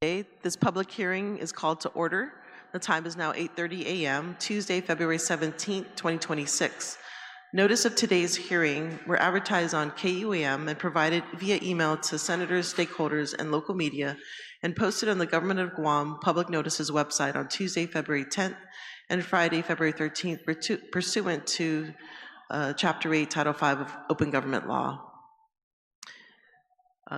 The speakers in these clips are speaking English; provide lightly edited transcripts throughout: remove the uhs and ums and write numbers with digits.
This public hearing is called to order. The time is now 8:30 a.m., Tuesday, February 17th, 2026. Notice of today's hearing were advertised on KUAM and provided via email to senators, stakeholders, and local media, and posted on the Government of Guam Public Notices website on Tuesday, February 10th, and Friday, February 13th, pursuant to Chapter 8, Title 5 of Open Government Law.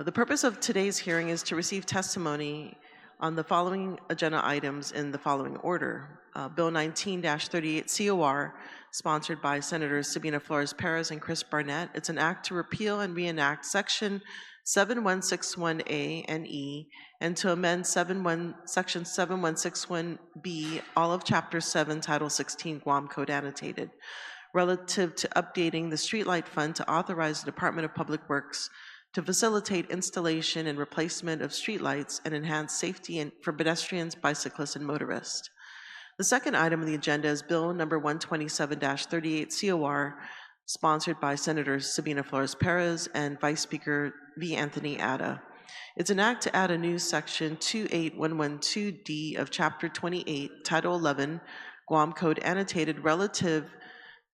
The purpose of today's hearing is to receive testimony on the following agenda items in the following order. Bill 19-38 COR, sponsored by Senators Sabina Flores Perez and Chris Barnett. It's an act to repeal and reenact Section 7161A and E, and to amend Section 7161B, all of Chapter 7, Title 16, Guam Code Annotated, relative to updating the Streetlight Fund to authorize the Department of Public Works to facilitate installation and replacement of streetlights and enhance safety for pedestrians, bicyclists, and motorists. The second item on the agenda is Bill number 127-38 COR, sponsored by Senators Sabina Flores Perez and Vice Speaker V. Anthony Atta. It's an act to add a new Section 28112D of Chapter 28, Title 11, Guam Code Annotated, relative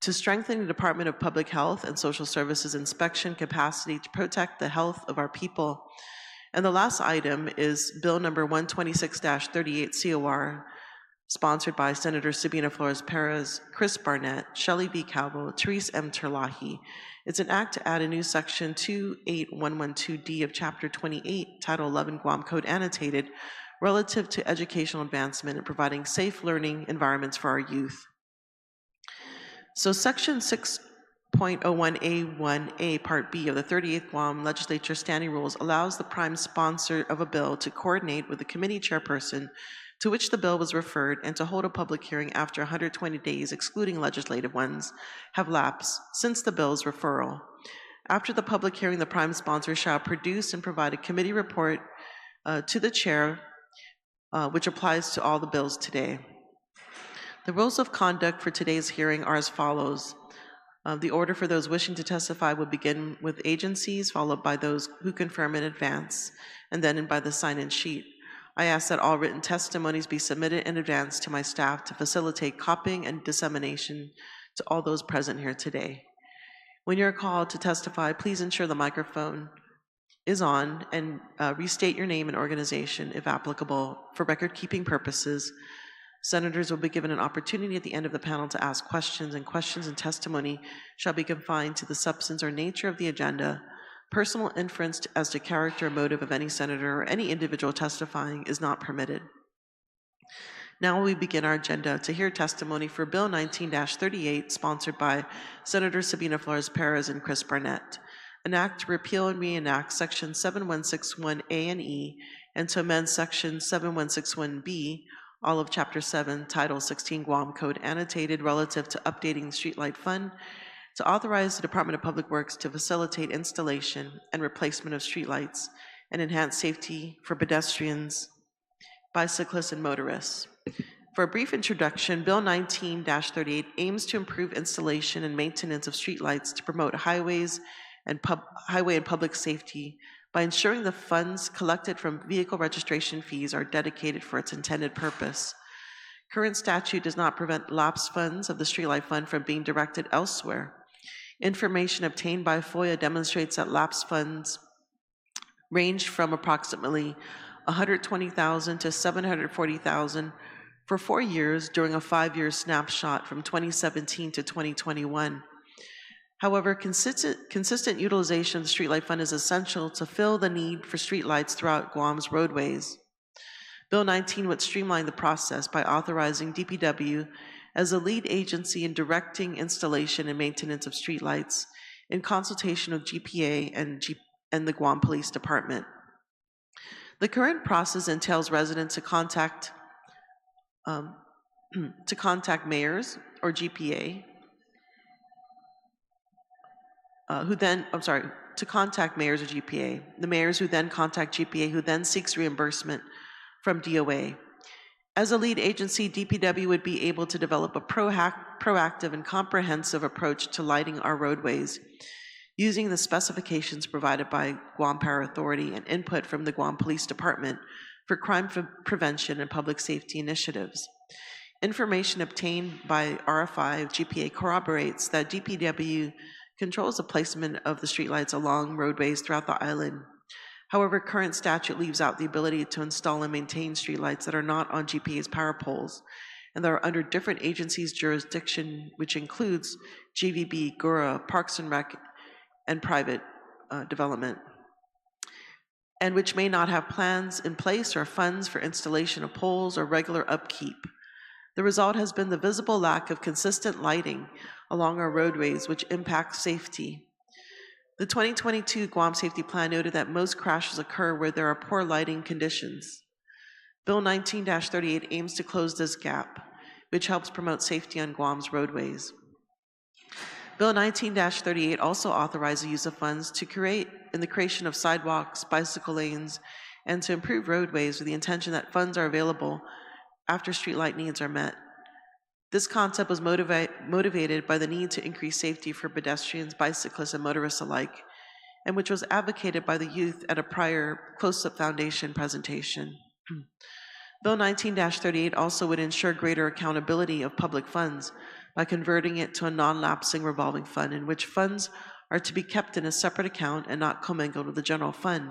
to strengthening the Department of Public Health and Social Services inspection capacity to protect the health of our people. And the last item is Bill number 126-38 COR, sponsored by Senators Sabina Flores Perez, Chris Barnett, Shelley V. Calvo, Therese M. Terlahi. It's an act to add a new Section 28112D of Chapter 28, Title 11, Guam Code Annotated, relative to educational advancement and providing safe learning environments for our youth. So Section 6.01A1A Part B of the 38th Guam Legislature Standing Rules allows the prime sponsor of a bill to coordinate with the committee chairperson to which the bill was referred and to hold a public hearing after 120 days, excluding legislative ones, have lapsed since the bill's referral. After the public hearing, the prime sponsor shall produce and provide a committee report to the chair, which applies to all the bills today. The rules of conduct for today's hearing are as follows. The order for those wishing to testify will begin with agencies, followed by those who confirm in advance, and then by the sign-in sheet. I ask that all written testimonies be submitted in advance to my staff to facilitate copying and dissemination to all those present here today. When you're called to testify, please ensure the microphone is on and restate your name and organization, if applicable, for record-keeping purposes. Senators will be given an opportunity at the end of the panel to ask questions, and questions and testimony shall be confined to the substance or nature of the agenda. Personal inference as to character or motive of any senator or any individual testifying is not permitted. Now we begin our agenda to hear testimony for Bill 19-38, sponsored by Senator Sabina Flores Perez and Chris Barnett, an act to repeal and reenact Section 7161A and E, and to amend Section 7161B, all of Chapter 7, Title 16, Guam Code Annotated, relative to updating the Streetlight Fund, to authorize the Department of Public Works to facilitate installation and replacement of streetlights and enhance safety for pedestrians, bicyclists, and motorists. For a brief introduction, Bill 19-38 aims to improve installation and maintenance of streetlights to promote highway and public safety by ensuring the funds collected from vehicle registration fees are dedicated for its intended purpose. Current statute does not prevent lapsed funds of the Streetlight Fund from being directed elsewhere. Information obtained by FOIA demonstrates that lapsed funds ranged from approximately $120,000 to $740,000 for 4 years during a 5-year snapshot from 2017 to 2021. However, consistent utilization of the Streetlight Fund is essential to fill the need for streetlights throughout Guam's roadways. Bill 19 would streamline the process by authorizing DPW as the lead agency in directing installation and maintenance of streetlights in consultation with GPA and the Guam Police Department. The current process entails residents to contact mayors or GPA, to contact mayors or GPA. The mayors who then contact GPA, who then seeks reimbursement from DOA. As a lead agency, DPW would be able to develop a proactive and comprehensive approach to lighting our roadways, using the specifications provided by Guam Power Authority and input from the Guam Police Department for crime prevention and public safety initiatives. Information obtained by RFI of GPA corroborates that DPW controls the placement of the streetlights along roadways throughout the island. However, current statute leaves out the ability to install and maintain streetlights that are not on GPA's power poles and that are under different agencies' jurisdiction, which includes GVB, GURA, Parks and Rec, and private development, and which may not have plans in place or funds for installation of poles or regular upkeep. The result has been the visible lack of consistent lighting along our roadways, which impacts safety. The 2022 Guam Safety Plan noted that most crashes occur where there are poor lighting conditions. Bill 19-38 aims to close this gap, which helps promote safety on Guam's roadways. Bill 19-38 also authorized the use of funds to create in the creation of sidewalks, bicycle lanes, and to improve roadways with the intention that funds are available after streetlight needs are met. This concept was motivated by the need to increase safety for pedestrians, bicyclists, and motorists alike, and which was advocated by the youth at a prior Close-Up Foundation presentation. Bill 19-38 also would ensure greater accountability of public funds by converting it to a non-lapsing revolving fund in which funds are to be kept in a separate account and not commingled with the general fund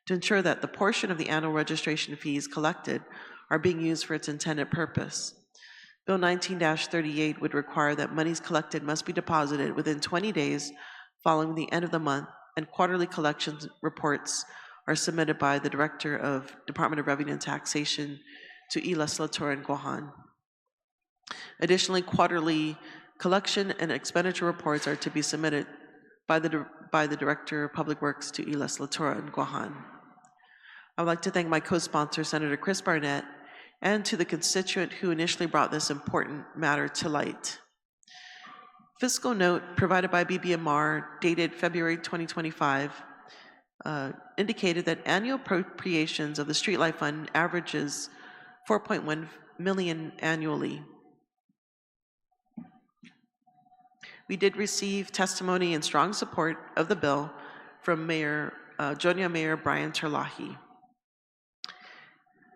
to ensure that the portion of the annual registration fees collected are being used for its intended purpose. Bill 19-38 would require that monies collected must be deposited within 20 days following the end of the month, and quarterly collections reports are submitted by the Director of Department of Revenue and Taxation to Y Legislatura in Guahan. Additionally, quarterly collection and expenditure reports are to be submitted by the Director of Public Works to Y Legislatura in Guahan. I would like to thank my co-sponsor, Senator Chris Barnett, and to the constituent who initially brought this important matter to light. Fiscal note provided by BBMR, dated February 2025, indicated that annual appropriations of the Streetlight Fund averages $4.1 million annually. We did receive testimony and strong support of the bill from Jonia Mayor Brian Terlahi.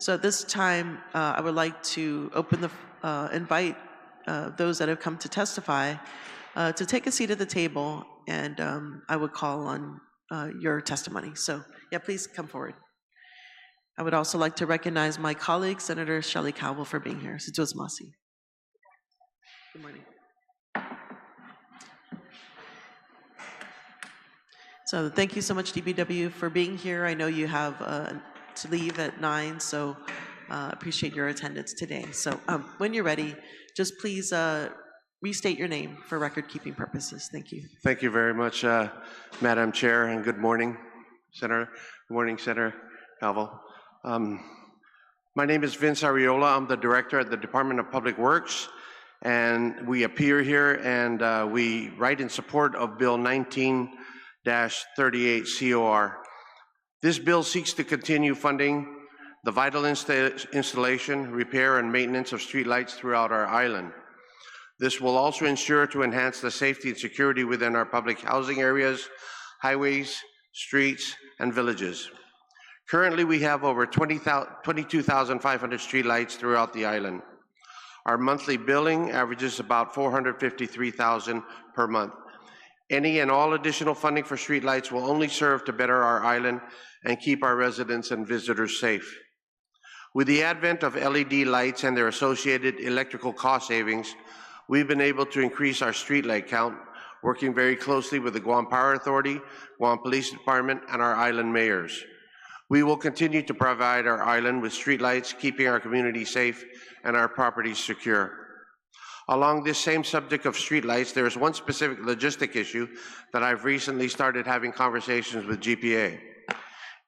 So at this time, I would like to invite those that have come to testify to take a seat at the table, and I would call on your testimony. So yeah, please come forward. I would also like to recognize my colleague, Senator Shelley Cowell, for being here. Situas Masi. Good morning. So thank you so much, DPW, for being here. I know you have to leave at 9, so appreciate your attendance today. So when you're ready, just please restate your name for record-keeping purposes. Thank you. Thank you very much, Madam Chair, and good morning, Senator. Good morning, Senator Calvo. My name is Vince Ariola. I'm the Director at the Department of Public Works, and we appear here and we write in support of Bill 19-38 COR. This bill seeks to continue funding the vital installation, repair, and maintenance of streetlights throughout our island. This will also ensure to enhance the safety and security within our public housing areas, highways, streets, and villages. Currently, we have over 22,500 streetlights throughout the island. Our monthly billing averages about $453,000 per month. Any and all additional funding for streetlights will only serve to better our island and keep our residents and visitors safe. With the advent of LED lights and their associated electrical cost savings, we've been able to increase our streetlight count, working very closely with the Guam Power Authority, Guam Police Department, and our island mayors. We will continue to provide our island with streetlights, keeping our community safe and our properties secure. Along this same subject of streetlights, there is one specific logistic issue that I've recently started having conversations with GPA.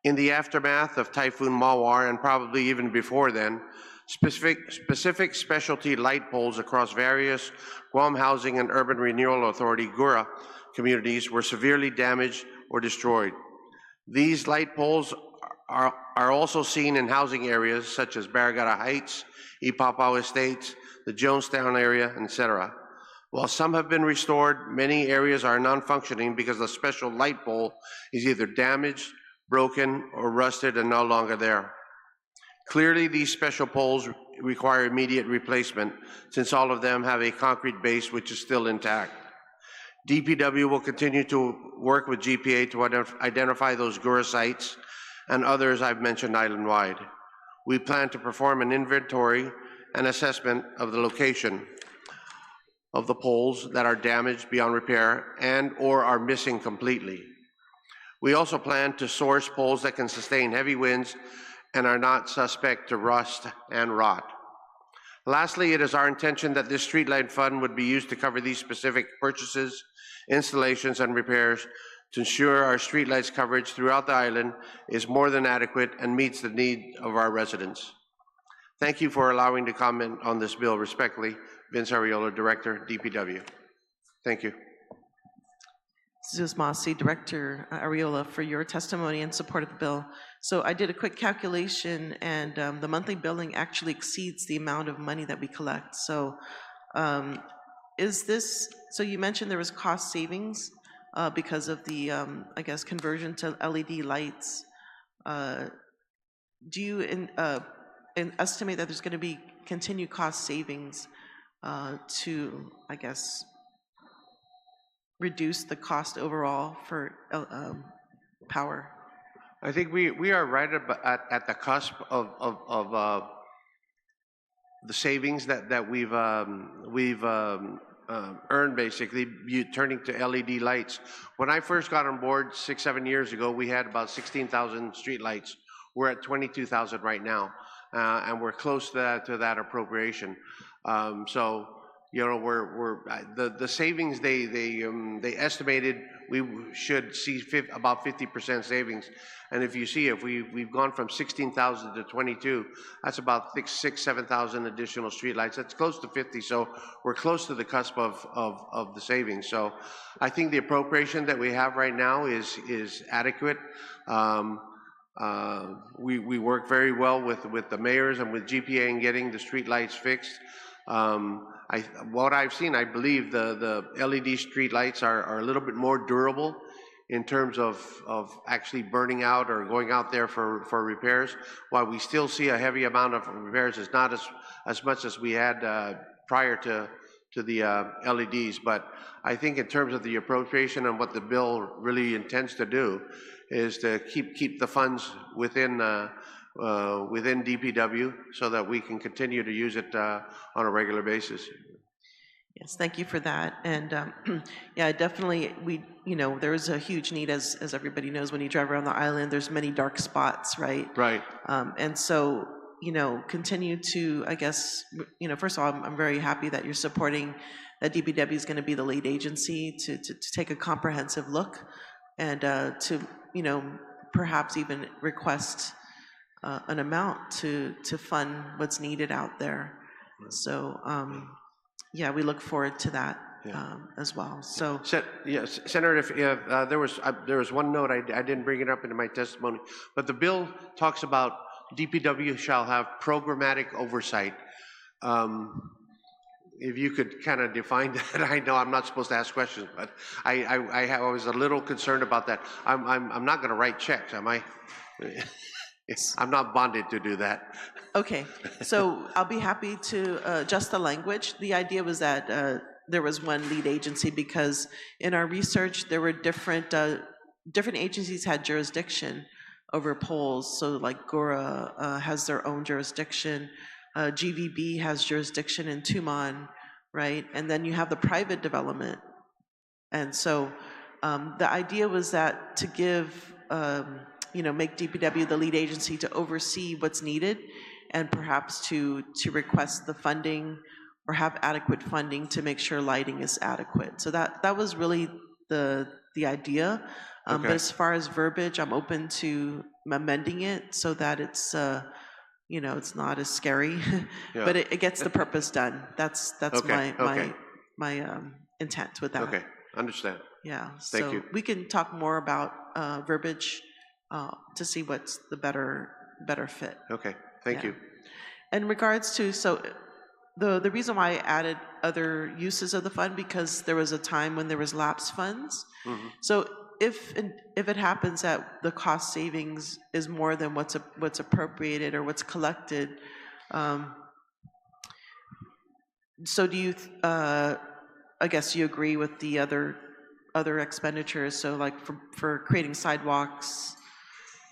In the aftermath of Typhoon Mawar, and probably even before then, specific specialty light poles across various Guam Housing and Urban Renewal Authority, GURA, communities were severely damaged or destroyed. These light poles are also seen in housing areas such as Barragata Heights, Ipapau Estates, the Jonestown area, etc. While some have been restored, many areas are non-functioning because the special light pole is either damaged, broken, or rusted and no longer there. Clearly, these special poles require immediate replacement since all of them have a concrete base which is still intact. DPW will continue to work with GPA to identify those GURA sites and others I've mentioned island-wide. We plan to perform an inventory and assessment of the location of the poles that are damaged beyond repair and/or are missing completely. We also plan to source poles that can sustain heavy winds and are not suspect to rust and rot. Lastly, it is our intention that this streetlight fund would be used to cover these specific purchases, installations, and repairs to ensure our streetlights coverage throughout the island is more than adequate and meets the need of our residents. Thank you for allowing me to comment on this bill. Respectfully, Vince Arreola, Director, DPW. Thank you. Zeus Mossi, Director Arreola, for your testimony in support of the bill. So I did a quick calculation, and the monthly billing actually exceeds the amount of money that we collect. So is this, so you mentioned there was cost savings because of the, I guess, conversion to LED lights. Do you estimate that there's going to be continued cost savings to, I guess, reduce the cost overall for power? I think we are right at the cusp of the savings that we've earned, basically, turning to LED lights. When I first got on board 6-7 years ago, we had about 16,000 street lights. We're at 22,000 right now, and we're close to that appropriation. So, you know, the savings they estimated we should see about 50% savings. And if you see, if we've gone from 16,000 to 22, that's about 7,000 additional streetlights. That's close to 50. So we're close to the cusp of the savings. So I think the appropriation that we have right now is adequate. We work very well with the mayors and with GPA in getting the streetlights fixed. What I've seen, I believe the LED street lights are a little bit more durable in terms of actually burning out or going out there for repairs. While we still see a heavy amount of repairs, it's not as much as we had prior to the LEDs. But I think in terms of the appropriation and what the bill really intends to do is to keep the funds within DPW so that we can continue to use it on a regular basis. Yes, thank you for that. And yeah, definitely, there is a huge need, as everybody knows, when you drive around the island, there's many dark spots, right? Right. And so, continue to, I guess, first of all, I'm very happy that you're supporting that DPW is going to be the lead agency to take a comprehensive look and to, perhaps even request an amount to fund what's needed out there. So, yeah, we look forward to that as well. So, yes, Senator, if there was one note, I didn't bring it up into my testimony, but the bill talks about DPW shall have programmatic oversight. If you could kind of define that. I know I'm not supposed to ask questions, but I was a little concerned about that. I'm not going to write checks, am I? I'm not bonded to do that. Okay, so I'll be happy to adjust the language. The idea was that there was one lead agency because in our research there were different agencies had jurisdiction over polls. So like GORA has their own jurisdiction, GVB has jurisdiction in Tumon, right? And then you have the private development. And so the idea was that to give make DPW the lead agency to oversee what's needed and perhaps to request the funding or have adequate funding to make sure lighting is adequate. So that was really the idea. Okay. But as far as verbiage, I'm open to amending it so that it's it's not as scary, Yeah. but it gets the purpose done. That's Okay, my intent with that. Okay, understand. Yeah. Thank so you. we can talk more about verbiage to see what's the better fit. Okay, thank Yeah. you. In regards to, so the reason why I added other uses of the fund, because there was a time when there was lapse funds. Mhm. So if it happens that the cost savings is more than what's appropriated or what's collected, so do you? I guess you agree with the other expenditures. So like for creating sidewalks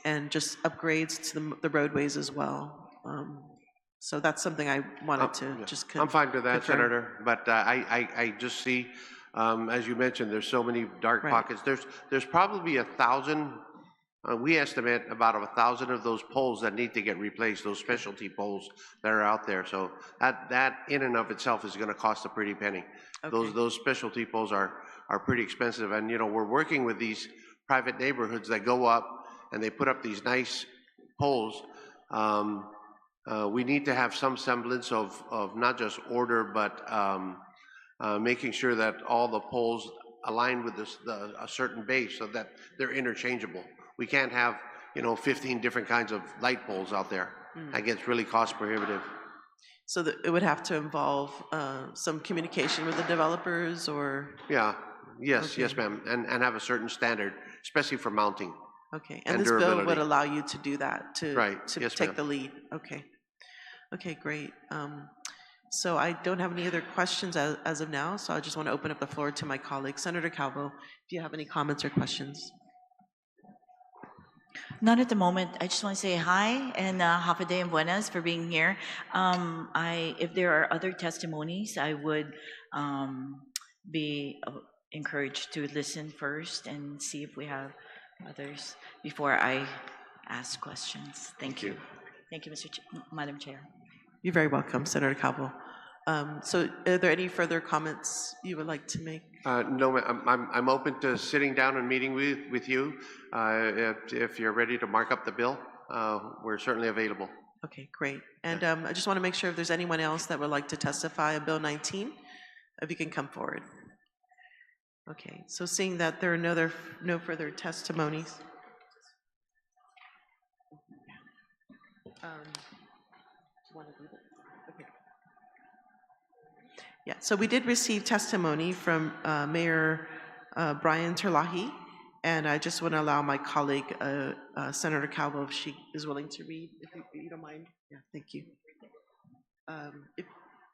and just upgrades to the roadways as well. So that's something I wanted to Yeah. just I'm fine with that, confirm. Senator, but I just see, as you mentioned, there's so many dark Right. pockets. There's probably 1,000, we estimate about 1,000 of those poles that need to get replaced, those specialty poles that are out there. So that in and of itself is gonna cost a pretty penny. Okay. Those specialty poles are pretty expensive, and, you know, we're working with these private neighborhoods that go up and they put up these nice poles. We need to have some semblance of not just order, but making sure that all the poles align with a certain base so that they're interchangeable. We can't have, you know, 15 different kinds of light poles out there. That gets really cost prohibitive. So that it would have to involve some communication with the developers, or Yeah, yes, Okay. yes, ma'am, and have a certain standard, especially for mounting. okay, And and this bill would durability. allow you to do that, to Right. to Yes, take ma'am. the lead. Okay, okay, great. So I don't have any other questions as of now. So I just want to open up the floor to my colleague, Senator Calvo. Do you have any comments or questions? Not at the moment. I just want to say hi and Hafaday and buenas for being here. If there are other testimonies, I would be encouraged to listen first and see if we have others before I ask questions. Thank you. Thank you, Madam Chair. You're very welcome, Senator Calvo. So are there any further comments you would like to make? No, I'm open to sitting down and meeting with you. If you're ready to mark up the bill, we're certainly available. Okay, great. And I just want to make sure if there's anyone else that would like to testify on Bill 19, if you can come forward. Okay, so seeing that there are no further testimonies. Okay. Yeah, so we did receive testimony from Mayor Brian Terlahi, and I just want to allow my colleague, Senator Calvo, if she is willing to read, if you don't mind. Yeah, thank you.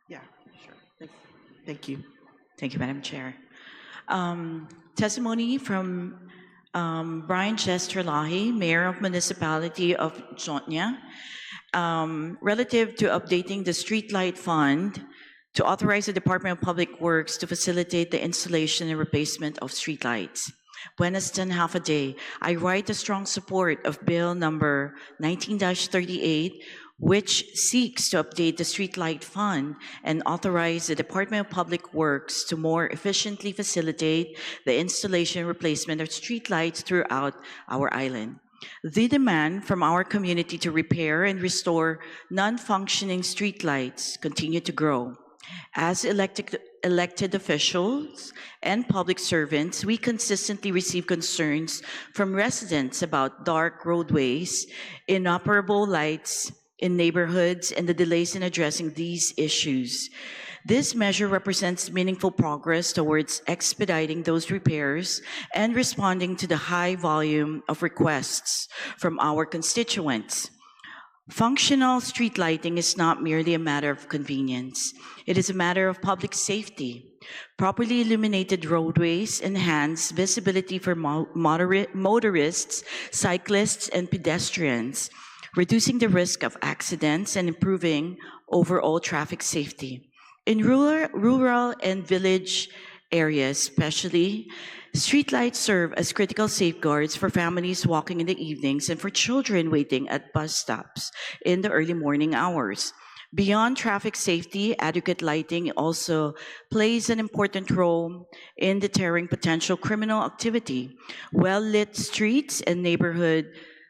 Yeah, sure. Thank you. Thank you, Madam Chair. Testimony from Brian Chester Lahi, Mayor of Municipality of Jonya, relative to updating the Streetlight Fund to authorize the Department of Public Works to facilitate the installation and replacement of streetlights. Buenas din, half a day. I write a strong support of Bill number 19-38, which seeks to update the Streetlight Fund and authorize the Department of Public Works to more efficiently facilitate the installation and replacement of streetlights throughout our island. The demand from our community to repair and restore non-functioning streetlights continue to grow. As elected officials and public servants, we consistently receive concerns from residents about dark roadways, inoperable lights in neighborhoods, and the delays in addressing these issues. This measure represents meaningful progress towards expediting those repairs and responding to the high volume of requests from our constituents. Functional street lighting is not merely a matter of convenience. It is a matter of public safety. Properly illuminated roadways enhance visibility for motorists, cyclists, and pedestrians, reducing the risk of accidents and improving overall traffic safety. In rural and village areas especially, streetlights serve as critical safeguards for families walking in the evenings and for children waiting at bus stops in the early morning hours. Beyond traffic safety, adequate lighting also plays an important role in deterring potential criminal activity. Well-lit streets and neighborhood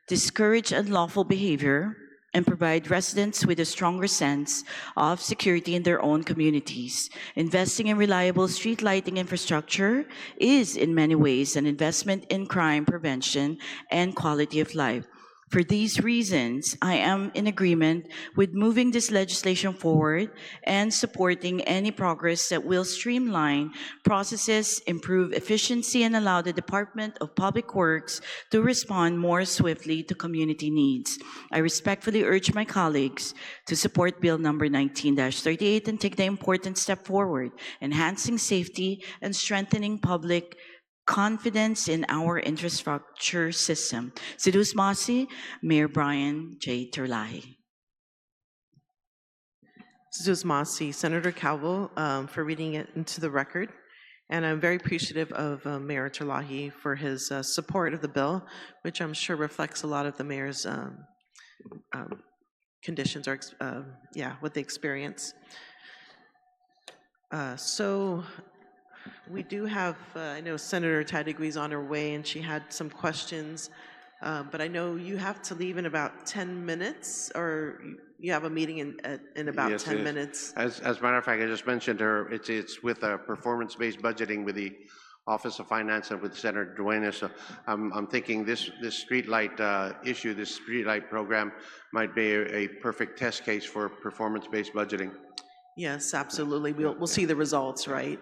discourage unlawful behavior and provide residents with a stronger sense of security in their own communities. Investing in reliable street lighting infrastructure is, in many ways, an investment in crime prevention and quality of life. For these reasons, I am in agreement with moving this legislation forward and supporting any progress that will streamline processes, improve efficiency, and allow the Department of Public Works to respond more swiftly to community needs. I respectfully urge my colleagues to support Bill number 19-38 and take the important step forward, enhancing safety and strengthening public confidence in our infrastructure system. Sidus Masi, Mayor Brian J. Terlahi. Zus Masi, Senator Calvo, for reading it into the record. And I'm very appreciative of Mayor Terlahi for his support of the bill, which I'm sure reflects a lot of the mayor's conditions or, what they experience. So we do have, I know Senator Tadigui's on her way and she had some questions, but I know you have to leave in about 10 minutes, or you have a meeting in about Yes, 10 it is. minutes. As a matter of fact, I just mentioned her, it's with performance-based budgeting with the Office of Finance and with Senator Duenas. So I'm thinking this streetlight issue, this streetlight program might be a perfect test case for performance-based budgeting. Yes, absolutely. We'll see the results, right?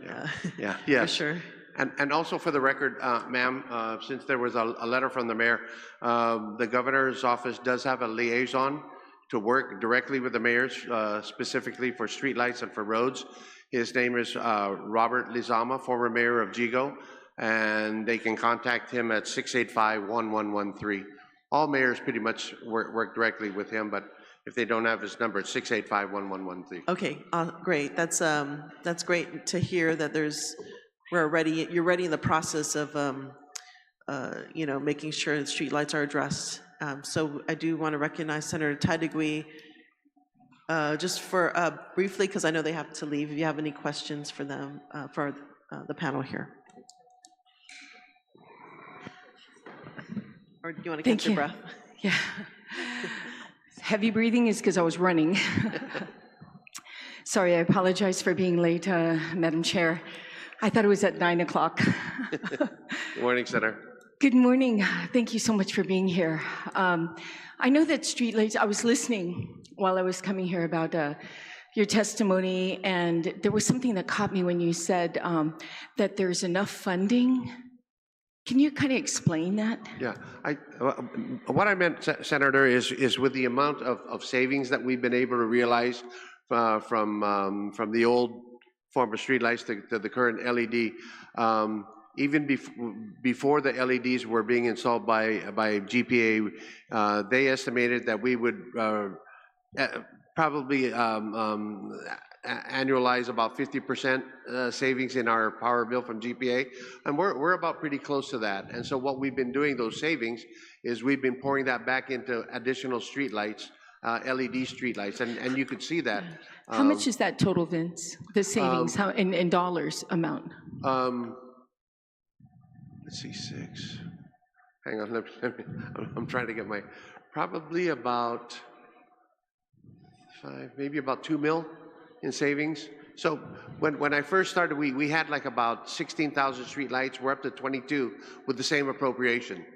Yeah, For yes. sure. And also for the record, ma'am, since there was a letter from the mayor, the governor's office does have a liaison to work directly with the mayors, specifically for streetlights and for roads. His name is Robert Lizama, former mayor of Jigo, and they can contact him at 685-1113. All mayors pretty much work directly with him, but if they don't have his number, it's 685-1113. Okay, great. That's great to hear that you're already in the process of making sure the streetlights are addressed. So I do want to recognize Senator Tadegui just for briefly, because I know they have to leave. If you have any questions for them, for the panel here. Or do you want to catch your breath? Yeah. Heavy breathing is because I was running. Sorry, I apologize for being late, Madam Chair. I thought it was at 9 o'clock. Good morning, Senator. Good morning. Thank you so much for being here. I know that streetlights, I was listening while I was coming here about your testimony, and there was something that caught me when you said that there's enough funding. Can you kind of explain that? Yeah, what I meant, Senator, is with the amount of savings that we've been able to realize from the old form of streetlights to the current LED. Even before the LEDs were being installed by GPA, they estimated that we would probably annualize about 50% savings in our power bill from GPA, and we're about pretty close to that. And so what we've been doing, those savings, is we've been pouring that back into additional streetlights, LED streetlights, and you could see that. How much is that total, Vince? The savings, how in dollars amount? Let's see, 6. Hang on, let me, I'm trying to get my, probably about 5, maybe about 2 mil in savings. So when I first started, we had like about 16,000 streetlights. We're up to 22 with the same appropriation.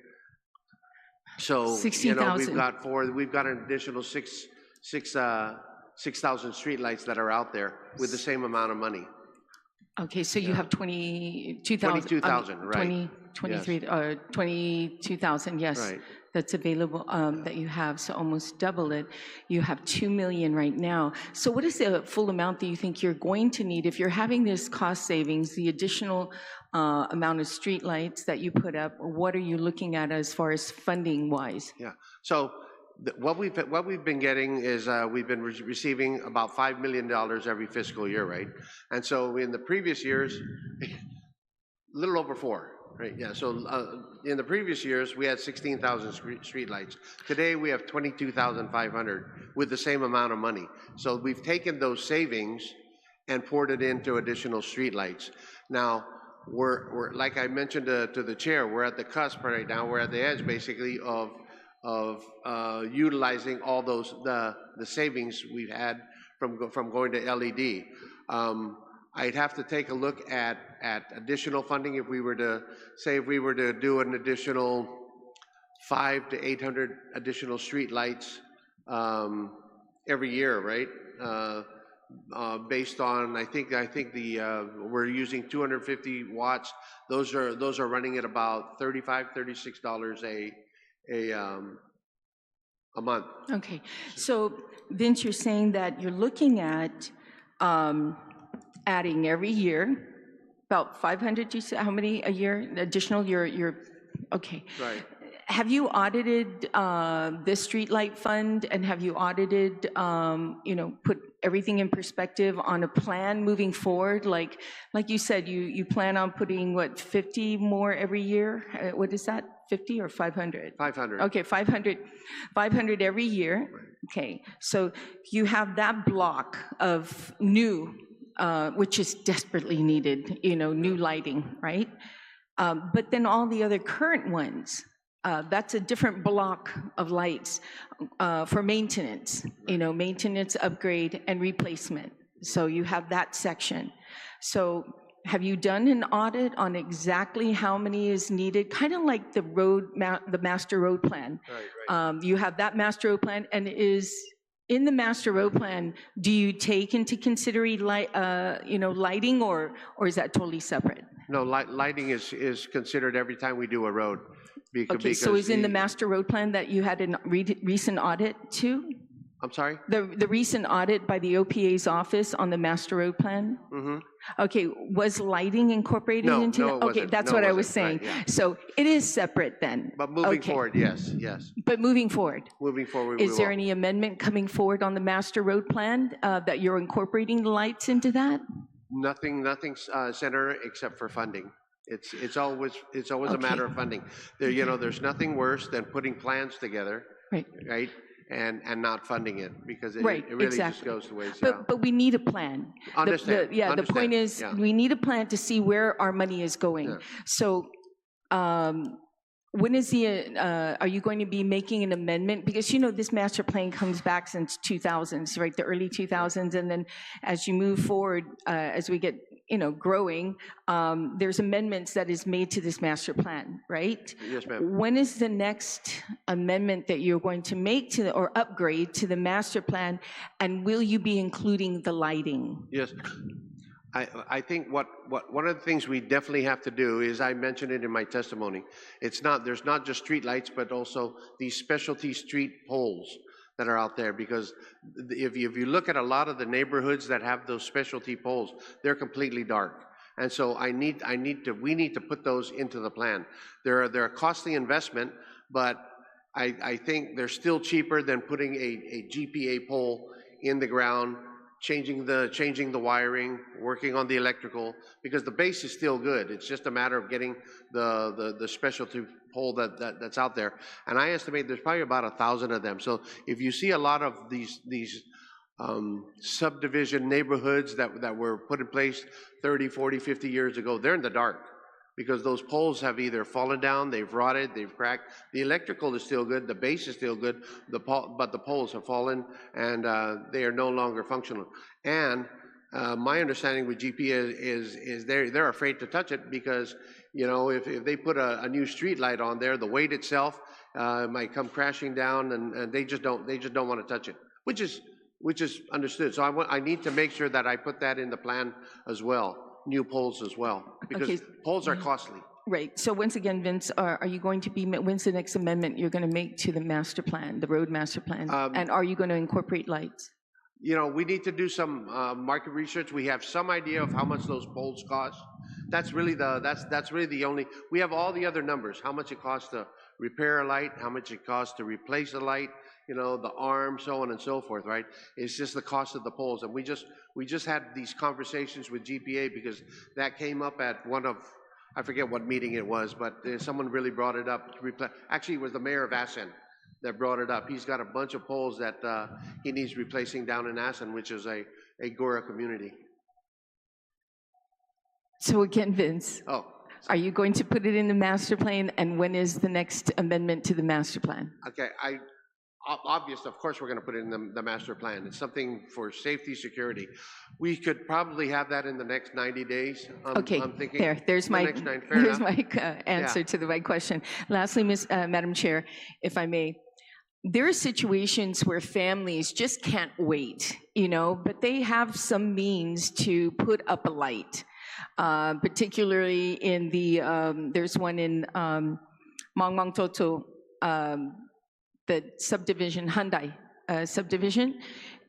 So 16,000. we've got an additional 6,000 streetlights that are out there with the same amount of money. Okay, so you have 22,000. 22,000, right. 22,000, yes. Right. That's available, that you have, so almost double it. You have 2 million right now. So what is the full amount that you think you're going to need if you're having this cost savings, the additional amount of streetlights that you put up? What are you looking at as far as funding wise? Yeah. So what we've been getting is we've been receiving about $5 million every fiscal year, right? And so in the previous years, a little over 4. Right, yeah, so in the previous years, we had 16,000 streetlights. Today, we have 22,500 with the same amount of money. So we've taken those savings and poured it into additional streetlights. Now, we're like I mentioned to the chair, we're at the cusp right now. We're at the edge, basically, of utilizing all those the savings we've had from going to LED. I'd have to take a look at additional funding if we were to do an additional 500 to 800 additional street lights every year, right? Based on, I think we're using 250 watts. Those are running at about $35, $36 a month. Okay, so Vince, you're saying that you're looking at adding every year about 500. You said how many a year additional? You're okay. Right. Have you audited this streetlight fund, and have you audited, put everything in perspective on a plan moving forward? Like you said, you plan on putting, what, 50 more every year? What is that, 50 or 500? 500. Okay, 500 every year. Okay, so you have that block of new, which is desperately needed, new lighting, right? But then all the other current ones, that's a different block of lights for maintenance, maintenance, upgrade, and replacement. So you have that section. So have you done an audit on exactly how many is needed? Kind of like the the master road plan. Right. You have that master road plan, and in the master road plan, do you take into consideration lighting, or is that totally separate? No, lighting is considered every time we do a road. Okay, so is in the master road plan that you had a recent audit too? I'm sorry? The recent audit by the OPA's office on the master road plan? Mm-hmm. Okay, was lighting incorporated No, into no, it that? Okay, wasn't. that's No, what it I was wasn't. saying. Right, yeah. So it is separate then? But moving Okay. forward, yes. But moving forward? Moving forward, we Is there will. any amendment coming forward on the master road plan that you're incorporating the lights into that? Nothing, Senator, except for funding. It's always a matter of funding. There's nothing worse than putting plans together, right? And not funding it, because it really just goes to waste. But we need a plan. Understand. The point is, Yeah. we need a plan to see where our money is going. Yeah. So, when is are you going to be making an amendment? Because, this master plan comes back since 2000s, right, the early 2000s, and then as you move forward, as we get, growing, there's amendments that is made to this master plan, right? Yes, ma'am. When is the next amendment that you're going to make or upgrade to the master plan, and will you be including the lighting? Yes. I think one of the things we definitely have to do is, I mentioned it in my testimony, there's not just street lights, but also these specialty street poles that are out there, because if you look at a lot of the neighborhoods that have those specialty poles, they're completely dark. And so we need to put those into the plan. They're a costly investment, but I think they're still cheaper than putting a GPA pole in the ground, changing the wiring, working on the electrical, because the base is still good. It's just a matter of getting the specialty pole that's out there. And I estimate there's probably about 1,000 of them. So if you see a lot of these subdivision neighborhoods that were put in place 30, 40, 50 years ago, they're in the dark, because those poles have either fallen down, they've rotted, they've cracked. The electrical is still good, the base is still good, but the poles have fallen, and they are no longer functional. And my understanding with GP is they're afraid to touch it, because if they put a new street light on there, the weight itself might come crashing down, and they just don't want to touch it, which is understood. So I need to make sure that I put that in the plan as well. New poles as well, because poles are costly. Right. So once again, Vince, are you going to when's the next amendment you're going to make to the master plan, the road master plan? And are you going to incorporate lights? We need to do some market research. We have some idea of how much those poles cost. That's really the only. We have all the other numbers: how much it costs to repair a light, how much it costs to replace a light, the arm, so on and so forth, right? It's just the cost of the poles. And we just had these conversations with GPA, because that came up at one of, I forget what meeting it was, but someone really brought it up. Actually, it was the mayor of Assen that brought it up. He's got a bunch of poles that he needs replacing down in Assen, which is a Gora community. So again, Vince, are you going to put it in the master plan, and when is the next amendment to the master plan? Okay, obvious, of course, we're going to put it in the master plan. It's something for safety, security. We could probably have that in the next 90 days. Okay, I'm thinking there's in the my, next 90 fair there's enough. my answer to my question. Lastly, Madam Chair, if I may, there are situations where families just can't wait, but they have some means to put up a light. Particularly in there's one in Mangmang Toto, the subdivision, Hyundai subdivision.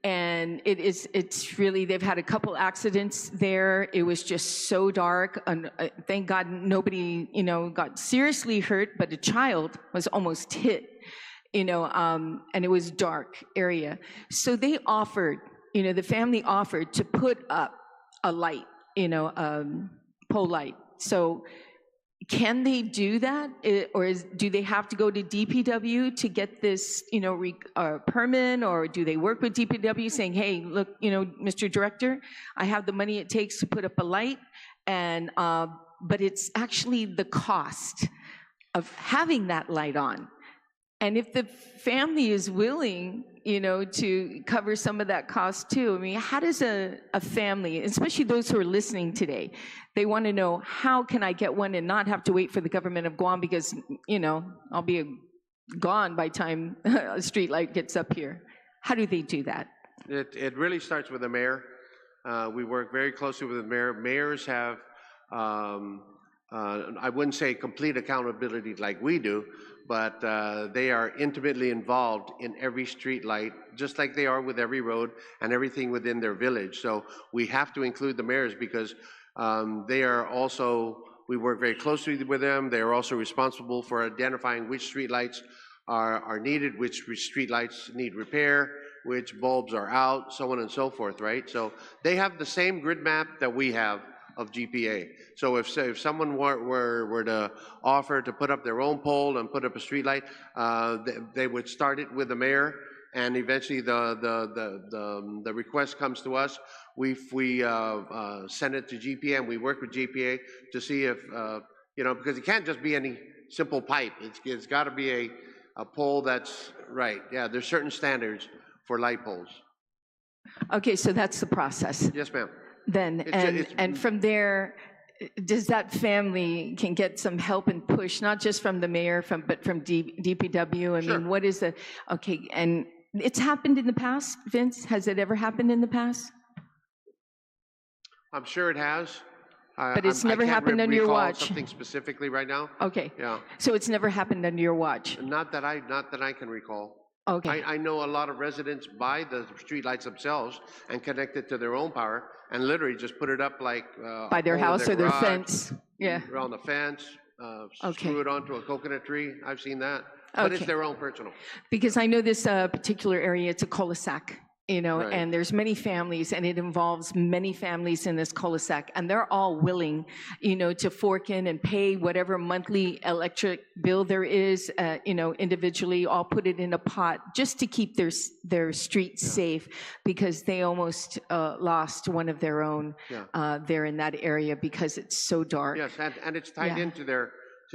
And it's really, they've had a couple accidents there. It was just so dark. And thank God nobody, got seriously hurt, but a child was almost hit, and it was dark area. So they offered, the family offered to put up a light, pole light. So can they do that? Or do they have to go to DPW to get this, permit? Or do they work with DPW saying, hey, look, Mr. Director, I have the money it takes to put up a light, and but it's actually the cost of having that light on. And if the family is willing, to cover some of that cost too, I mean, how does a family, especially those who are listening today, they want to know, how can I get one and not have to wait for the government of Guam because, I'll be gone by time a street light gets up here. How do they do that? It really starts with the mayor. We work very closely with the mayor. Mayors have, I wouldn't say complete accountability like we do, but they are intimately involved in every street light, just like they are with every road and everything within their village. So we have to include the mayors because they are also, we work very closely with them. They are also responsible for identifying which street lights are needed, which street lights need repair, which bulbs are out, so on and so forth, right? So they have the same grid map that we have of GPA. So if someone were to offer to put up their own pole and put up a street light, they would start it with the mayor, and eventually the request comes to us. We send it to GPA, and we work with GPA to see if because it can't just be any simple pipe. It's got to be a pole that's right. Yeah, there's certain standards for light poles. Okay, so that's the process. Yes, ma'am. Then, and from there, does that family can get some help and push, not just from the mayor, but from DPW? I Sure. mean, what is okay, and it's happened in the past, Vince? Has it ever happened in the past? I'm sure it has. But it's never I can't happened under your recall watch. something specifically right now. Okay, Yeah, so it's never happened under your watch? not that I can recall. Okay, I know a lot of residents buy the streetlights themselves and connect it to their own power and literally just put it up like by their over house or their garage, fence? Yeah, around the fence, Okay. screw it onto a coconut tree. I've seen that, but it's Okay. their own personal. because I know this particular area, it's a cul-de-sac, Right. and there's many families, and it involves many families in this cul-de-sac, and they're all willing, to fork in and pay whatever monthly electric bill there is, individually, all put it in a pot just to keep their streets safe, because they almost lost one of their own there in that area because it's so dark. Yes, and it's tied Yeah. into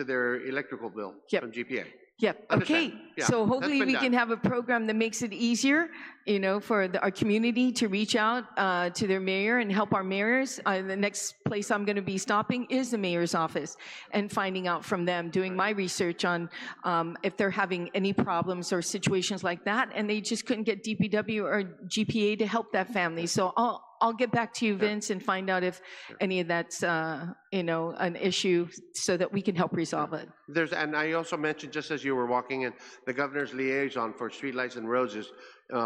their electrical bill Yep. from GPA. Yep, Understand. okay. Yeah, So that's hopefully been we done. can have a program that makes it easier, for our community to reach out to their mayor and help our mayors. The next place I'm going to be stopping is the mayor's office and finding out from them, doing my research on if they're having any problems or situations like that, and they just couldn't get DPW or GPA to help that family. So I'll get back to you, Vince, and find out if any of that's, an issue so that we can help resolve it. And I also mentioned, just as you were walking in, the governor's liaison for streetlights and roads is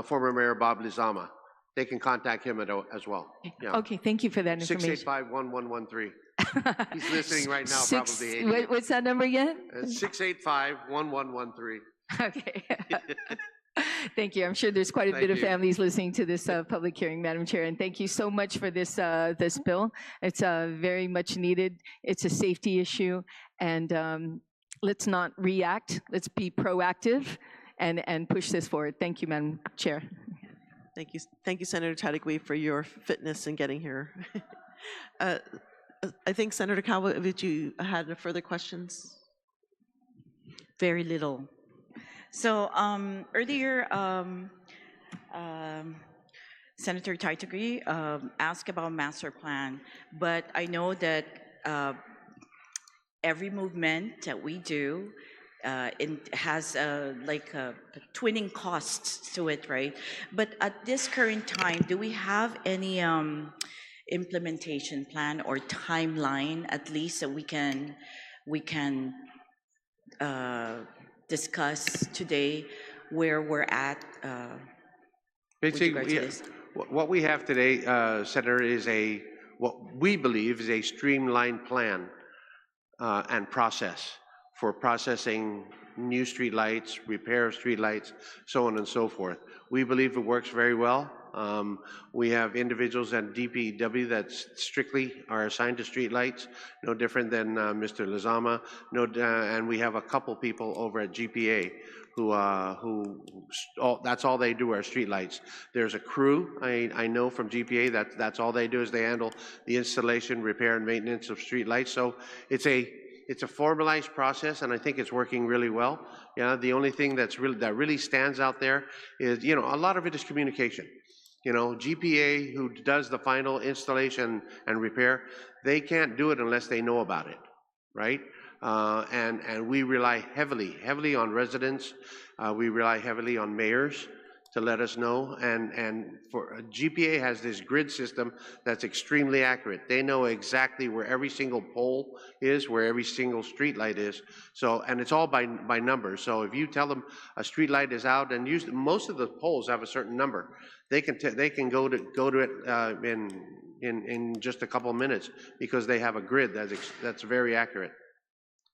former Mayor Bob Lizama. They can contact him as well. Yeah. Okay, thank you for that information. 685-1113. He's listening right now, Six- probably. What's that number again? 685-1113. Okay. Thank you. I'm sure there's quite a Thank bit of you. families listening to this public hearing, Madam Chair, and thank you so much for this bill. It's very much needed. It's a safety issue, and let's not react. Let's be proactive and push this forward. Thank you, Madam Chair. Thank you, Senator Tadigui, for your fitness in getting here. I think Senator Calvo, if you had further questions. Very little. So earlier, Senator Taitagri asked about master plan, but I know that every movement that we do has like twinning costs to it, right? But at this current time, do we have any implementation plan or timeline, at least, that we can discuss today where we're at with regard Basically, to this? what we have today, Senator, is what we believe is a streamlined plan and process for processing new streetlights, repair of streetlights, so on and so forth. We believe it works very well. We have individuals at DPW that strictly are assigned to streetlights, no different than Mr. Lizama. And we have a couple people over at GPA who that's all they do are streetlights. There's a crew I know from GPA that's all they do is they handle the installation, repair, and maintenance of streetlights. So it's a formalized process, and I think it's working really well. Yeah, the only thing that really stands out there is, a lot of it is communication. GPA, who does the final installation and repair, they can't do it unless they know about it, right? And we rely heavily on residents. We rely heavily on mayors to let us know. And for GPA has this grid system that's extremely accurate. They know exactly where every single pole is, where every single street light is. So, and it's all by numbers. So if you tell them a street light is out, and most of the poles have a certain number, they can go to it in just a couple of minutes because they have a grid that's very accurate.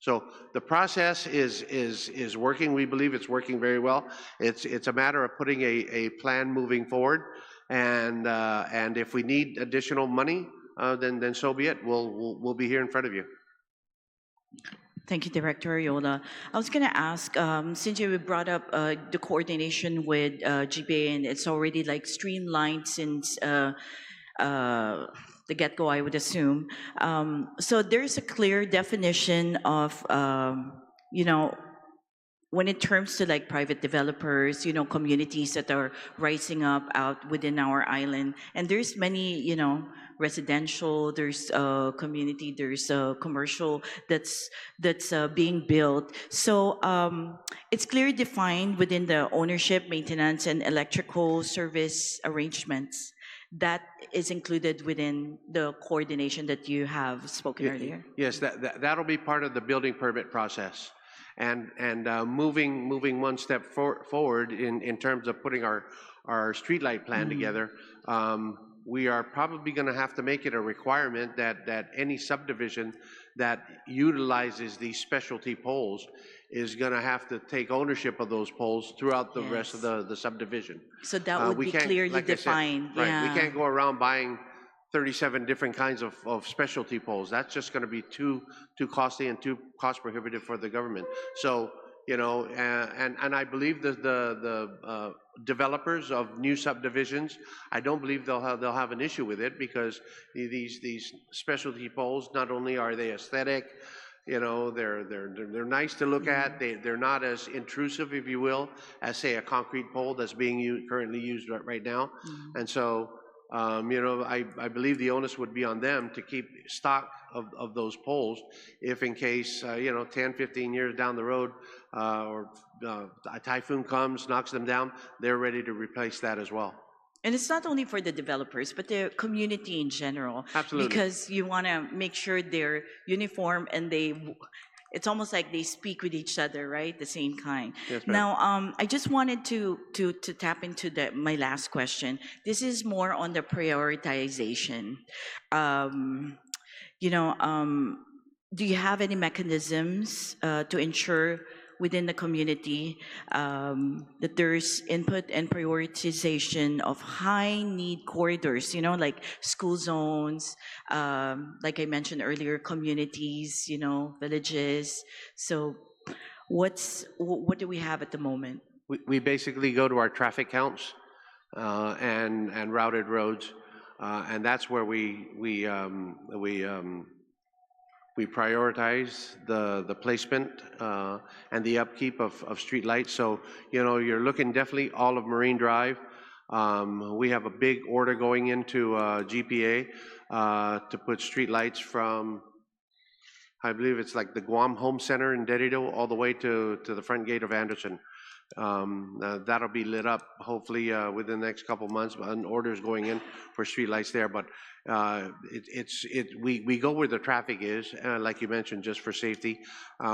So the process is working. We believe it's working very well. It's a matter of putting a plan moving forward, and if we need additional money, then so be it. We'll be here in front of you. Thank you, Director Ariola. I was going to ask, since you brought up the coordination with GPA, and it's already like streamlined since the get-go, I would assume. So there's a clear definition of, when it comes to like private developers, communities that are rising up out within our island, and there's many, residential, there's community, there's commercial that's being built. So it's clearly defined within the ownership, maintenance, and electrical service arrangements. That is included within the coordination that you have spoken earlier. Yes, that'll be part of the building permit process. And moving one step forward in terms of putting our streetlight plan together, we are probably going to have to make it a requirement that any subdivision that utilizes these specialty poles is going to have to take ownership of those poles throughout the rest of the subdivision. So that would be clearly defined. Right, we can't go around buying 37 different kinds of specialty poles. That's just going to be too costly and too cost prohibitive for the government. So, and I believe that the developers of new subdivisions, I don't believe they'll have an issue with it, because these specialty poles, not only are they aesthetic, they're nice to look at. They're not as intrusive, if you will, as say a concrete pole that's being currently used right now. And so, I believe the onus would be on them to keep stock of those poles, if in case 10, 15 years down the road, or a typhoon comes, knocks them down, they're ready to replace that as well. And it's not only for the developers, but the community in general. Absolutely. Because you want to make sure they're uniform and it's almost like they speak with each other, right? The same kind. Yes, ma'am. Now, I just wanted to tap into my last question. This is more on the prioritization. Do you have any mechanisms to ensure within the community that there's input and prioritization of high need corridors, like school zones, like I mentioned earlier, communities, villages. So what do we have at the moment? We basically go to our traffic counts and routed roads, and that's where we We prioritize the placement and the upkeep of street lights. So, you know, you're looking definitely all of Marine Drive. We have a big order going into GPA to put street lights from, I believe it's like the Guam Home Center in Derrido all the way to the front gate of Anderson. That'll be lit up hopefully within the next couple months. An order is going in for street lights there, but we go where the traffic is, like you mentioned, just for safety.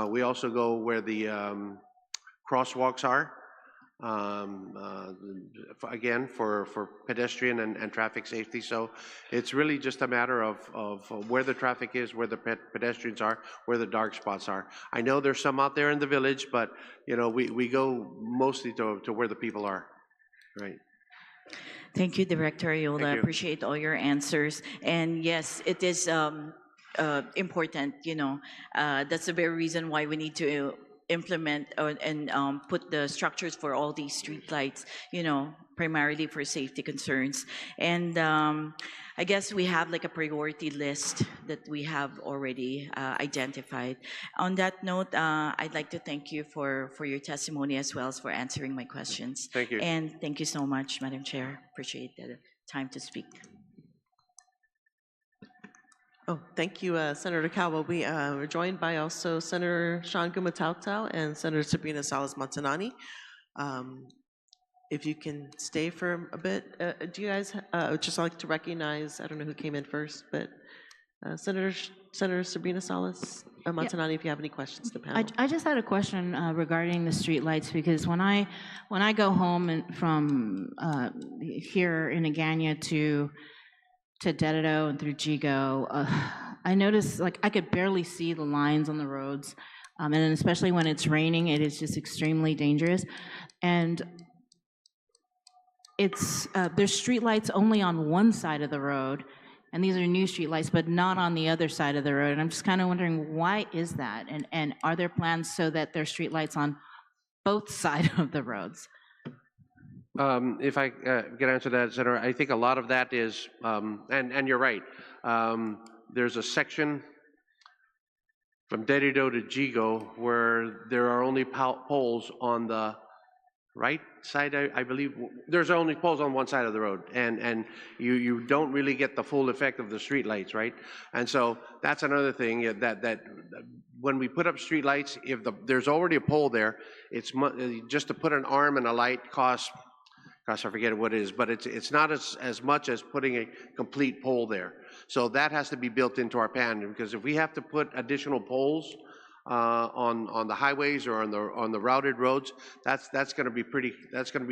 We also go where the crosswalks are. Again, for pedestrian and traffic safety. So it's really just a matter of where the traffic is, where the pedestrians are, where the dark spots are. I know there's some out there in the village, but you know, we go mostly to where the people are, right? Thank you, Director Ayola. Thank I you. appreciate all your answers. And yes, it is important, you know, that's the very reason why we need to implement and put the structures for all these streetlights, you know, primarily for safety concerns. And I guess we have like a priority list that we have already identified. On that note, I'd like to thank you for your testimony as well as for answering my questions. Thank you. And thank you so much, Madam Chair. Appreciate the time to speak. Oh, thank you, Senator Calvo. We were joined by also Senator Sean Gumatautau and Senator Sabrina Salas Montanani. If you can stay for a bit, do you guys, I'd just like to recognize, I don't know who came in first, but Senator Sabrina Salas Montanani, if you have any questions to the panel. I just had a question regarding the streetlights, because when I go home from here in Agana to Dededo and through Jigo, I notice like I could barely see the lines on the roads, and then especially when it's raining, it is just extremely dangerous. And it's there's streetlights only on one side of the road, and these are new streetlights, but not on the other side of the road. And I'm just kind of wondering, why is that? And are there plans so that there's streetlights on both sides of the roads? If I can answer that, Senator, I think a lot of that is, and you're right, there's a section from Dededo to Jigo where there are only poles on the right side, I believe. There's only poles on one side of the road, and you don't really get the full effect of the street lights, right? And so that's another thing, that when we put up street lights, if there's already a pole there, it's just to put an arm and a light costs, gosh, I forget what it is, but it's not as much as putting a complete pole there. So that has to be built into our plan, because if we have to put additional poles on the highways or on the routed roads, that's going to be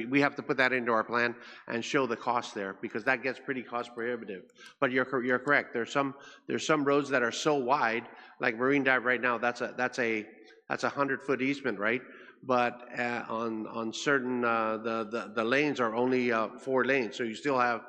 we have to put that into our plan and show the cost there, because that gets pretty cost prohibitive. But you're correct. There's some roads that are so wide, like Marine Drive right now. That's a 100-foot easement, right? But on certain the lanes are only 4 lanes, so you still have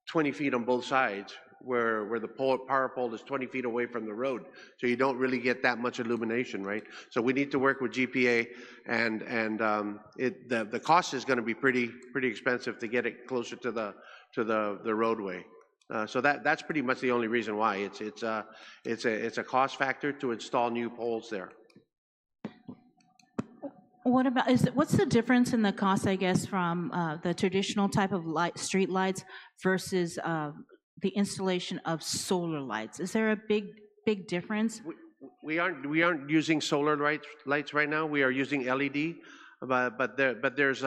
20 feet on both sides, where the power pole is 20 feet away from the road, so you don't really get that much illumination, right? So we need to work with GPA, and the cost is going to be pretty expensive to get it closer to the roadway. So that's pretty much the only reason why. It's a cost factor to install new poles there. What about, what's the difference in the cost, I guess, from the traditional type of street lights versus the installation of solar lights? Is there a big difference? We aren't using solar lights right now. We are using LED, but there's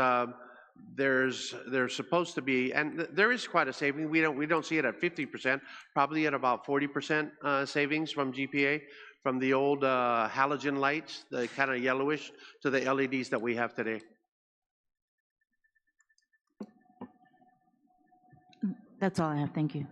supposed to be, and there is quite a saving. We don't see it at 50%, probably at about 40% savings from GPA, from the old halogen lights, the kind of yellowish, to the LEDs that we have today. That's all I have. Thank you.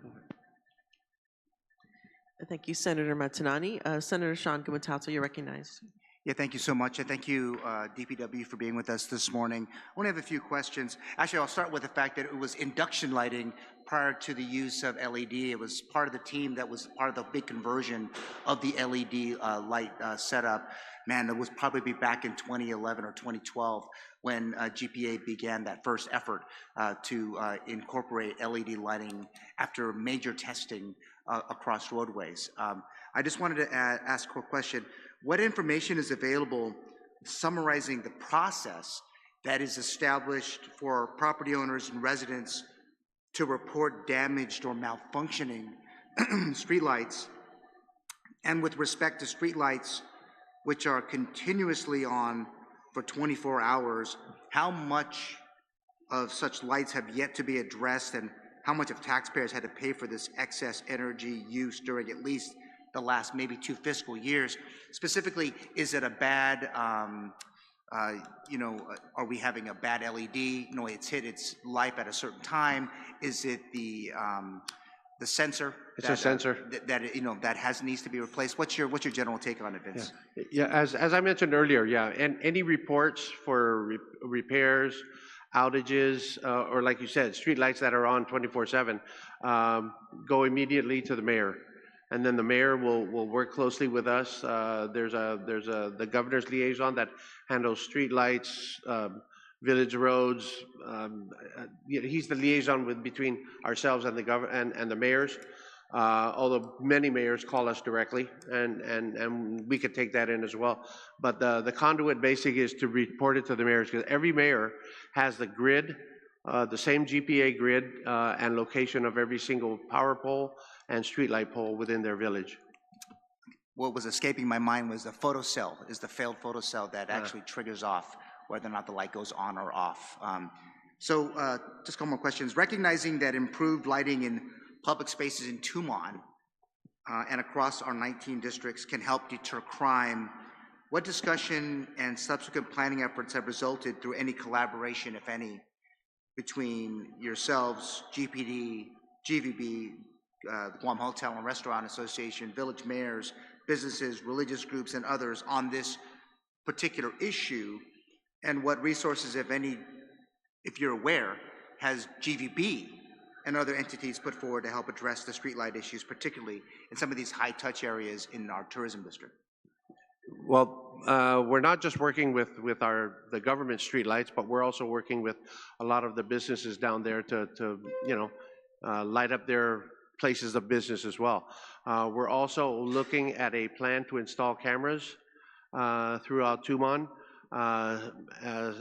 Thank you, Senator Montanani. Senator Sean Gumatautau, you're recognized. Yeah, thank you so much, and thank you, DPW, for being with us this morning. I want to have a few questions. Actually, I'll start with the fact that it was induction lighting prior to the use of LED. It was part of the team that was part of the big conversion of the LED light setup. man, it was probably back in 2011 or 2012 when GPA began that first effort to incorporate LED lighting after major testing across roadways. I just wanted to ask a question. What information is available summarizing the process that is established for property owners and residents to report damaged or malfunctioning streetlights? And with respect to streetlights which are continuously on for 24 hours, how much of such lights have yet to be addressed, and how much of taxpayers had to pay for this excess energy use during at least the last maybe 2 fiscal years? Specifically, is it a bad, are we having a bad LED? No, it's hit its life at a certain time. Is it the sensor? It's a sensor. That needs to be replaced. What's your general take on it, Vince? Yeah, as I mentioned earlier, yeah, and any reports for repairs, outages, or like you said, streetlights that are on 24/7, go immediately to the mayor, and then the mayor will work closely with us. There's the governor's liaison that handles streetlights, village roads. He's the liaison between ourselves and the mayors. Although many mayors call us directly, and we could take that in as well. But the conduit basic is to report it to the mayors, because every mayor has the grid, the same GPA grid and location of every single power pole and streetlight pole within their village. What was escaping my mind was the photocell, is the failed photocell that actually triggers off whether or not the light goes on or off. So just a couple more questions. Recognizing that improved lighting in public spaces in Tumon and across our 19 districts can help deter crime, what discussion and subsequent planning efforts have resulted through any collaboration, if any, between yourselves, GPD, GVB, the Guam Hotel and Restaurant Association, village mayors, businesses, religious groups, and others on this particular issue? And what resources, if any, if you're aware, has GVB and other entities put forward to help address the streetlight issues, particularly in some of these high-touch areas in our tourism district? Well, we're not just working with the government streetlights, but we're also working with a lot of the businesses down there to light up their places of business as well. We're also looking at a plan to install cameras throughout Tumon.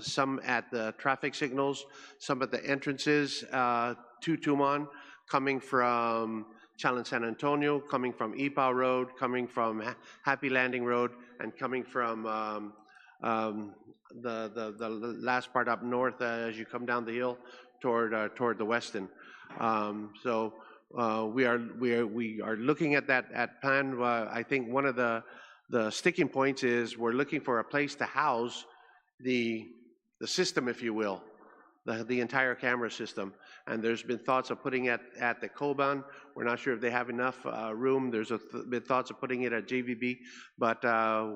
Some at the traffic signals, some at the entrances to Tumon, coming from Chalon San Antonio, coming from Ipaw Road, coming from Happy Landing Road, and coming from the last part up north as you come down the hill toward the Weston. So we are looking at that plan. I think one of the sticking points is we're looking for a place to house the system, if you will, the entire camera system. And there's been thoughts of putting it at the Coban. We're not sure if they have enough room. There's been thoughts of putting it at GVB, but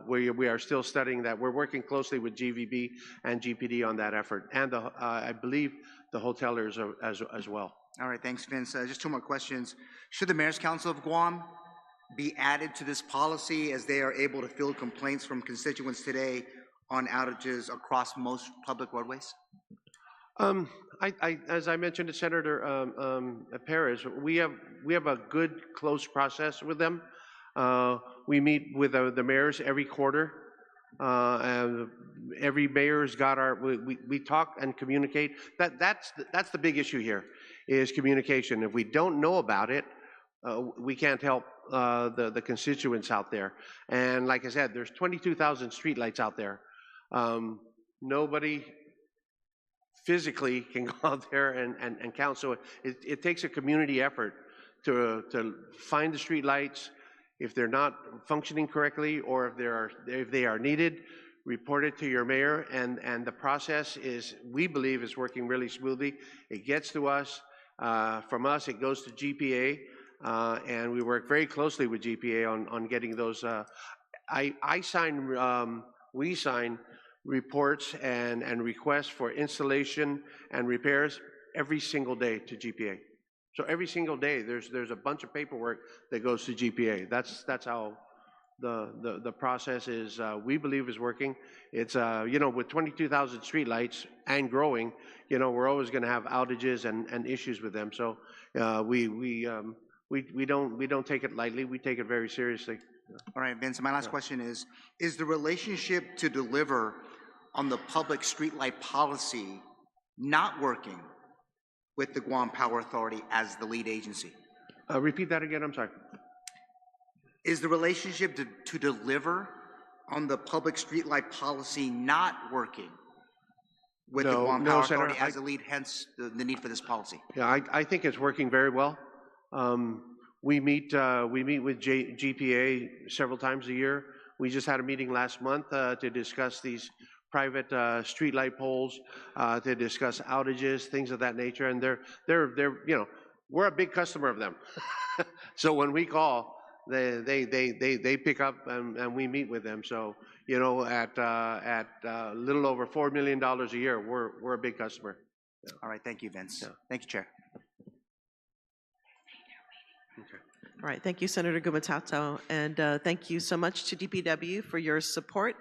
we are still studying that. We're working closely with GVB and GPD on that effort, and I believe the hotelers as well. All right, thanks, Vince. Just 2 more questions. Should the Mayor's Council of Guam be added to this policy, as they are able to field complaints from constituents today on outages across most public roadways? As I mentioned to Senator Perez, we have a good, close process with them. We meet with the mayors every quarter. And every mayor's got we talk and communicate. That's the big issue here, is communication. If we don't know about it, we can't help the constituents out there. And like I said, there's 22,000 streetlights out there. Nobody physically can go out there and count. So it takes a community effort to find the streetlights. If they're not functioning correctly, or if they are needed, report it to your mayor. And the process we believe, is working really smoothly. It gets to us. From us, it goes to GPA. And we work very closely with GPA on getting those. We sign reports and requests for installation and repairs every single day to GPA. So every single day, there's a bunch of paperwork that goes to GPA. That's how the process is, we believe is working. It's, you know, with 22,000 streetlights and growing, you know, we're always going to have outages and issues with them. So we don't take it lightly. We take it very seriously. All right, Vince, my last question is the relationship to deliver on the public streetlight policy not working with the Guam Power Authority as the lead agency? Repeat that again, I'm sorry. Is the relationship to deliver on the public streetlight policy not working with the No, Guam no, Power Senator, Authority as the lead, hence the need for this policy? Yeah, I think it's working very well. We meet with GPA several times a year. We just had a meeting last month to discuss these private streetlight poles, to discuss outages, things of that nature. And they're you know, we're a big customer of them. So when we call, they pick up and we meet with them. So you know, at a little over $4 million a year, we're a big customer. All right, thank you, Vince. Yeah. Thank you, Chair. All right, thank you, Senator Gumatato, and thank you so much to DPW for your support.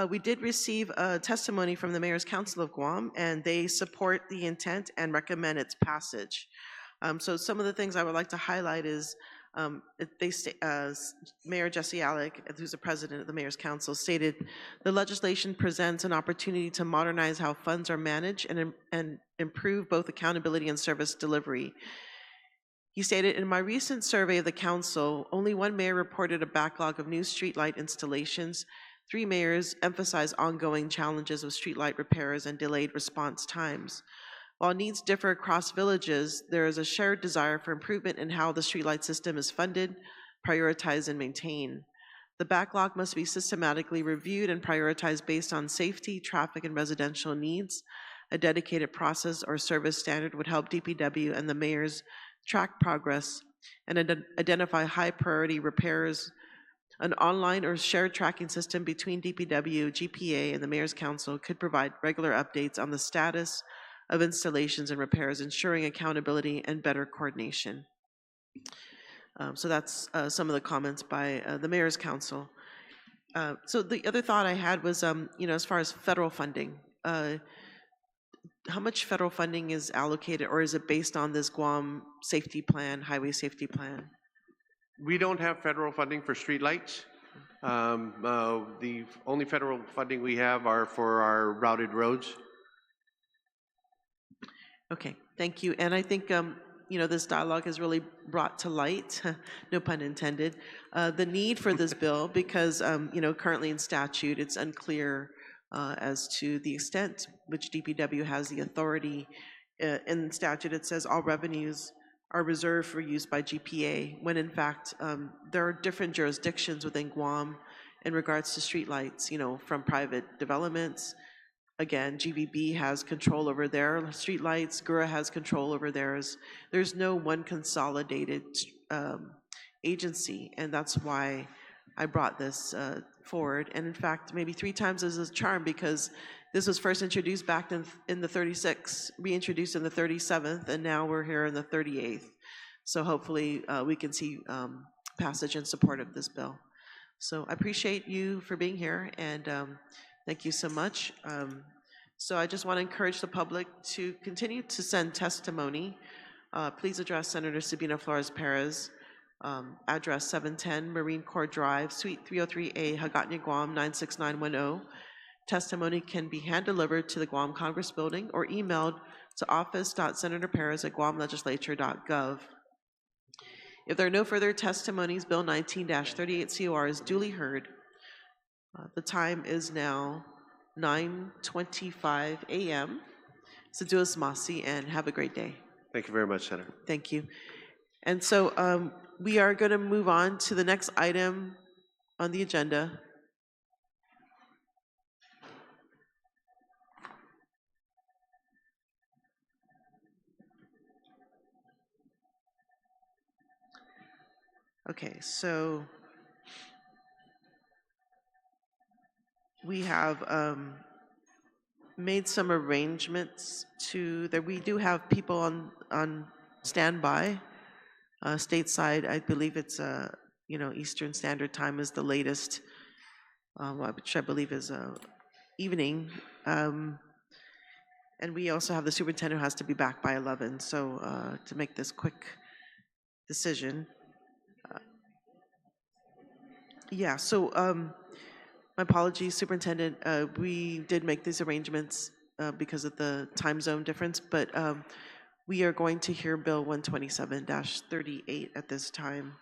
We did receive a testimony from the Mayor's Council of Guam, and they support the intent and recommend its passage. So some of the things I would like to highlight is Mayor Jesse Alec, who's the president of the Mayor's Council, stated the legislation presents an opportunity to modernize how funds are managed and improve both accountability and service delivery. He stated, in my recent survey of the council, only one mayor reported a backlog of new streetlight installations. 3 mayors emphasized ongoing challenges of streetlight repairs and delayed response times. While needs differ across villages, there is a shared desire for improvement in how the streetlight system is funded, prioritized, and maintained. The backlog must be systematically reviewed and prioritized based on safety, traffic, and residential needs. A dedicated process or service standard would help DPW and the mayors track progress and identify high priority repairs. An online or shared tracking system between DPW, GPA, and the Mayor's Council could provide regular updates on the status of installations and repairs, ensuring accountability and better coordination. So that's some of the comments by the Mayor's Council. So the other thought I had was, you know, as far as federal funding, how much federal funding is allocated, or is it based on this Guam safety plan, highway safety plan? We don't have federal funding for streetlights. The only federal funding we have are for our routed roads. Okay, thank you. And I think, you know, this dialogue has really brought to light, no pun intended, the need for this bill because, you know, currently in statute, it's unclear as to the extent which DPW has the authority. In statute, it says all revenues are reserved for use by GPA, when in fact, there are different jurisdictions within Guam in regards to streetlights, you know, from private developments. Again, GVB has control over their streetlights, GURA has control over theirs. There's no one consolidated agency, and that's why I brought this forward. And in fact, maybe 3 times as a charm, because this was first introduced back in the 36th, reintroduced in the 37th, and now we're here in the 38th. So hopefully we can see passage and support of this bill. So I appreciate you for being here, and thank you so much. So I just want to encourage the public to continue to send testimony. Please address Senator Sabina Flores Perez, address 710 Marine Corps Drive, Suite 303A, Hagåtña, Guam 96910. Testimony can be hand-delivered to the Guam Congress Building or emailed to office.senatorperez@guamlegislature.gov. If there are no further testimonies, Bill 19-38 COR is duly heard. The time is now 9:25 a.m. Seduas Masi, and have a great day. Thank you very much, Senator. Thank you. And so we are going to move on to the next item on the agenda. Okay, so we have made some arrangements that we do have people on standby stateside. I believe it's Eastern Standard Time is the latest, which I believe is evening. And we also have the superintendent who has to be back by 11, so to make this quick decision. Yeah, so my apologies, Superintendent. We did make these arrangements because of the time zone difference, but we are going to hear Bill 127-38 at this time.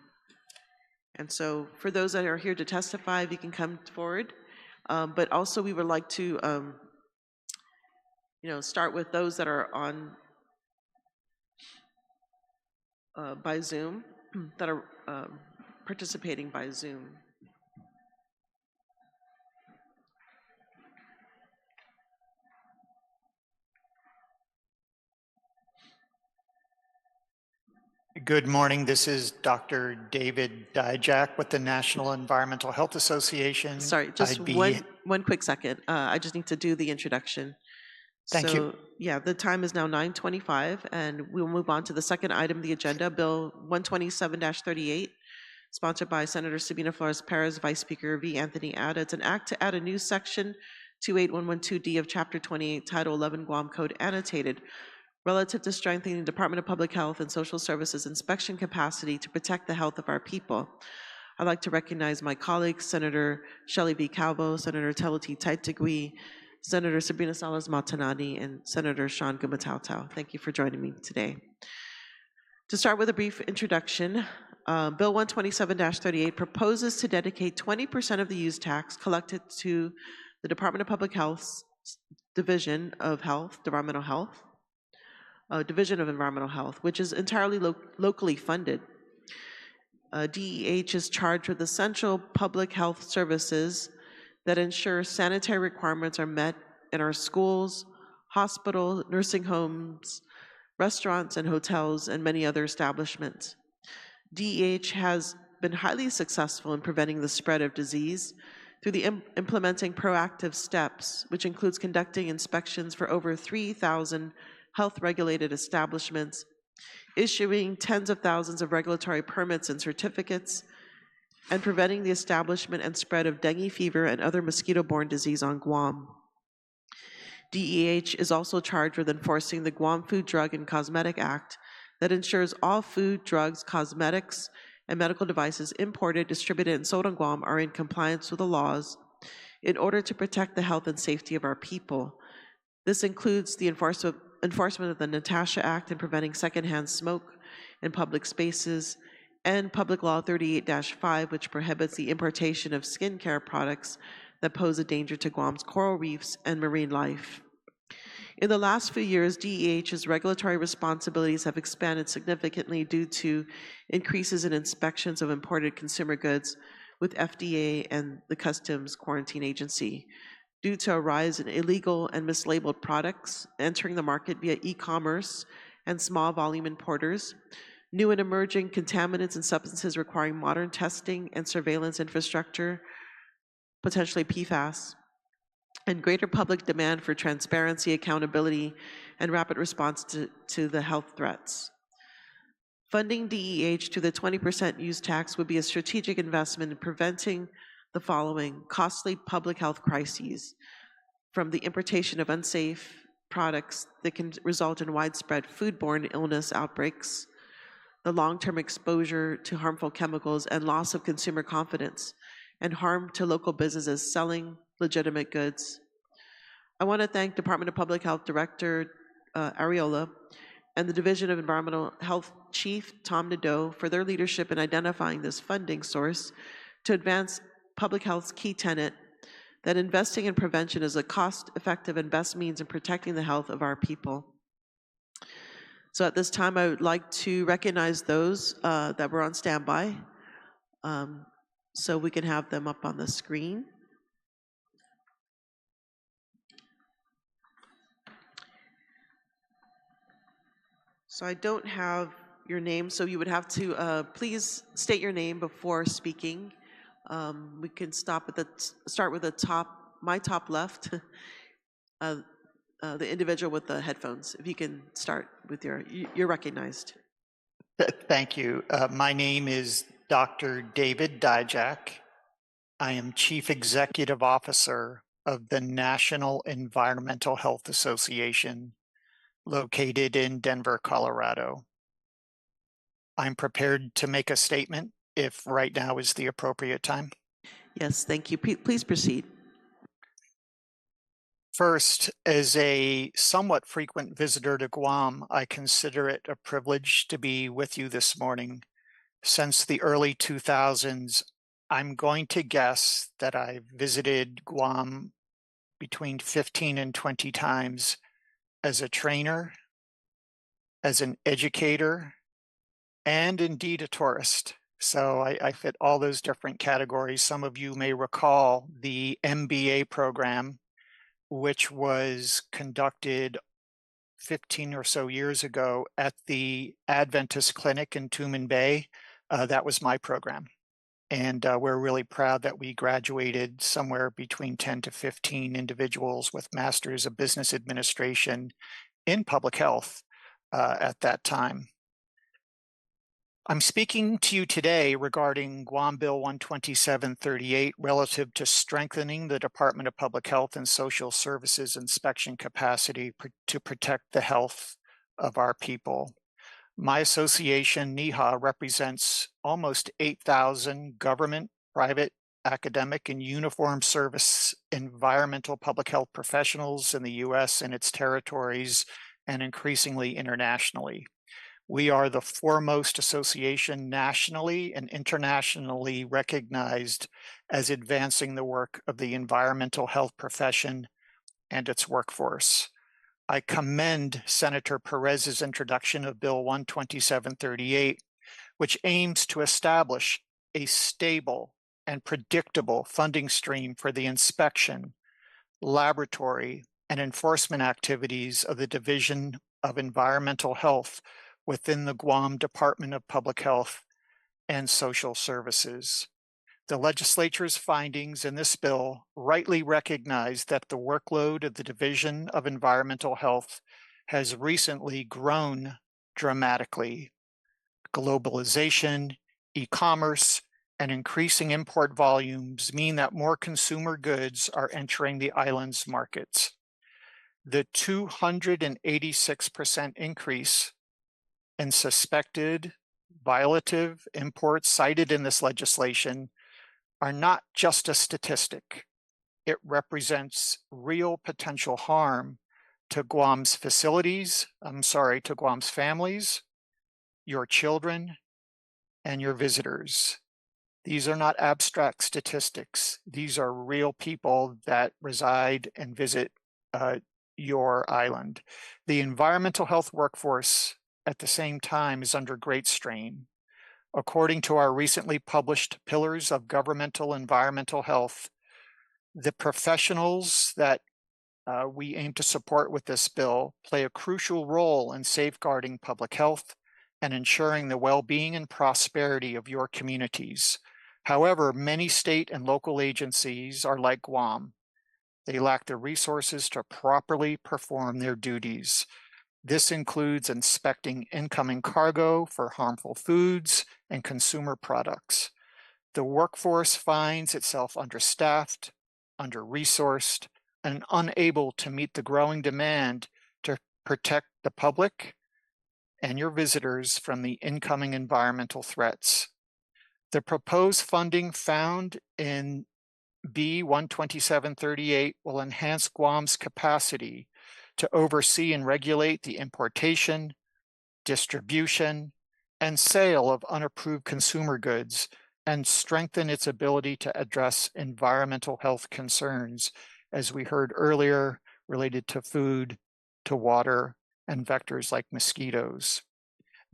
And so for those that are here to testify, if you can come forward. But also we would like to start with those that are on by Zoom, that are participating by Zoom. Good morning. This is Dr. David Dijak with the National Environmental Health Association. Sorry, just one quick second. I just need to do the introduction. Thank you. Yeah, the time is now 9:25, and we'll move on to the second item of the agenda, Bill 127-38, sponsored by Senator Sabina Flores Perez, Vice Speaker V. Anthony Ada. It's an act to add a new section 28112D of Chapter 28, Title 11 Guam Code annotated, relative to strengthening the Department of Public Health and Social Services inspection capacity to protect the health of our people. I'd like to recognize my colleagues, Senator Shelley V. Calvo, Senator Teleti Taitigui, Senator Sabrina Salas Matanani, and Senator Sean Gumatautau. Thank you for joining me today. To start with a brief introduction, Bill 127-38 proposes to dedicate 20% of the use tax collected to the Department of Public Health's Division of Environmental Health, which is entirely locally funded. DEH is charged with essential public health services that ensure sanitary requirements are met in our schools, hospitals, nursing homes, restaurants and hotels, and many other establishments. DEH has been highly successful in preventing the spread of disease through the implementing proactive steps, which includes conducting inspections for over 3,000 health-regulated establishments, issuing tens of thousands of regulatory permits and certificates, and preventing the establishment and spread of dengue fever and other mosquito-borne disease on Guam. DEH is also charged with enforcing the Guam Food, Drug, and Cosmetic Act that ensures all food, drugs, cosmetics, and medical devices imported, distributed, and sold on Guam are in compliance with the laws in order to protect the health and safety of our people. This includes the enforcement of the Natasha Act and preventing secondhand smoke in public spaces, and Public Law 38-5, which prohibits the importation of skincare products that pose a danger to Guam's coral reefs and marine life. In the last few years, DEH's regulatory responsibilities have expanded significantly due to increases in inspections of imported consumer goods with FDA and the Customs Quarantine Agency, due to a rise in illegal and mislabeled products entering the market via e-commerce and small volume importers, new and emerging contaminants and substances requiring modern testing and surveillance infrastructure, potentially PFAS, and greater public demand for transparency, accountability, and rapid response to the health threats. Funding DEH to the 20% use tax would be a strategic investment in preventing the following costly public health crises, from the importation of unsafe products that can result in widespread foodborne illness outbreaks, the long-term exposure to harmful chemicals and loss of consumer confidence, and harm to local businesses selling legitimate goods. I want to thank Department of Public Health Director Ariola and the Division of Environmental Health Chief Tom Nadeau for their leadership in identifying this funding source to advance public health's key tenet that investing in prevention is a cost-effective and best means in protecting the health of our people. So at this time, I would like to recognize those that were on standby, so we can have them up on the screen. So I don't have your name, so you would have to please state your name before speaking. We can start with the my top left, the individual with the headphones. If you can start with you're recognized. Thank you. My name is Dr. David Dijak. I am Chief Executive Officer of the National Environmental Health Association, located in Denver, Colorado. I'm prepared to make a statement if right now is the appropriate time. Yes, thank you. Please proceed. First, as a somewhat frequent visitor to Guam, I consider it a privilege to be with you this morning. Since the early 2000s, I'm going to guess that I've visited Guam between 15 and 20 times as a trainer, as an educator, and indeed a tourist. So I fit all those different categories. Some of you may recall the MBA program, which was conducted 15 or so years ago at the Adventist Clinic in Tumen Bay. That was my program. And we're really proud that we graduated somewhere between 10 to 15 individuals with Masters of Business Administration in Public Health at that time. I'm speaking to you today regarding Guam Bill 12738 relative to strengthening the Department of Public Health and Social Services inspection capacity to protect the health of our people. My association, NEHA, represents almost 8,000 government, private, academic, and uniformed service environmental public health professionals in the U.S. and its territories, and increasingly internationally. We are the foremost association nationally and internationally recognized as advancing the work of the environmental health profession and its workforce. I commend Senator Perez's introduction of Bill 12738, which aims to establish a stable and predictable funding stream for the inspection, laboratory, and enforcement activities of the Division of Environmental Health within the Guam Department of Public Health and Social Services. The legislature's findings in this bill rightly recognize that the workload of the Division of Environmental Health has recently grown dramatically. Globalization, e-commerce, and increasing import volumes mean that more consumer goods are entering the island's markets. The 286% increase in suspected violative imports cited in this legislation are not just a statistic. It represents real potential harm to Guam's families, your children, and your visitors. These are not abstract statistics. These are real people that reside and visit your island. The environmental health workforce at the same time is under great strain. According to our recently published Pillars of Governmental Environmental Health, the professionals that we aim to support with this bill play a crucial role in safeguarding public health and ensuring the well-being and prosperity of your communities. However, many state and local agencies are like Guam. They lack the resources to properly perform their duties. This includes inspecting incoming cargo for harmful foods and consumer products. The workforce finds itself understaffed, under-resourced, and unable to meet the growing demand to protect the public and your visitors from the incoming environmental threats. The proposed funding found in B 12738 will enhance Guam's capacity to oversee and regulate the importation, distribution, and sale of unapproved consumer goods and strengthen its ability to address environmental health concerns, as we heard earlier, related to food, to water, and vectors like mosquitoes.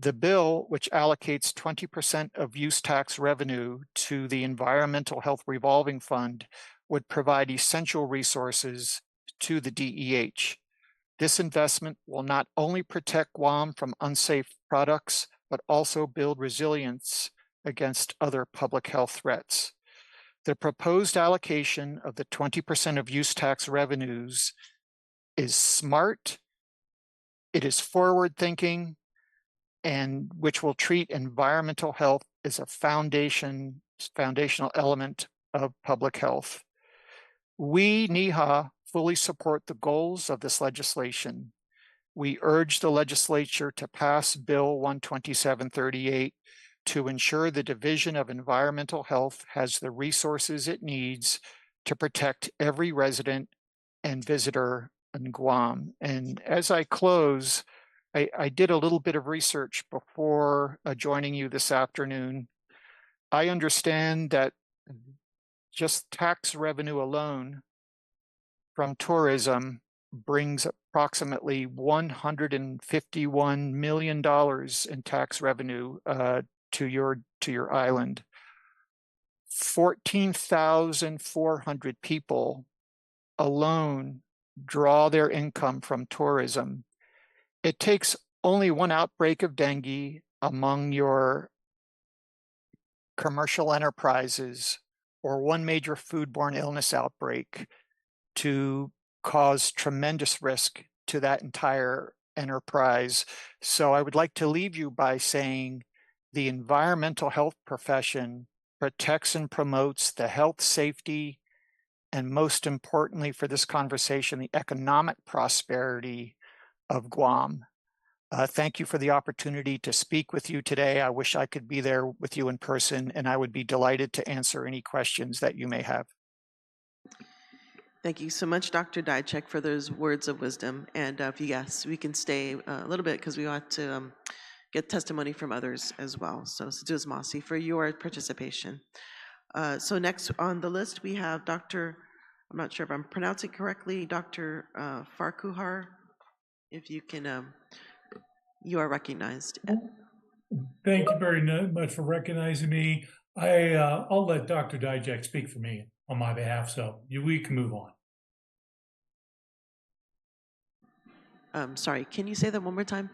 The bill, which allocates 20% of use tax revenue to the Environmental Health Revolving Fund, would provide essential resources to the DEH. This investment will not only protect Guam from unsafe products, but also build resilience against other public health threats. The proposed allocation of the 20% of use tax revenues is smart, it is forward-thinking, and which will treat environmental health as a foundational element of public health. We, NEHA, fully support the goals of this legislation. We urge the legislature to pass Bill 12738 to ensure the Division of Environmental Health has the resources it needs to protect every resident and visitor in Guam. And as I close, I did a little bit of research before joining you this afternoon. I understand that just tax revenue alone from tourism brings approximately $151 million in tax revenue to your island. 14,400 people alone draw their income from tourism. It takes only one outbreak of dengue among your commercial enterprises or one major foodborne illness outbreak to cause tremendous risk to that entire enterprise. So I would like to leave you by saying the environmental health profession protects and promotes the health, safety, and most importantly for this conversation, the economic prosperity of Guam. Thank you for the opportunity to speak with you today. I wish I could be there with you in person, and I would be delighted to answer any questions that you may have. Thank you so much, Dr. Dijak, for those words of wisdom. And yes, we can stay a little bit because we want to get testimony from others as well. So Sidus Masi for your participation. So next on the list, we have Dr., I'm not sure if I'm pronouncing correctly, Dr. Farquhar. If you can, you are recognized. Thank you very much for recognizing me. I'll let Dr. Dijak speak for me on my behalf, so we can move on. Sorry, can you say that one more time?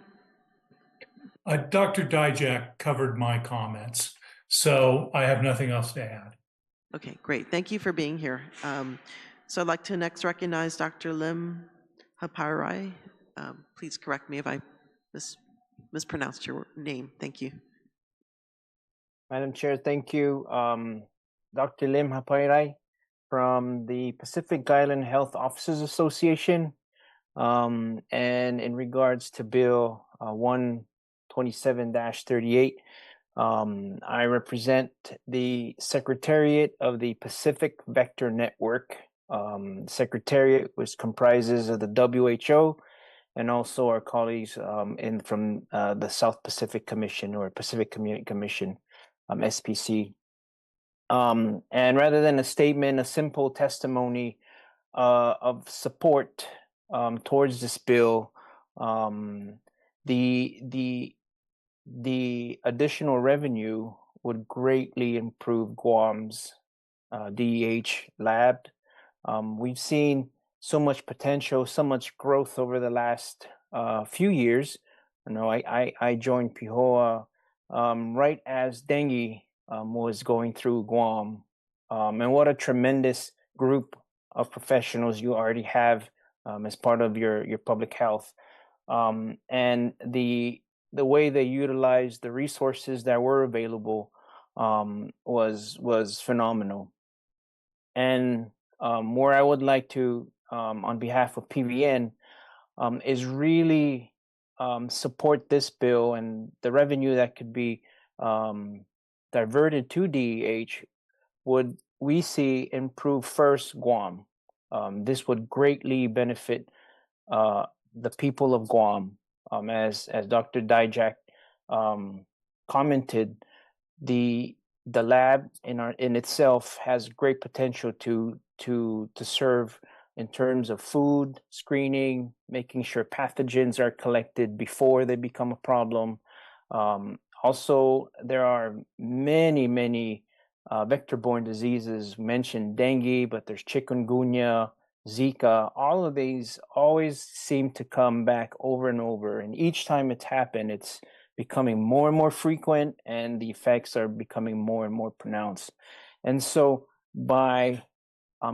Dr. Dijak covered my comments, so I have nothing else to add. Okay, great. Thank you for being here. So I'd like to next recognize Dr. Lim Haparai. Please correct me if I mispronounced your name. Thank you. Madam Chair, thank you. Dr. Lim Hapairai from the Pacific Island Health Officers Association. And in regards to Bill 127-38, I represent the Secretariat of the Pacific Vector Network. Secretariat, which comprises of the WHO and also our colleagues from the South Pacific Commission or Pacific Community Commission, SPC. And rather than a statement, a simple testimony of support towards this bill, the additional revenue would greatly improve Guam's DEH lab. We've seen so much potential, so much growth over the last few years. You know, I joined PIHOA right as dengue was going through Guam. And what a tremendous group of professionals you already have as part of your public health. And the way they utilized the resources that were available was phenomenal. And where I would like to, on behalf of PVN, is really support this bill, and the revenue that could be diverted to DEH would, we see, improve first Guam. This would greatly benefit the people of Guam. As Dr. Dijak commented, the lab in itself has great potential to serve in terms of food screening, making sure pathogens are collected before they become a problem. Also, there are many vector-borne diseases mentioned, dengue, but there's chikungunya, Zika. All of these always seem to come back over and over, and each time it's happened, it's becoming more and more frequent, and the effects are becoming more and more pronounced. And so by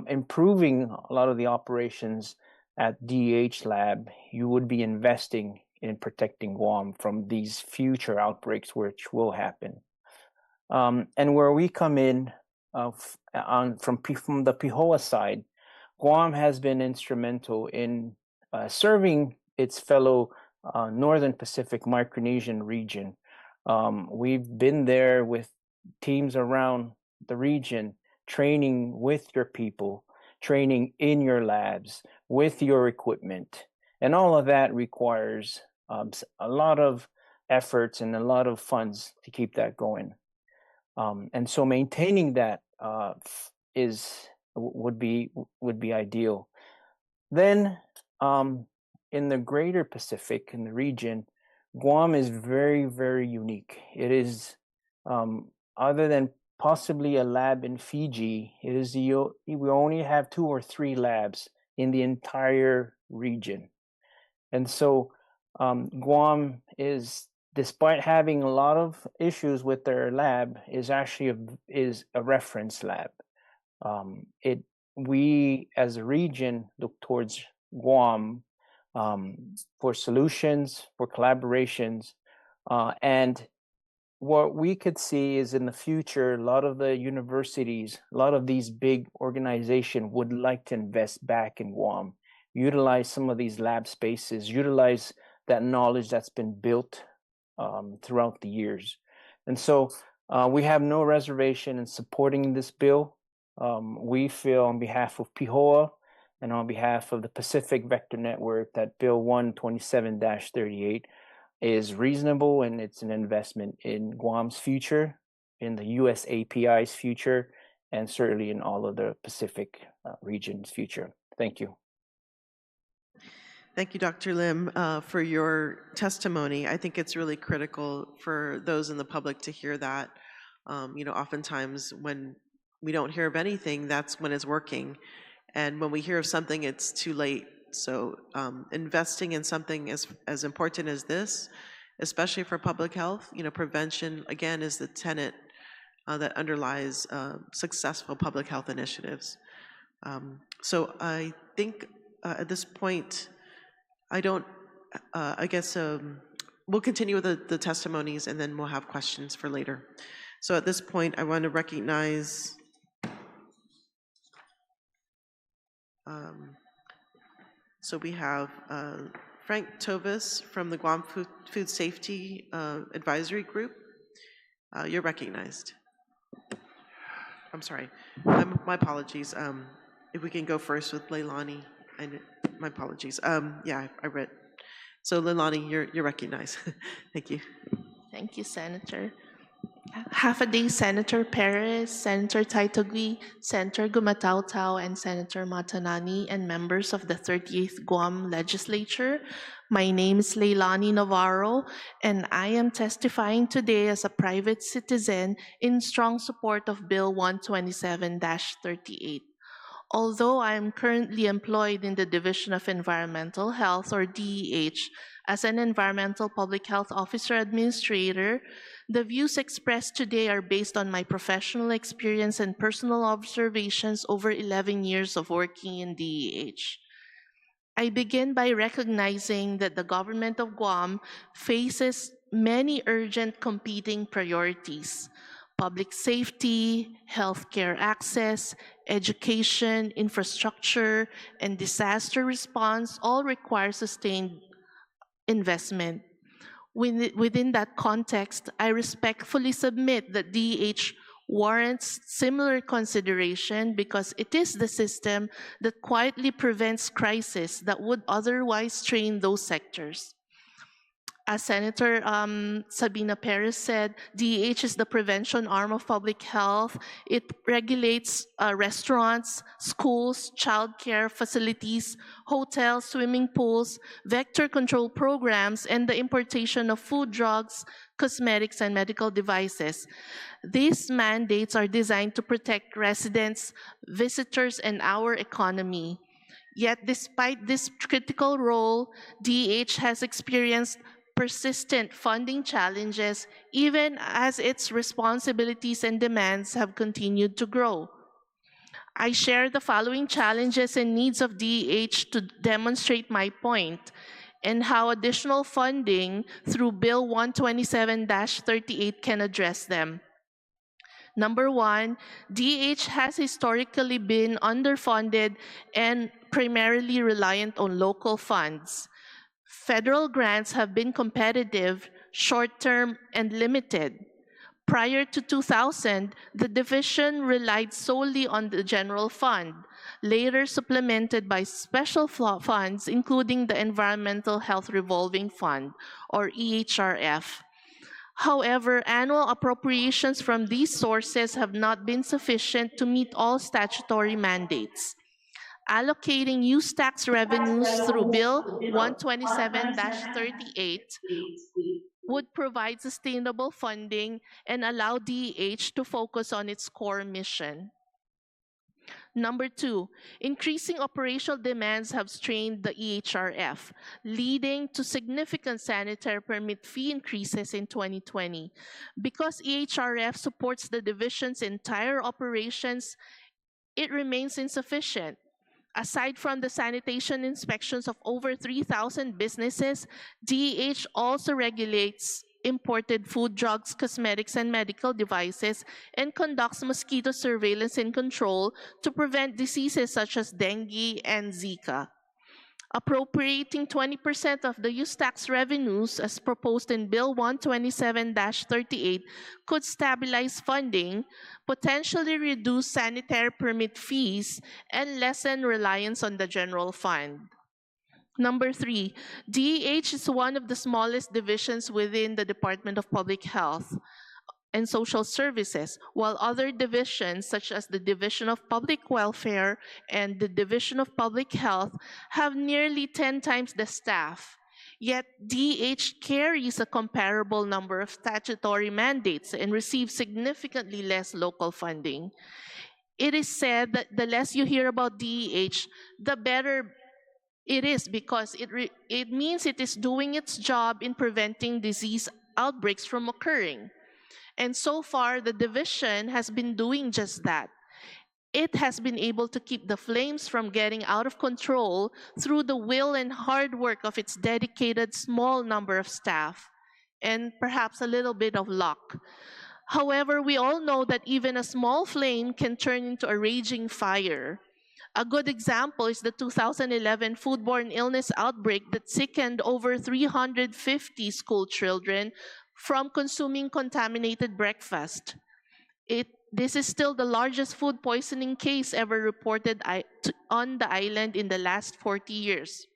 improving a lot of the operations at DEH lab, you would be investing in protecting Guam from these future outbreaks, which will happen. And where we come in from the PIHOA side, Guam has been instrumental in serving its fellow Northern Pacific Micronesian region. We've been there with teams around the region, training with your people, training in your labs, with your equipment. And all of that requires a lot of efforts and a lot of funds to keep that going. And so maintaining that would be ideal. Then in the greater Pacific, in the region, Guam is very, very unique. It is, other than possibly a lab in Fiji, it is we only have 2 or 3 labs in the entire region. And so Guam is, despite having a lot of issues with their lab, is actually a reference lab. We as a region look towards Guam for solutions, for collaborations, and what we could see is in the future, a lot of the universities, a lot of these big organizations would like to invest back in Guam, utilize some of these lab spaces, utilize that knowledge that's been built throughout the years. And so we have no reservation in supporting this bill. We feel on behalf of PIHOA and on behalf of the Pacific Vector Network that Bill 127-38 is reasonable, and it's an investment in Guam's future, in the US API's future, and certainly in all of the Pacific region's future. Thank you. Thank you, Dr. Lim, for your testimony. I think it's really critical for those in the public to hear that. Oftentimes when we don't hear of anything, that's when it's working. And when we hear of something, it's too late. So investing in something as important as this, especially for public health, prevention, again, is the tenet that underlies successful public health initiatives. So I think at this point, we'll continue with the testimonies, and then we'll have questions for later. So at this point, I want to recognize so we have Frank Tovis from the Guam Food Safety Advisory Group. You're recognized. I'm sorry. My apologies. If we can go first with Leilani. My apologies. Yeah, I read. So Leilani, you're recognized. Thank you. Thank you, Senator. Half a day, Senator Perez, Senator Taitogui, Senator Gumatautau, and Senator Matanani, and members of the 38th Guam Legislature. My name is Leilani Navarro, and I am testifying today as a private citizen in strong support of Bill 127-38. Although I am currently employed in the Division of Environmental Health, or DEH, as an Environmental Public Health Officer Administrator, the views expressed today are based on my professional experience and personal observations over 11 years of working in DEH. I begin by recognizing that the government of Guam faces many urgent competing priorities: public safety, healthcare access, education, infrastructure, and disaster response all require sustained investment. Within that context, I respectfully submit that DEH warrants similar consideration because it is the system that quietly prevents crisis that would otherwise strain those sectors. As Senator Sabina Perez said, DEH is the prevention arm of public health. It regulates restaurants, schools, childcare facilities, hotels, swimming pools, vector control programs, and the importation of food, drugs, cosmetics, and medical devices. These mandates are designed to protect residents, visitors, and our economy. Yet, despite this critical role, DEH has experienced persistent funding challenges, even as its responsibilities and demands have continued to grow. I share the following challenges and needs of DEH to demonstrate my point. and how additional funding through Bill 127-38 can address them. Number one, DH has historically been underfunded and primarily reliant on local funds. Federal grants have been competitive, short-term, and limited. Prior to 2000, the division relied solely on the general fund, later supplemented by special funds, including the Environmental Health Revolving Fund, or EHRF. However, annual appropriations from these sources have not been sufficient to meet all statutory mandates. Allocating use tax revenues through Bill 127-38 would provide sustainable funding and allow DEH to focus on its core mission. Number two, increasing operational demands have strained the EHRF, leading to significant sanitary permit fee increases in 2020. Because EHRF supports the division's entire operations, it remains insufficient. Aside from the sanitation inspections of over 3,000 businesses, DEH also regulates imported food, drugs, cosmetics, and medical devices, and conducts mosquito surveillance and control to prevent diseases such as dengue and Zika. Appropriating 20% of the use tax revenues as proposed in Bill 127-38 could stabilize funding, potentially reduce sanitary permit fees, and lessen reliance on the general fund. Number three, DEH is one of the smallest divisions within the Department of Public Health and Social Services, while other divisions, such as the Division of Public Welfare and the Division of Public Health, have nearly 10 times the staff. Yet DH carries a comparable number of statutory mandates and receives significantly less local funding. It is said that the less you hear about DEH, the better it is, because it means it is doing its job in preventing disease outbreaks from occurring. And so far, the division has been doing just that. It has been able to keep the flames from getting out of control through the will and hard work of its dedicated small number of staff, and perhaps a little bit of luck. However, we all know that even a small flame can turn into a raging fire. A good example is the 2011 foodborne illness outbreak that sickened over 350 school children from consuming contaminated breakfast. This is still the largest food poisoning case ever reported on the island in the last 40 years.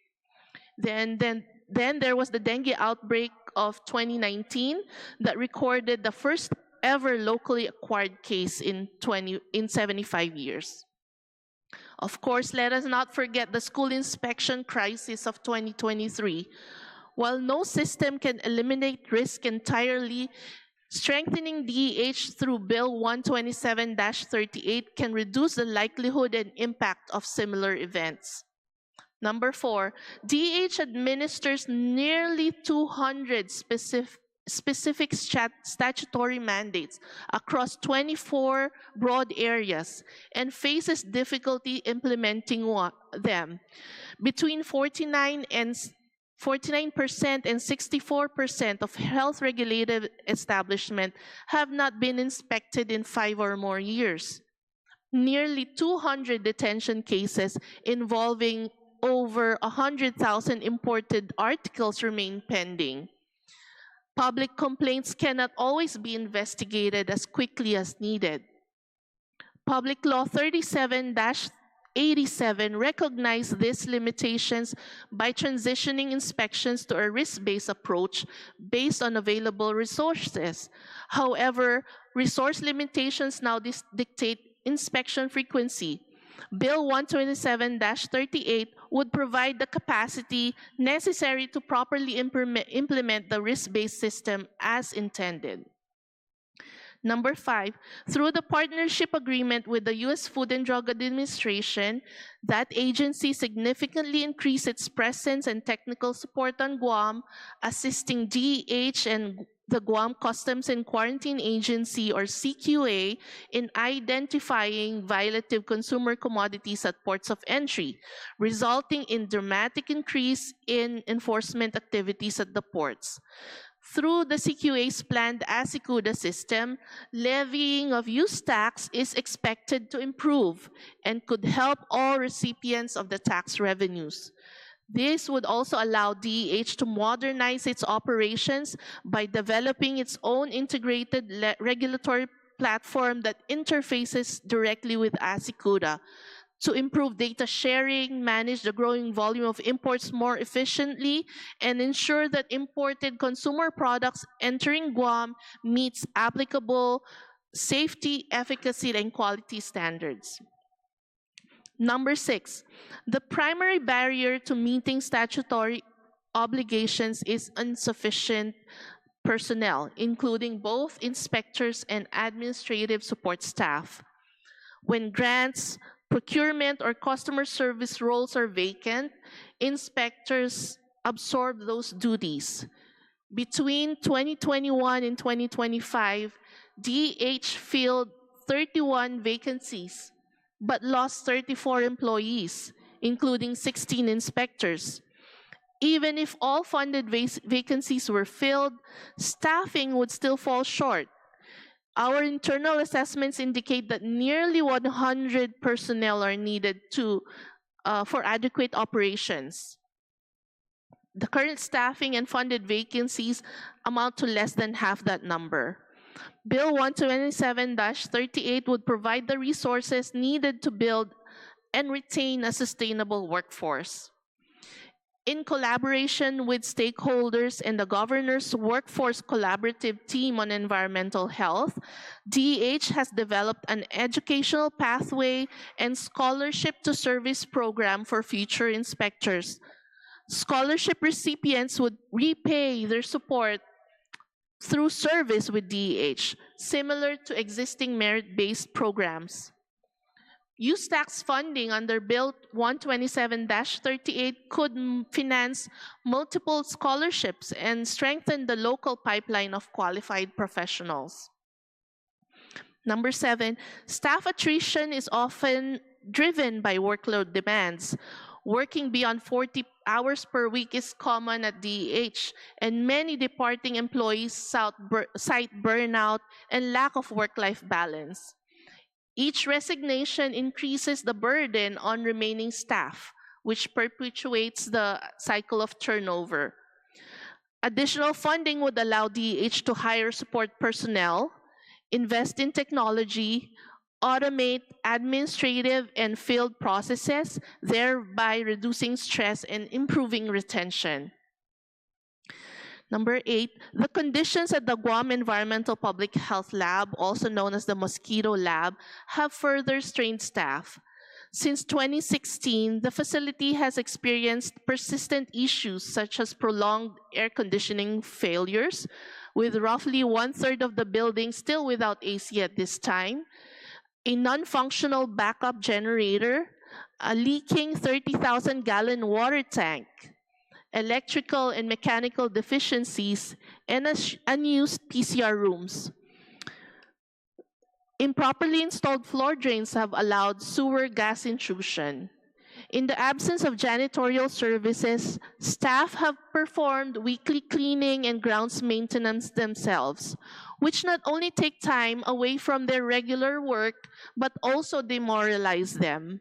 Then there was the dengue outbreak of 2019 that recorded the first ever locally acquired case in 75 years. Of course, let us not forget the school inspection crisis of 2023. While no system can eliminate risk entirely, strengthening DEH through Bill 127-38 can reduce the likelihood and impact of similar events. Number four, DEH administers nearly 200 specific statutory mandates across 24 broad areas and faces difficulty implementing them. Between 49% and 64% of health-regulated establishments have not been inspected in 5 or more years. Nearly 200 detention cases involving over 100,000 imported articles remain pending. Public complaints cannot always be investigated as quickly as needed. Public Law 37-87 recognized these limitations by transitioning inspections to a risk-based approach based on available resources. However, resource limitations now dictate inspection frequency. Bill 127-38 would provide the capacity necessary to properly implement the risk-based system as intended. Number five, through the partnership agreement with the U.S. Food and Drug Administration, that agency significantly increased its presence and technical support on Guam, assisting DEH and the Guam Customs and Quarantine Agency, or CQA, in identifying violative consumer commodities at ports of entry, resulting in dramatic increase in enforcement activities at the ports. Through the CQA's planned ASICUDA system, levying of use tax is expected to improve and could help all recipients of the tax revenues. This would also allow DEH to modernize its operations by developing its own integrated regulatory platform that interfaces directly with ASICUDA to improve data sharing, manage the growing volume of imports more efficiently, and ensure that imported consumer products entering Guam meets applicable safety, efficacy, and quality standards. Number 6, the primary barrier to meeting statutory obligations is insufficient personnel, including both inspectors and administrative support staff. When grants, procurement, or customer service roles are vacant, inspectors absorb those duties. Between 2021 and 2025, DH filled 31 vacancies, but lost 34 employees, including 16 inspectors. Even if all funded vacancies were filled, staffing would still fall short. Our internal assessments indicate that nearly 100 personnel are needed for adequate operations. The current staffing and funded vacancies amount to less than half that number. Bill 127-38 would provide the resources needed to build and retain a sustainable workforce. In collaboration with stakeholders and the Governor's Workforce Collaborative Team on Environmental Health, DH has developed an educational pathway and scholarship to service program for future inspectors. Scholarship recipients would repay their support through service with DEH, similar to existing merit-based programs. Use tax funding under Bill 127-38 could finance multiple scholarships and strengthen the local pipeline of qualified professionals. Number 7, staff attrition is often driven by workload demands. Working beyond 40 hours per week is common at DEH, and many departing employees cite burnout and lack of work-life balance. Each resignation increases the burden on remaining staff, which perpetuates the cycle of turnover. Additional funding would allow DEH to hire support personnel, invest in technology, automate administrative and field processes, thereby reducing stress and improving retention. Number 8, the conditions at the Guam Environmental Public Health Lab, also known as the Mosquito Lab, have further strained staff. Since 2016, the facility has experienced persistent issues such as prolonged air conditioning failures, with roughly 1/3 of the building still without AC at this time, a non-functional backup generator, a leaking 30,000-gallon water tank, electrical and mechanical deficiencies, and unused PCR rooms. Improperly installed floor drains have allowed sewer gas intrusion. In the absence of janitorial services, staff have performed weekly cleaning and grounds maintenance themselves, which not only take time away from their regular work, but also demoralize them.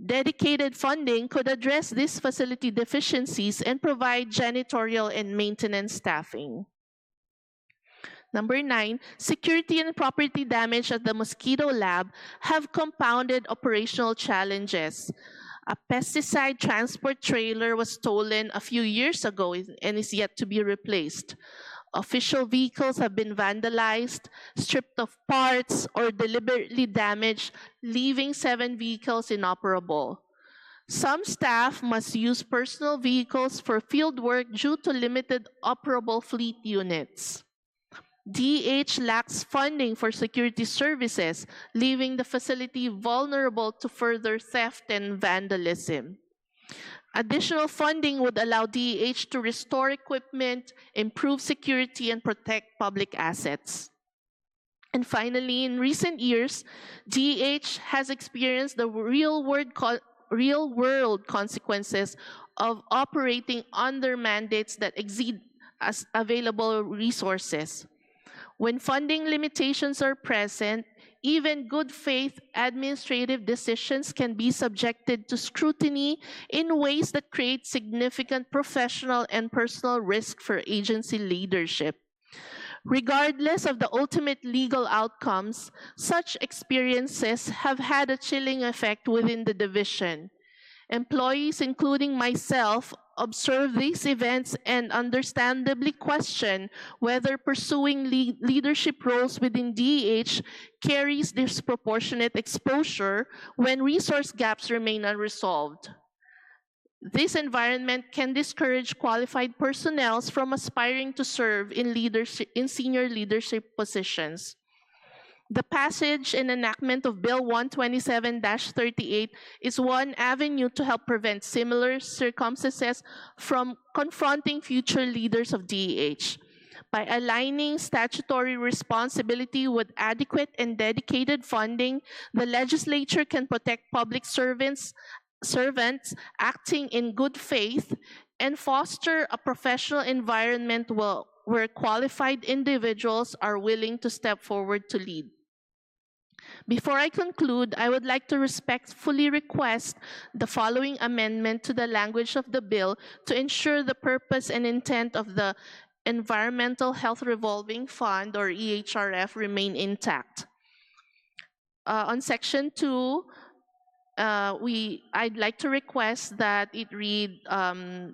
Dedicated funding could address these facility deficiencies and provide janitorial and maintenance staffing. Number 9, security and property damage at the Mosquito Lab have compounded operational challenges. A pesticide transport trailer was stolen a few years ago and is yet to be replaced. Official vehicles have been vandalized, stripped of parts, or deliberately damaged, leaving 7 vehicles inoperable. Some staff must use personal vehicles for field work due to limited operable fleet units. DH lacks funding for security services, leaving the facility vulnerable to further theft and vandalism. Additional funding would allow DEH to restore equipment, improve security, and protect public assets. And finally, in recent years, DEH has experienced the real-world consequences of operating under mandates that exceed as available resources. When funding limitations are present, even good faith administrative decisions can be subjected to scrutiny in ways that create significant professional and personal risk for agency leadership. Regardless of the ultimate legal outcomes, such experiences have had a chilling effect within the division. Employees, including myself, observe these events and understandably question whether pursuing leadership roles within DEH carries disproportionate exposure when resource gaps remain unresolved. This environment can discourage qualified personnel from aspiring to serve in senior leadership positions. The passage and enactment of Bill 127-38 is one avenue to help prevent similar circumstances from confronting future leaders of DEH. By aligning statutory responsibility with adequate and dedicated funding, the legislature can protect public servants acting in good faith and foster a professional environment where qualified individuals are willing to step forward to lead. Before I conclude, I would like to respectfully request the following amendment to the language of the bill to ensure the purpose and intent of the Environmental Health Revolving Fund, or EHRF, remain intact. On Section 2, I'd like to request that it read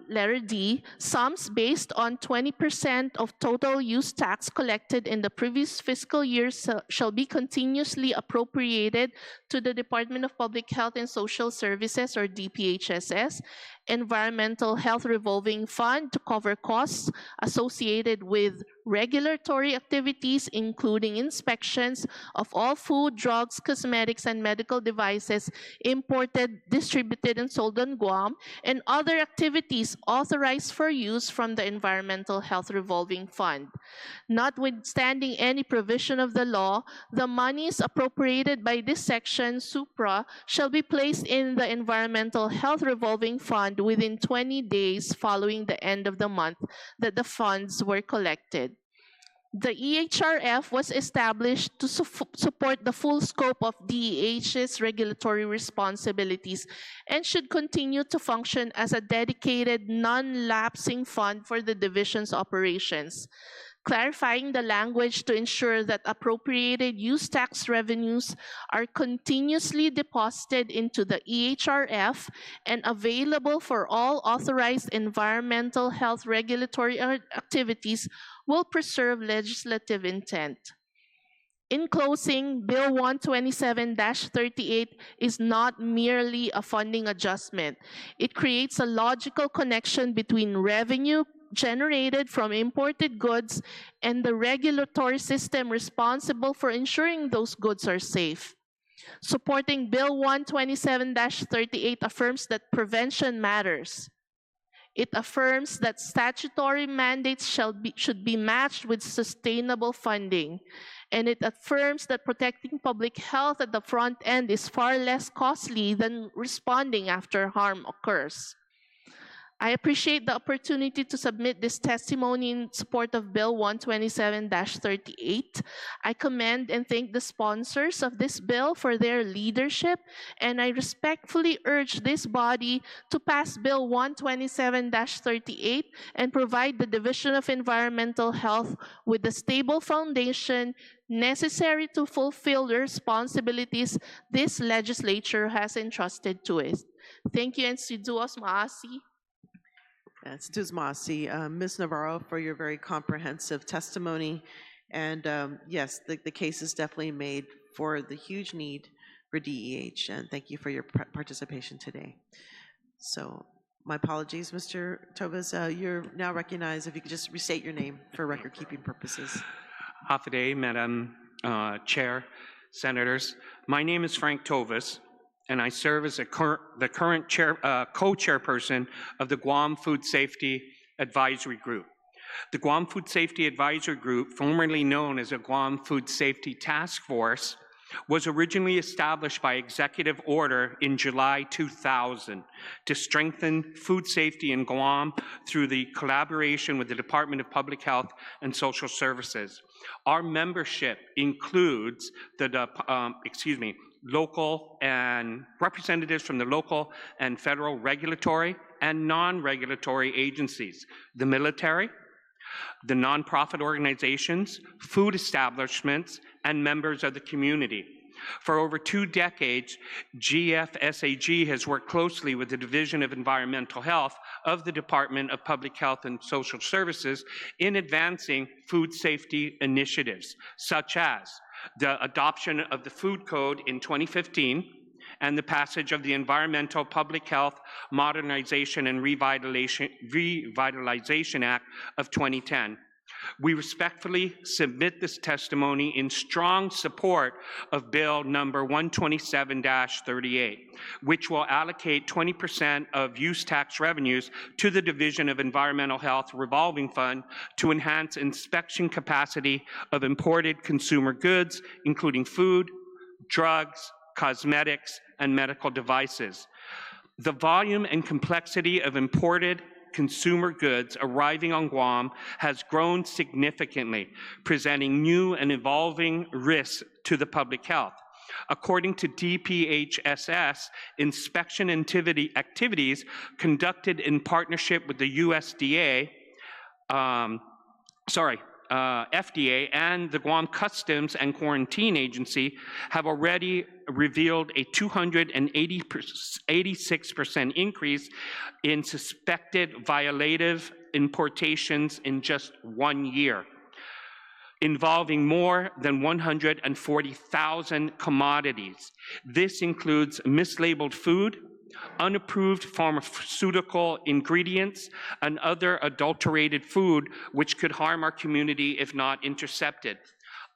letter D, sums based on 20% of total use tax collected in the previous fiscal year shall be continuously appropriated to the Department of Public Health and Social Services, or DPHSS, Environmental Health Revolving Fund, to cover costs associated with regulatory activities, including inspections of all food, drugs, cosmetics, and medical devices imported, distributed, and sold on Guam, and other activities authorized for use from the Environmental Health Revolving Fund. Notwithstanding any provision of the law, the monies appropriated by this section, supra, shall be placed in the Environmental Health Revolving Fund within 20 days following the end of the month that the funds were collected. The EHRF was established to support the full scope of DEH's regulatory responsibilities and should continue to function as a dedicated, non-lapsing fund for the division's operations. Clarifying the language to ensure that appropriated use tax revenues are continuously deposited into the EHRF and available for all authorized environmental health regulatory activities will preserve legislative intent. In closing, Bill 127-38 is not merely a funding adjustment. It creates a logical connection between revenue generated from imported goods and the regulatory system responsible for ensuring those goods are safe. Supporting Bill 127-38 affirms that prevention matters. It affirms that statutory mandates should be matched with sustainable funding. And it affirms that protecting public health at the front end is far less costly than responding after harm occurs. I appreciate the opportunity to submit this testimony in support of Bill 127-38. I commend and thank the sponsors of this bill for their leadership, and I respectfully urge this body to pass Bill 127-38 and provide the Division of Environmental Health with the stable foundation necessary to fulfill the responsibilities this legislature has entrusted to it. Thank you, and Siduos Maasi. It's Duzmasi. Ms. Navarro, for your very comprehensive testimony. And yes, the case is definitely made for the huge need for DEH. And thank you for your participation today. So my apologies, Mr. Tovas. You're now recognized. If you could just restate your name for record-keeping purposes. Hafaday, Madam Chair, Senators. My name is Frank Tovas, and I serve as the current co-chairperson of the Guam Food Safety Advisory Group. The Guam Food Safety Advisory Group, formerly known as the Guam Food Safety Task Force, was originally established by executive order in July 2000 to strengthen food safety in Guam through the collaboration with the Department of Public Health and Social Services. Our membership includes the local and representatives from the local and federal regulatory and non-regulatory agencies, the military, the nonprofit organizations, food establishments, and members of the community. For over 2 decades, GFSAG has worked closely with the Division of Environmental Health of the Department of Public Health and Social Services in advancing food safety initiatives, such as the adoption of the Food Code in 2015, and the passage of the Environmental Public Health Modernization and Revitalization Act of 2010. We respectfully submit this testimony in strong support of Bill number 127-38, which will allocate 20% of use tax revenues to the Division of Environmental Health Revolving Fund to enhance inspection capacity of imported consumer goods, including food, drugs, cosmetics, and medical devices. The volume and complexity of imported consumer goods arriving on Guam has grown significantly, presenting new and evolving risks to the public health. According to DPHSS, inspection activities conducted in partnership with the USDA, FDA and the Guam Customs and Quarantine Agency have already revealed a 286% increase in suspected violative importations in just 1 year, involving more than 140,000 commodities. This includes mislabeled food, unapproved pharmaceutical ingredients, and other adulterated food which could harm our community if not intercepted.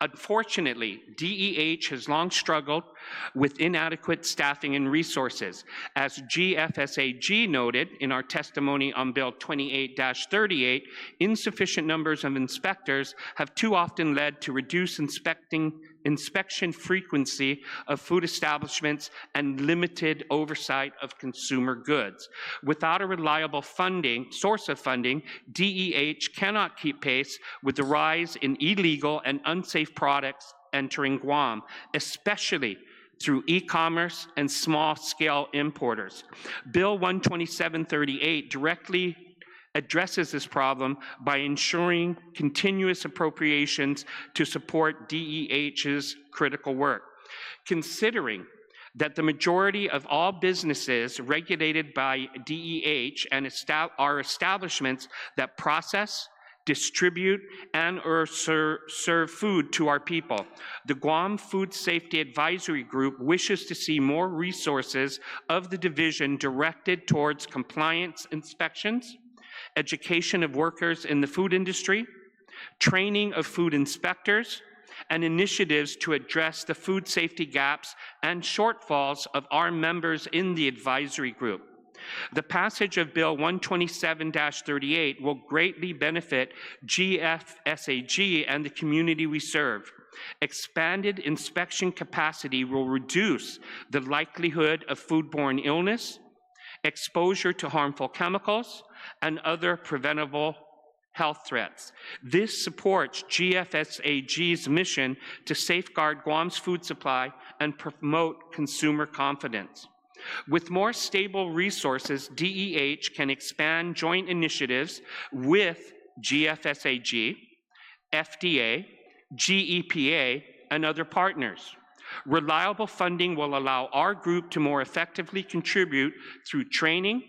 Unfortunately, DEH has long struggled with inadequate staffing and resources. As GFSAG noted in our testimony on Bill 28-38, insufficient numbers of inspectors have too often led to reduced inspection frequency of food establishments and limited oversight of consumer goods. Without a reliable source of funding, DEH cannot keep pace with the rise in illegal and unsafe products entering Guam, especially through e-commerce and small-scale importers. Bill 127-38 directly addresses this problem by ensuring continuous appropriations to support DEH's critical work. Considering that the majority of all businesses regulated by DEH and are establishments that process, distribute, and/or serve food to our people, the Guam Food Safety Advisory Group wishes to see more resources of the division directed towards compliance inspections, education of workers in the food industry, training of food inspectors, and initiatives to address the food safety gaps and shortfalls of our members in the advisory group. The passage of Bill 127-38 will greatly benefit GFSAG and the community we serve. Expanded inspection capacity will reduce the likelihood of foodborne illness, exposure to harmful chemicals, and other preventable health threats. This supports GFSAG's mission to safeguard Guam's food supply and promote consumer confidence. With more stable resources, DEH can expand joint initiatives with GFSAG, FDA, GEPA, and other partners. Reliable funding will allow our group to more effectively contribute through training,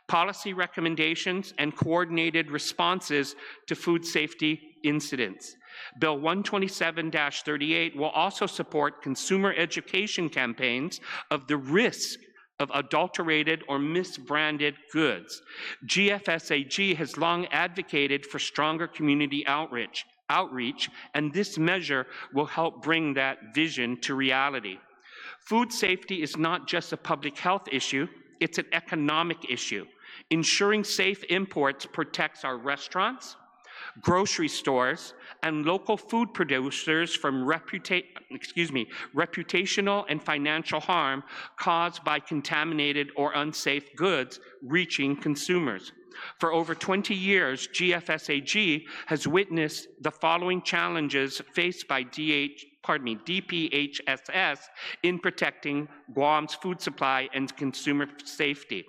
policy recommendations, and coordinated responses to food safety incidents. Bill 127-38 will also support consumer education campaigns of the risk of adulterated or misbranded goods. GFSAG has long advocated for stronger community outreach, and this measure will help bring that vision to reality. Food safety is not just a public health issue, it's an economic issue. Ensuring safe imports protects our restaurants, grocery stores, and local food producers from reputational and financial harm caused by contaminated or unsafe goods reaching consumers. For over 20 years, GFSAG has witnessed the following challenges faced by DPHSS in protecting Guam's food supply and consumer safety.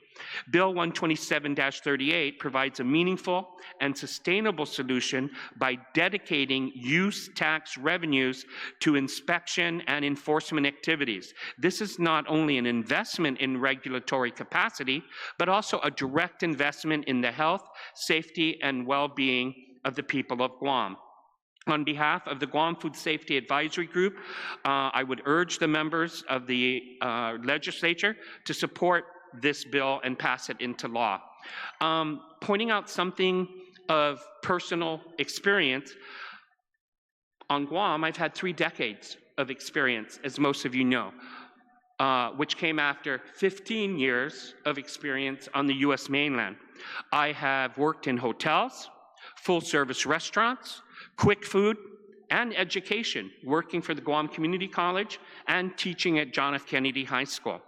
Bill 127-38 provides a meaningful and sustainable solution by dedicating use tax revenues to inspection and enforcement activities. This is not only an investment in regulatory capacity, but also a direct investment in the health, safety, and well-being of the people of Guam. On behalf of the Guam Food Safety Advisory Group, I would urge the members of the legislature to support this bill and pass it into law. Pointing out something of personal experience, on Guam, I've had 3 decades of experience, as most of you know, which came after 15 years of experience on the US mainland. I have worked in hotels, full-service restaurants, quick food, and education, working for the Guam Community College and teaching at John F. Kennedy High School.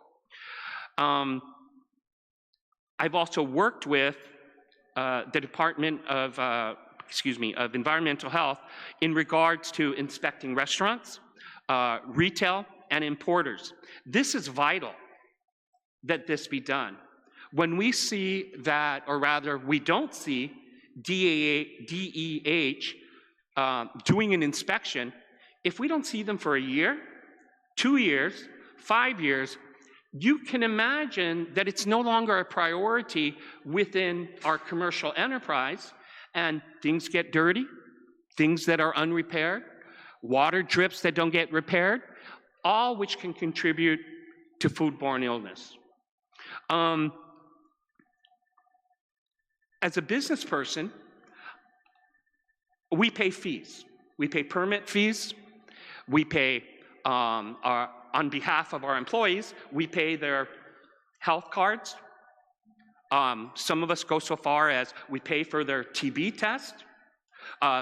I've also worked with the Department of Environmental Health in regards to inspecting restaurants, retail, and importers. This is vital that this be done. When we see that, or rather, we don't see DEH doing an inspection, if we don't see them for a year, 2 years, 5 years, you can imagine that it's no longer a priority within our commercial enterprise, and things get dirty, things that are unrepaired, water drips that don't get repaired, all which can contribute to foodborne illness. As a business person, we pay fees. We pay permit fees. We pay, on behalf of our employees, we pay their health cards. Some of us go so far as we pay for their TB test.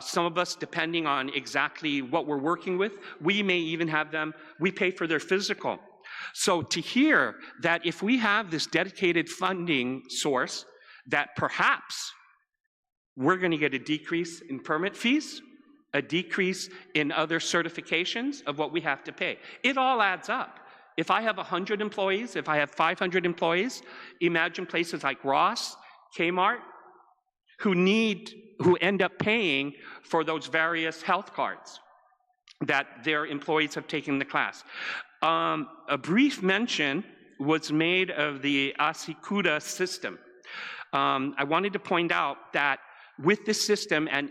Some of us, depending on exactly what we're working with, we may even have them, we pay for their physical. So to hear that if we have this dedicated funding source, that perhaps we're going to get a decrease in permit fees, a decrease in other certifications of what we have to pay. It all adds up. If I have 100 employees, if I have 500 employees, imagine places like Ross, Kmart, who end up paying for those various health cards that their employees have taken the class. A brief mention was made of the Asikuda system. I wanted to point out that with this system, and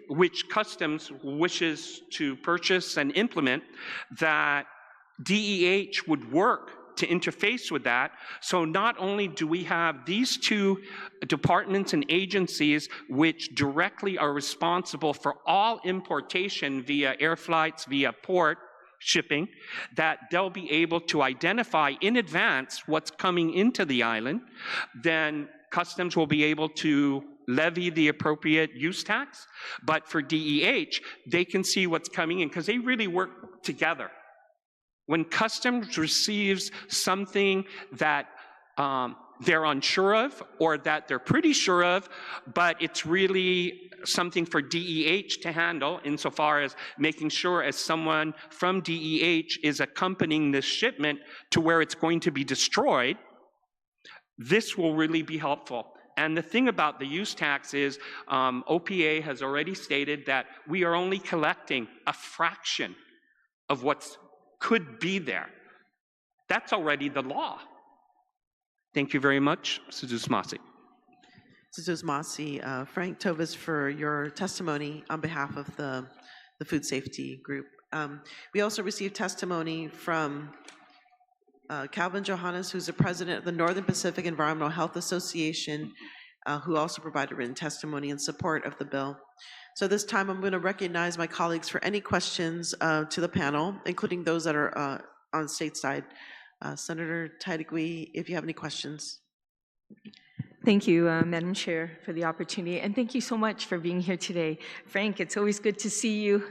which Customs wishes to purchase and implement, that DEH would work to interface with that. So not only do we have these 2 departments and agencies which directly are responsible for all importation via air flights, via port shipping, that they'll be able to identify in advance what's coming into the island, then Customs will be able to levy the appropriate use tax. But for DEH, they can see what's coming in because they really work together. When Customs receives something that they're unsure of or that they're pretty sure of, but it's really something for DEH to handle insofar as making sure as someone from DEH is accompanying this shipment to where it's going to be destroyed, this will really be helpful. And the thing about the use tax is OPA has already stated that we are only collecting a fraction of what could be there. That's already the law. Thank you very much. Suzuz Masi. Suzuz Masi, Frank Tovis for your testimony on behalf of the Food Safety Group. We also received testimony from Calvin Johannes, who's the president of the Northern Pacific Environmental Health Association, who also provided written testimony in support of the bill. So this time I'm going to recognize my colleagues for any questions to the panel, including those that are on the state side. Senator Tiedeque, if you have any questions. Thank you, Madam Chair, for the opportunity, and thank you so much for being here today. Frank, it's always good to see you.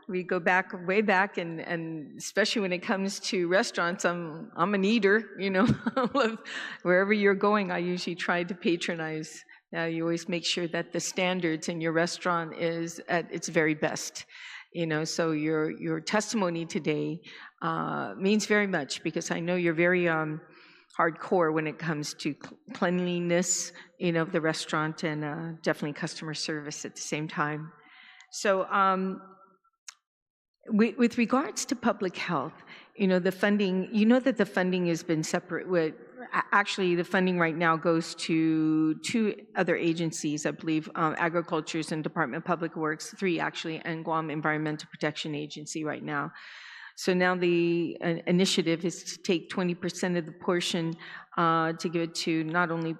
We go back, way back, and especially when it comes to restaurants, I'm an eater, you know. Wherever you're going, I usually try to patronize. You always make sure that the standards in your restaurant is at its very best. You know, so your testimony today means very much, because I know you're very hardcore when it comes to cleanliness, you know, of the restaurant, and definitely customer service at the same time. So with regards to public health, you know, the funding, you know that the funding has been separate with, actually the funding right now goes to 2 other agencies, I believe, Agriculture's and Department of Public Works, 3 actually, and Guam Environmental Protection Agency right now. So now the initiative is to take 20% of the portion to give it to not only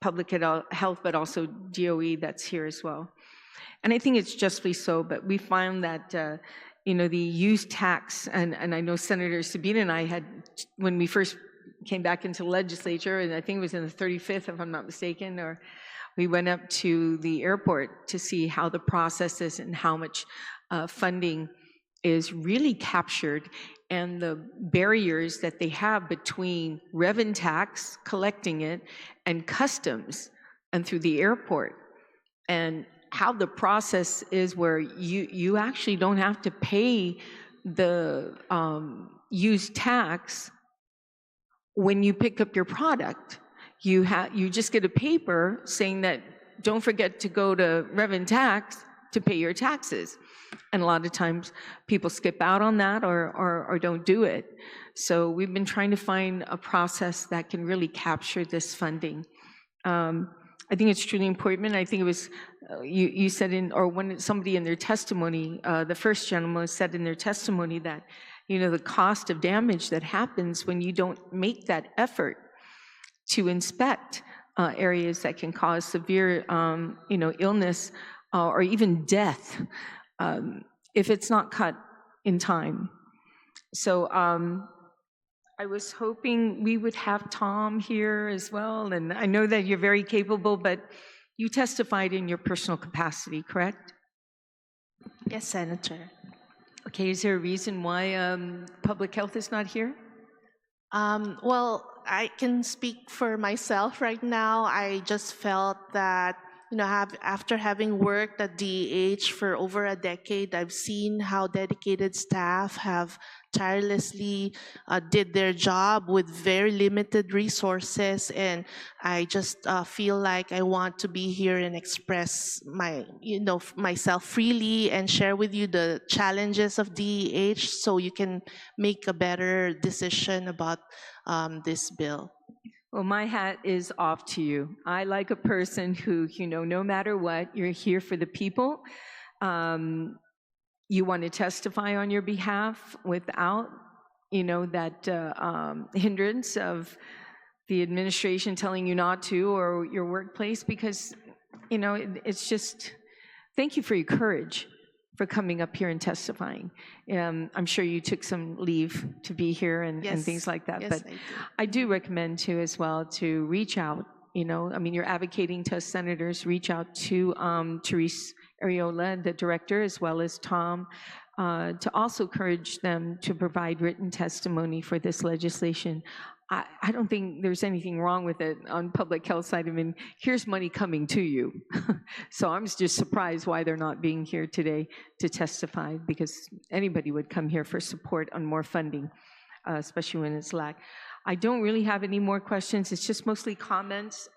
public health, but also DOE that's here as well. And I think it's justly so, but we found that, you know, the use tax, and I know Senator Sabina and I had, when we first came back into the legislature, and I think it was in the 35th, if I'm not mistaken, or we went up to the airport to see how the process is and how much funding is really captured, and the barriers that they have between revenue tax, collecting it, and customs, and through the airport. And how the process is where you actually don't have to pay the use tax when you pick up your product. You just get a paper saying that don't forget to go to revenue tax to pay your taxes. And a lot of times people skip out on that or don't do it. So we've been trying to find a process that can really capture this funding. I think it's truly important. I think it was, you said when somebody in their testimony, the first gentleman said in their testimony that, you know, the cost of damage that happens when you don't make that effort to inspect areas that can cause severe, you know, illness or even death if it's not cut in time. So I was hoping we would have Tom here as well, and I know that you're very capable, but you testified in your personal capacity, correct? Yes, Senator. Okay, is there a reason why public health is not here? Well, I can speak for myself right now. I just felt that, you know, after having worked at DEH for over a decade, I've seen how dedicated staff have tirelessly did their job with very limited resources, and I just feel like I want to be here and express myself freely and share with you the challenges of DEH, so you can make a better decision about this bill. Well, my hat is off to you. I like a person who, you know, no matter what, you're here for the people. You want to testify on your behalf without, you know, that hindrance of the administration telling you not to, or your workplace, because, you know, it's just, thank you for your courage for coming up here and testifying. I'm sure you took some leave to be here and things like that. Yes, but I do recommend too as well to reach out. You know, I mean, you're advocating to us senators, reach out to Therese Areola, the director, as well as Tom, to also encourage them to provide written testimony for this legislation. I don't think there's anything wrong with it on public health side. I mean, here's money coming to you. So I'm just surprised why they're not being here today to testify, because anybody would come here for support on more funding, especially when it's lack. I don't really have any more questions. It's just mostly comments.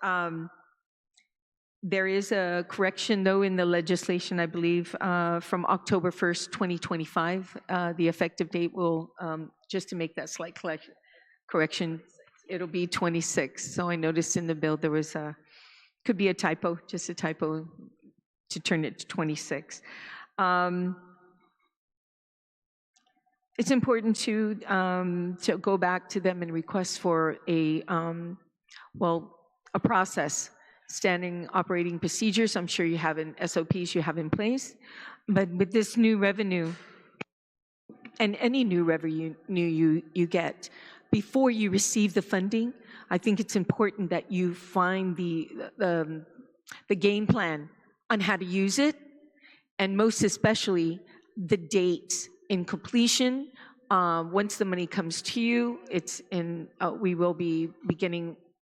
There is a correction, though, in the legislation, I believe, from October 1st, 2025. The effective date will, just to make that slight correction, it'll be 26. So I noticed in the bill there was could be a typo, just a typo to turn it to 26. It's important to go back to them and request for a process, standing operating procedures. I'm sure you have SOPs you have in place, but with this new revenue and any new revenue you get, before you receive the funding, I think it's important that you find the game plan on how to use it, and most especially the dates in completion. Once the money comes to you, we will be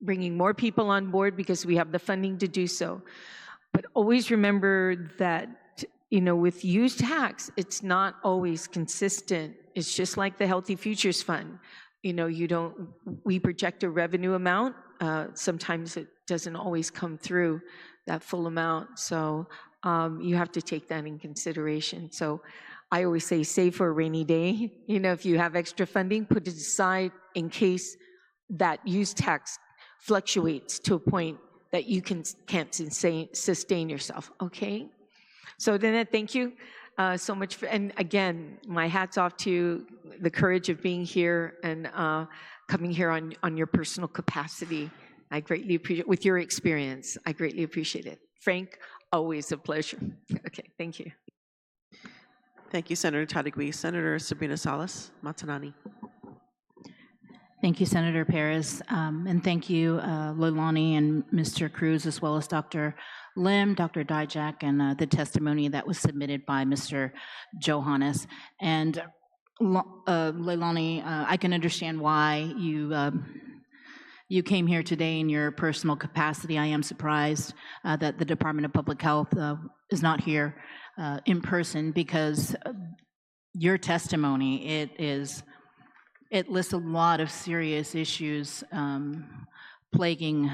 bringing more people on board because we have the funding to do so. But always remember that, with use tax, it's not always consistent. It's just like the Healthy Futures Fund. We project a revenue amount. Sometimes it doesn't always come through that full amount. So you have to take that in consideration. So I always say save for a rainy day. If you have extra funding, put it aside in case that use tax fluctuates to a point that you can't sustain yourself, okay? So then, thank you so much. And again, my hat's off to you, the courage of being here and coming here on your personal capacity. I greatly appreciate, with your experience, I greatly appreciate it. Frank, always a pleasure. Okay, thank you. Thank you, Senator Tadigui. Senator Sabrina Salas Matanani. Thank you, Senator Perez, and thank you, Leilani and Mr. Cruz, as well as Dr. Lim, Dr. Dijak, and the testimony that was submitted by Mr. Johannes. And Leilani, I can understand why you came here today in your personal capacity. I am surprised that the Department of Public Health is not here in person, because your testimony, it lists a lot of serious issues plaguing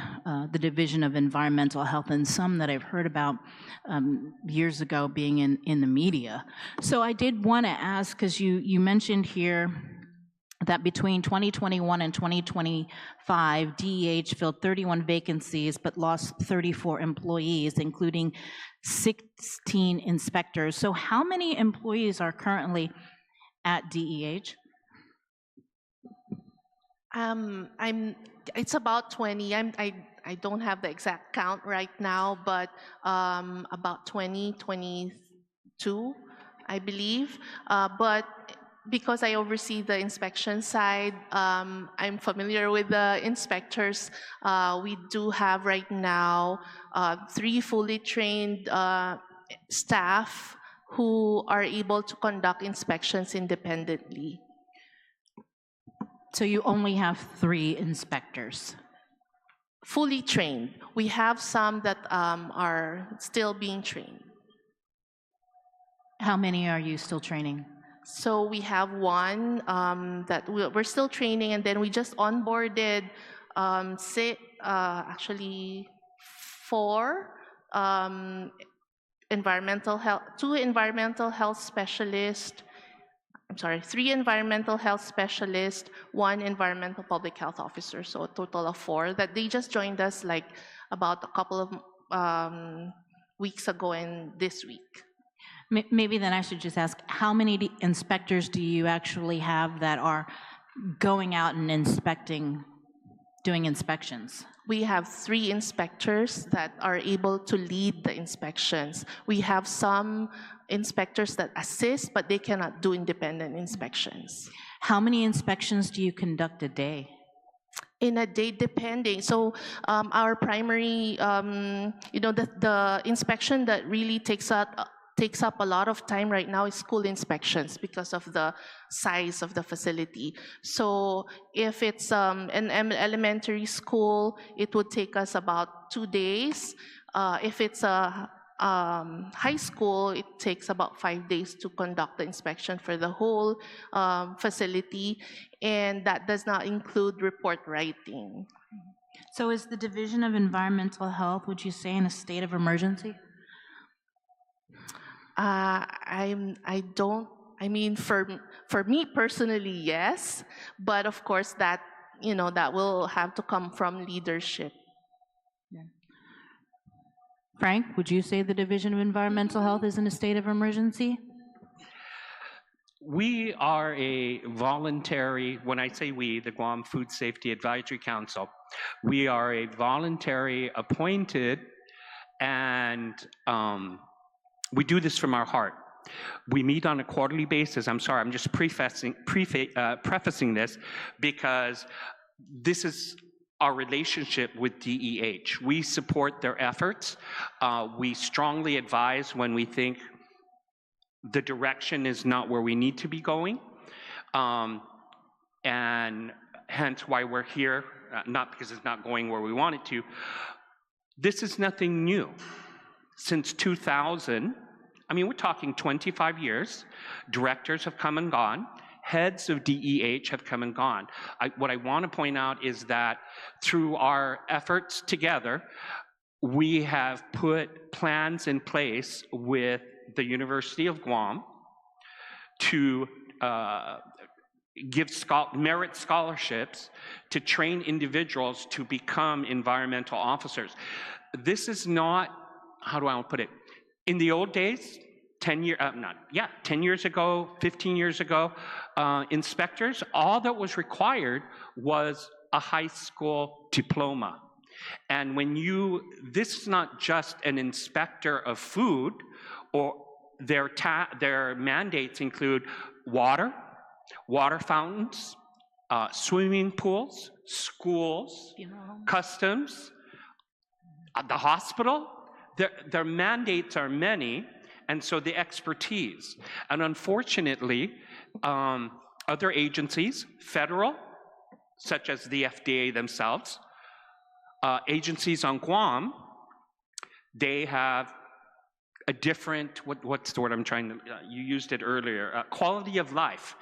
the Division of Environmental Health, and some that I've heard about years ago being in the media. So I did want to ask, because you mentioned here that between 2021 and 2025, DEH filled 31 vacancies but lost 34 employees, including 16 inspectors. So how many employees are currently at DEH? It's about 20. I don't have the exact count right now, but about 20, 22, I believe. But because I oversee the inspection side, I'm familiar with the inspectors. We do have right now 3 fully trained staff who are able to conduct inspections independently. So you only have 3 inspectors? Fully trained. We have some that are still being trained. How many are you still training? So we have one that we're still training, and then we just onboarded actually 4 environmental health, 2 environmental health specialists. I'm sorry, 3 environmental health specialists, 1 environmental public health officer, so a total of 4 that they just joined us like about a couple of weeks ago and this week. Maybe then I should just ask, how many inspectors do you actually have that are going out and doing inspections? We have 3 inspectors that are able to lead the inspections. We have some inspectors that assist, but they cannot do independent inspections. How many inspections do you conduct a day? In a day, depending. So our primary, the inspection that really takes up a lot of time right now is school inspections because of the size of the facility. So if it's an elementary school, it would take us about 2 days. If it's a high school, it takes about 5 days to conduct the inspection for the whole facility, and that does not include report writing. So is the Division of Environmental Health, would you say, in a state of emergency? For me personally, yes, but of course that will have to come from leadership. Yeah. Frank, would you say the Division of Environmental Health is in a state of emergency? We are a voluntary, when I say we, the Guam Food Safety Advisory Council, we are a voluntary appointed, and we do this from our heart. We meet on a quarterly basis. I'm sorry, I'm just prefacing this because this is our relationship with DEH. We support their efforts. We strongly advise when we think the direction is not where we need to be going. And hence why we're here, not because it's not going where we want it to. This is nothing new. Since 2000, I mean, we're talking 25 years, directors have come and gone, heads of DEH have come and gone. What I want to point out is that through our efforts together, we have put plans in place with the University of Guam to give merit scholarships to train individuals to become environmental officers. This is not, how do I want to put it? In the old days, 10 years ago, 15 years ago, inspectors, all that was required was a high school diploma. And this is not just an inspector of food, or their mandates include water fountains, swimming pools, schools, customs, the hospital. Their mandates are many, and so the expertise. And unfortunately, other agencies, federal, such as the FDA themselves, agencies on Guam, they have a different, what's the word I'm trying to, you used it earlier, quality of life.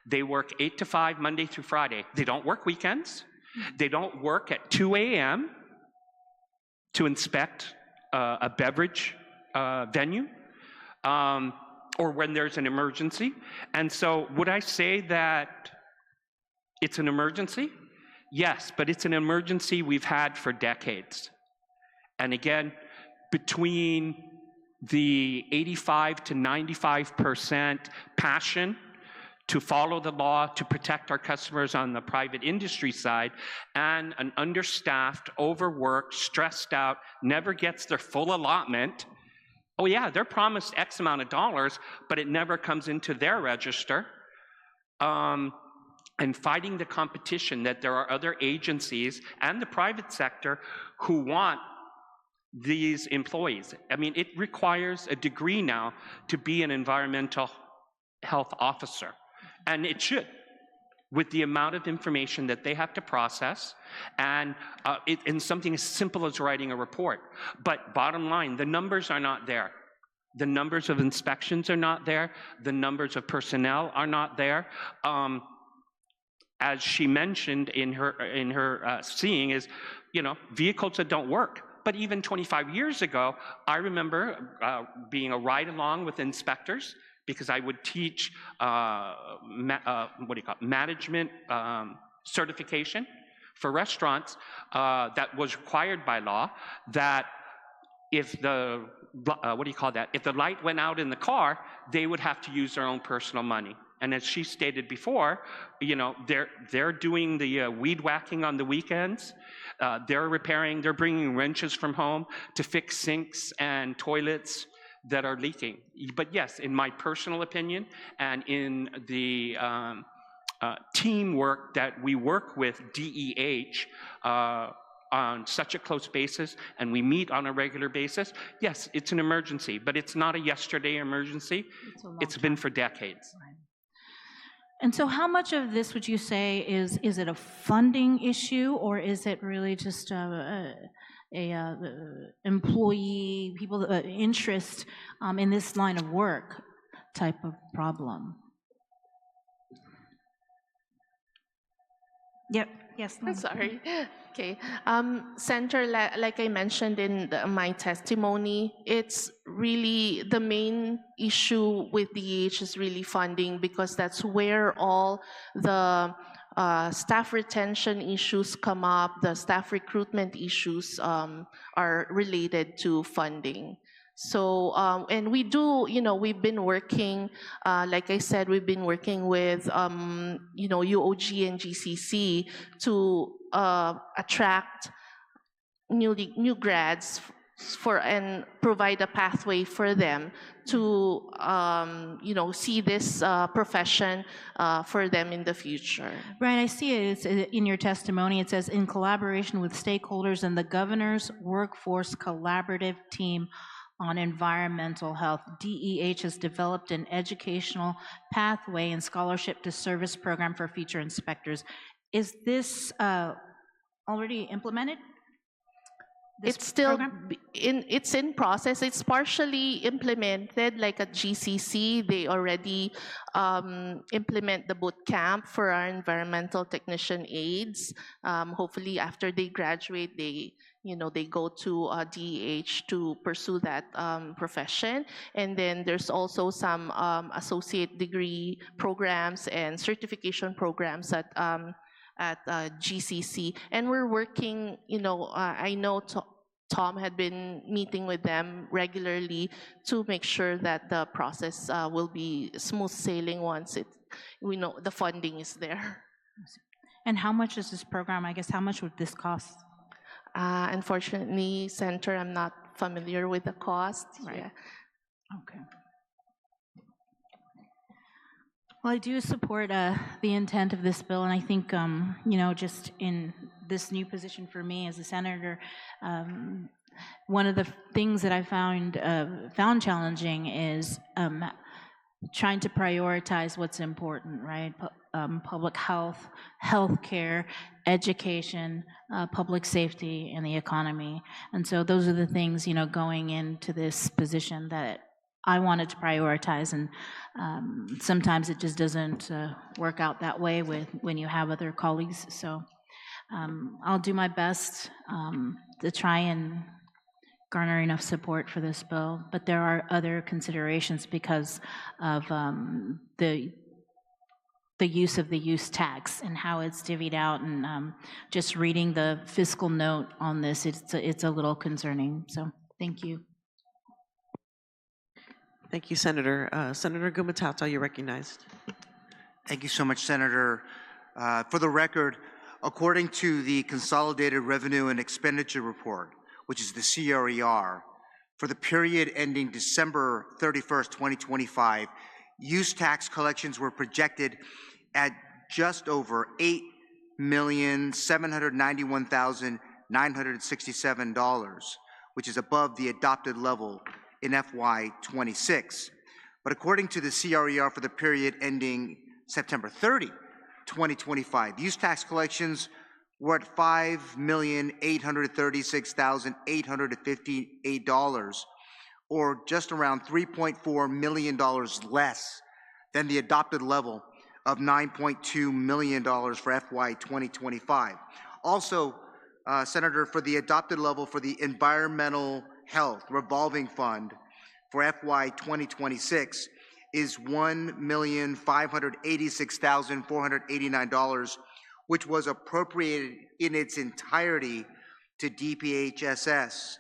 They work 8 to 5, Monday through Friday. They don't work weekends. They don't work at 2 a.m. to inspect a beverage venue, or when there's an emergency. And so would I say that it's an emergency? Yes, but it's an emergency we've had for decades. And again, between the 85 to 95% passion to follow the law, to protect our customers on the private industry side, and an understaffed, overworked, stressed out, never gets their full allotment. Oh yeah, they're promised X amount of dollars, but it never comes into their register. And fighting the competition that there are other agencies and the private sector who want these employees. I mean, it requires a degree now to be an environmental health officer. And it should, with the amount of information that they have to process, and in something as simple as writing a report. But bottom line, the numbers are not there. The numbers of inspections are not there. The numbers of personnel are not there. As she mentioned in her seeing is, vehicles that don't work. But even 25 years ago, I remember being a ride-along with inspectors, because I would teach management certification for restaurants that was required by law, that if the, if the light went out in the car, they would have to use their own personal money. And as she stated before, they're doing the weed whacking on the weekends. They're bringing wrenches from home to fix sinks and toilets that are leaking. But yes, in my personal opinion, and in the teamwork that we work with DEH on such a close basis, and we meet on a regular basis, yes, it's an emergency, but it's not a yesterday emergency. It's been for decades. Right. And so how much of this would you say is it a funding issue, or is it really just employee, people, interest in this line of work type of problem? Yep. Yes. I'm sorry. Okay. Senator, like I mentioned in my testimony, it's really the main issue with DEH is really funding, because that's where all the staff retention issues come up, the staff recruitment issues are related to funding. So, and we do, we've been working, like I said, we've been working with, UOG and GCC to attract new grads and provide a pathway for them to see this profession for them in the future. Right, I see it. It's in your testimony. It says, in collaboration with stakeholders and the governor's workforce collaborative team on environmental health, DEH has developed an educational pathway and scholarship to service program for future inspectors. Is this already implemented? This It's still program? it's in process. It's partially implemented, like at GCC. They already implement the boot camp for our environmental technician aides. Hopefully, after they graduate, they go to DEH to pursue that profession. And then there's also some associate degree programs and certification programs at GCC. And we're working, I know Tom had been meeting with them regularly to make sure that the process will be smooth sailing once we know the funding is there. And how much is this program? I guess how much would this cost? Unfortunately, Senator, I'm not familiar with the cost. Right. Yeah. Okay. Well, I do support the intent of this bill, and I think, just in this new position for me as a senator, one of the things that I found challenging is trying to prioritize what's important, right? Public health, healthcare, education, public safety, and the economy. And so those are the things, going into this position that I wanted to prioritize, and sometimes it just doesn't work out that way when you have other colleagues. So I'll do my best to try and garner enough support for this bill, but there are other considerations because of the use of the use tax and how it's divvied out, and just reading the fiscal note on this, it's a little concerning. So thank you. Thank you, Senator. Senator Gumatata, you're recognized. Thank you so much, Senator. For the record, according to the Consolidated Revenue and Expenditure Report, which is the CRER, for the period ending December 31st, 2025, use tax collections were projected at just over $8,791,967, which is above the adopted level in FY26. But according to the CRER for the period ending September 30, 2025, use tax collections were at $5,836,858, or just around $3.4 million less than the adopted level of $9.2 million for FY 2025. Also, Senator, for the adopted level for the Environmental Health Revolving Fund for FY 2026 is $1,586,489, which was appropriated in its entirety to DPHSS.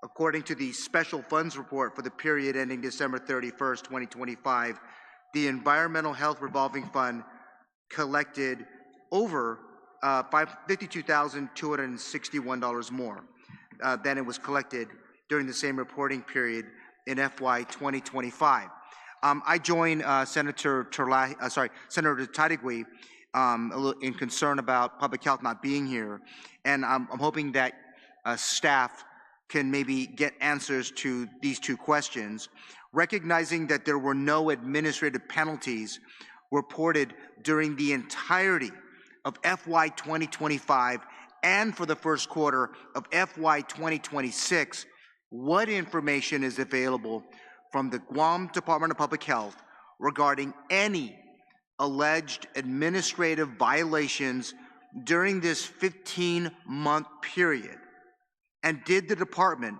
According to the Special Funds Report for the period ending December 31st, 2025, the Environmental Health Revolving Fund collected over $52,261 more than it was collected during the same reporting period in FY 2025. I join Senator Tadigui in concern about public health not being here, and I'm hoping that staff can maybe get answers to these two questions, recognizing that there were no administrative penalties reported during the entirety of FY 2025 and for the first quarter of FY 2026. What information is available from the Guam Department of Public Health regarding any alleged administrative violations during this 15-month period? And did the department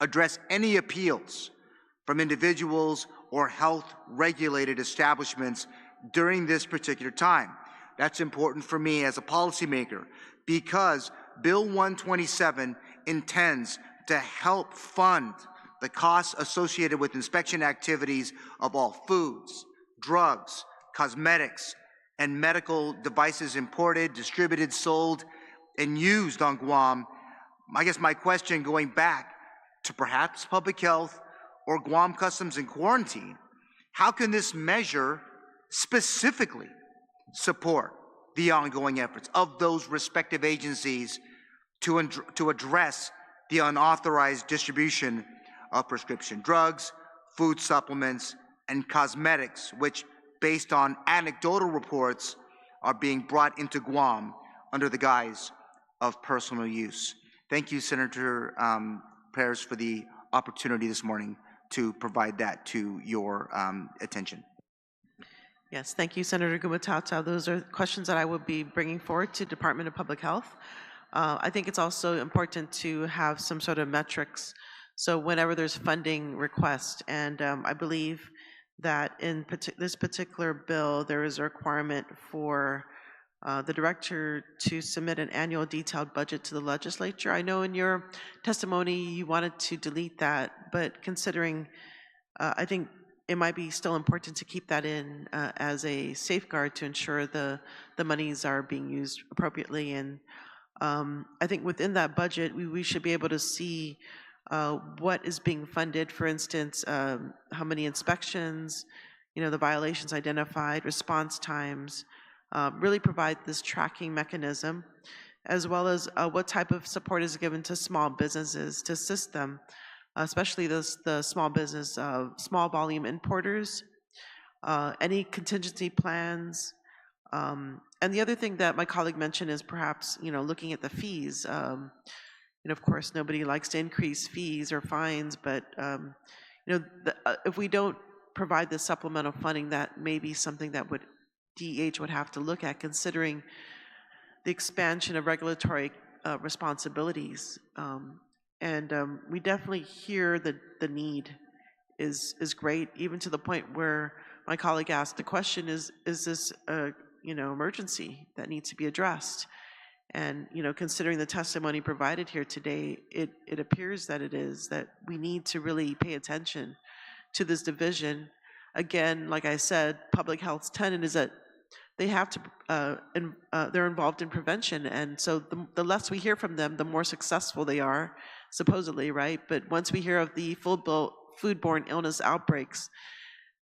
address any appeals from individuals or health-regulated establishments during this particular time? That's important for me as a policymaker, because Bill 127 intends to help fund the costs associated with inspection activities of all foods, drugs, cosmetics, and medical devices imported, distributed, sold, and used on Guam I guess my question going back to perhaps public health or Guam Customs and Quarantine, how can this measure specifically support the ongoing efforts of those respective agencies to address the unauthorized distribution of prescription drugs, food supplements, and cosmetics, which, based on anecdotal reports, are being brought into Guam under the guise of personal use? Thank you, Senator Perez, for the opportunity this morning to provide that to your attention. Yes, thank you, Senator Gumatata. Those are questions that I will be bringing forward to Department of Public Health. I think it's also important to have some sort of metrics. So whenever there's funding request, and I believe that in this particular bill, there is a requirement for the director to submit an annual detailed budget to the legislature. I know in your testimony you wanted to delete that, but considering, I think it might be still important to keep that in as a safeguard to ensure the monies are being used appropriately. And I think within that budget, we should be able to see what is being funded. For instance, how many inspections, the violations identified, response times, really provide this tracking mechanism, as well as what type of support is given to small businesses to assist them, especially the small business, small volume importers, any contingency plans. And the other thing that my colleague mentioned is perhaps, looking at the fees. Of course, nobody likes to increase fees or fines, but if we don't provide the supplemental funding, that may be something that DEH would have to look at, considering the expansion of regulatory responsibilities. We definitely hear the need is great, even to the point where my colleague asked the question: Is this a emergency that needs to be addressed? And considering the testimony provided here today, it appears that it is, that we need to really pay attention to this division. Again, like I said, public health's tenet is that they have to, they're involved in prevention, and so the less we hear from them, the more successful they are, supposedly, right? But once we hear of the foodborne illness outbreaks,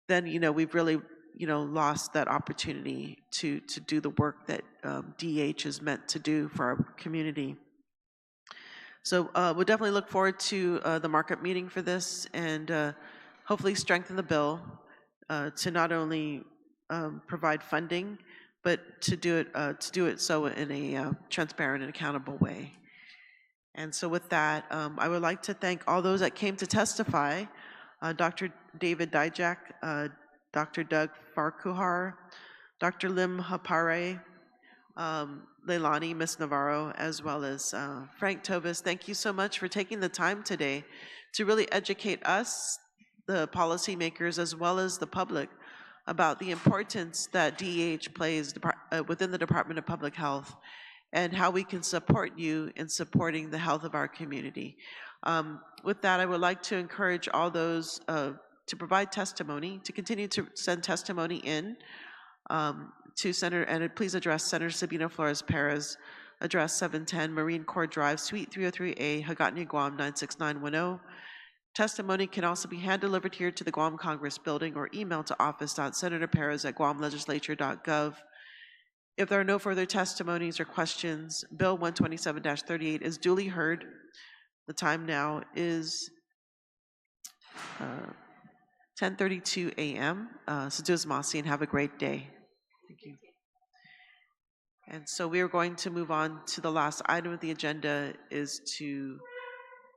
then we've really lost that opportunity to do the work that DEH is meant to do for our community. So we'll definitely look forward to the markup meeting for this, and hopefully strengthen the bill to not only provide funding, but to do it so in a transparent and accountable way. And so with that, I would like to thank all those that came to testify: Dr. David Dijak, Dr. Doug Farquhar, Dr. Lim Hapare, Leilani, Ms. Navarro, as well as Frank Tovis. Thank you so much for taking the time today to really educate us, the policymakers, as well as the public, about the importance that DEH plays within the Department of Public Health, and how we can support you in supporting the health of our community. With that, I would like to encourage all those to provide testimony, to continue to send testimony in to Senator, and please address Senator Sabina Flores Perez, address 710 Marine Corps Drive, Suite 303A, Hagåtña, Guam 96910. Testimony can also be hand-delivered here to the Guam Congress Building or emailed to office.senatorperez@guamlegislature.gov. If there are no further testimonies or questions, Bill 127-38 is duly heard. The time now is 10:32 a.m. Saduz Masi, and have a great day. Thank you. And so we are going to move on to the last item of the agenda, is to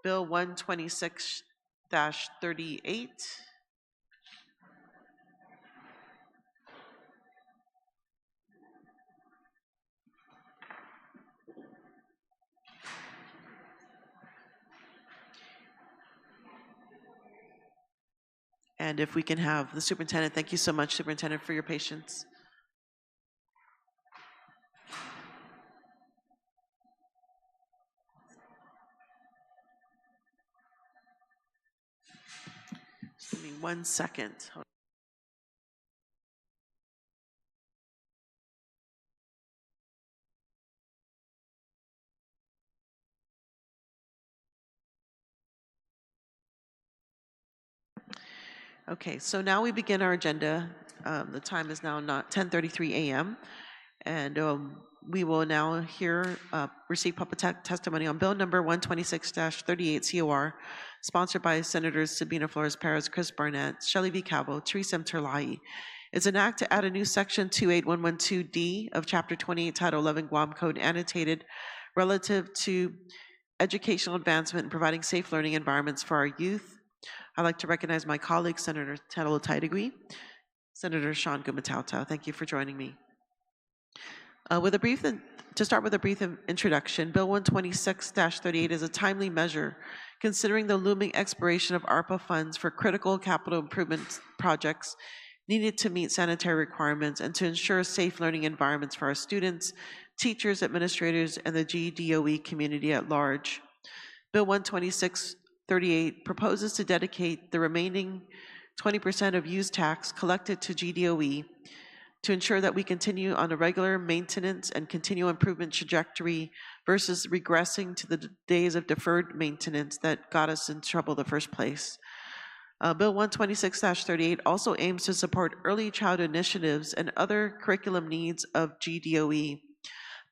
Bill 126-38. And if we can have the superintendent, thank you so much, Superintendent, for your patience. Just give me 1 second. Okay, so now we begin our agenda. The time is now not 10:33 a.m. And we will now receive public testimony on Bill number 126-38 COR, sponsored by Senators Sabina Flores Perez, Chris Barnett, Shelley V. Calvo, Teresa M. Terlahi. It's an act to add a new section 28112D of Chapter 28, Title 11 Guam Code annotated relative to educational advancement and providing safe learning environments for our youth. I'd like to recognize my colleague, Senator Tadalo Taitagui, Senator Sean Gumatauta. Thank you for joining me. To start with a brief introduction, Bill 126-38 is a timely measure considering the looming expiration of ARPA funds for critical capital improvement projects needed to meet sanitary requirements and to ensure safe learning environments for our students, teachers, administrators, and the GDOE community at large. Bill 126-38 proposes to dedicate the remaining 20% of use tax collected to GDOE to ensure that we continue on a regular maintenance and continual improvement trajectory versus regressing to the days of deferred maintenance that got us in trouble in the first place. Bill 126-38 also aims to support early childhood initiatives and other curriculum needs of GDOE.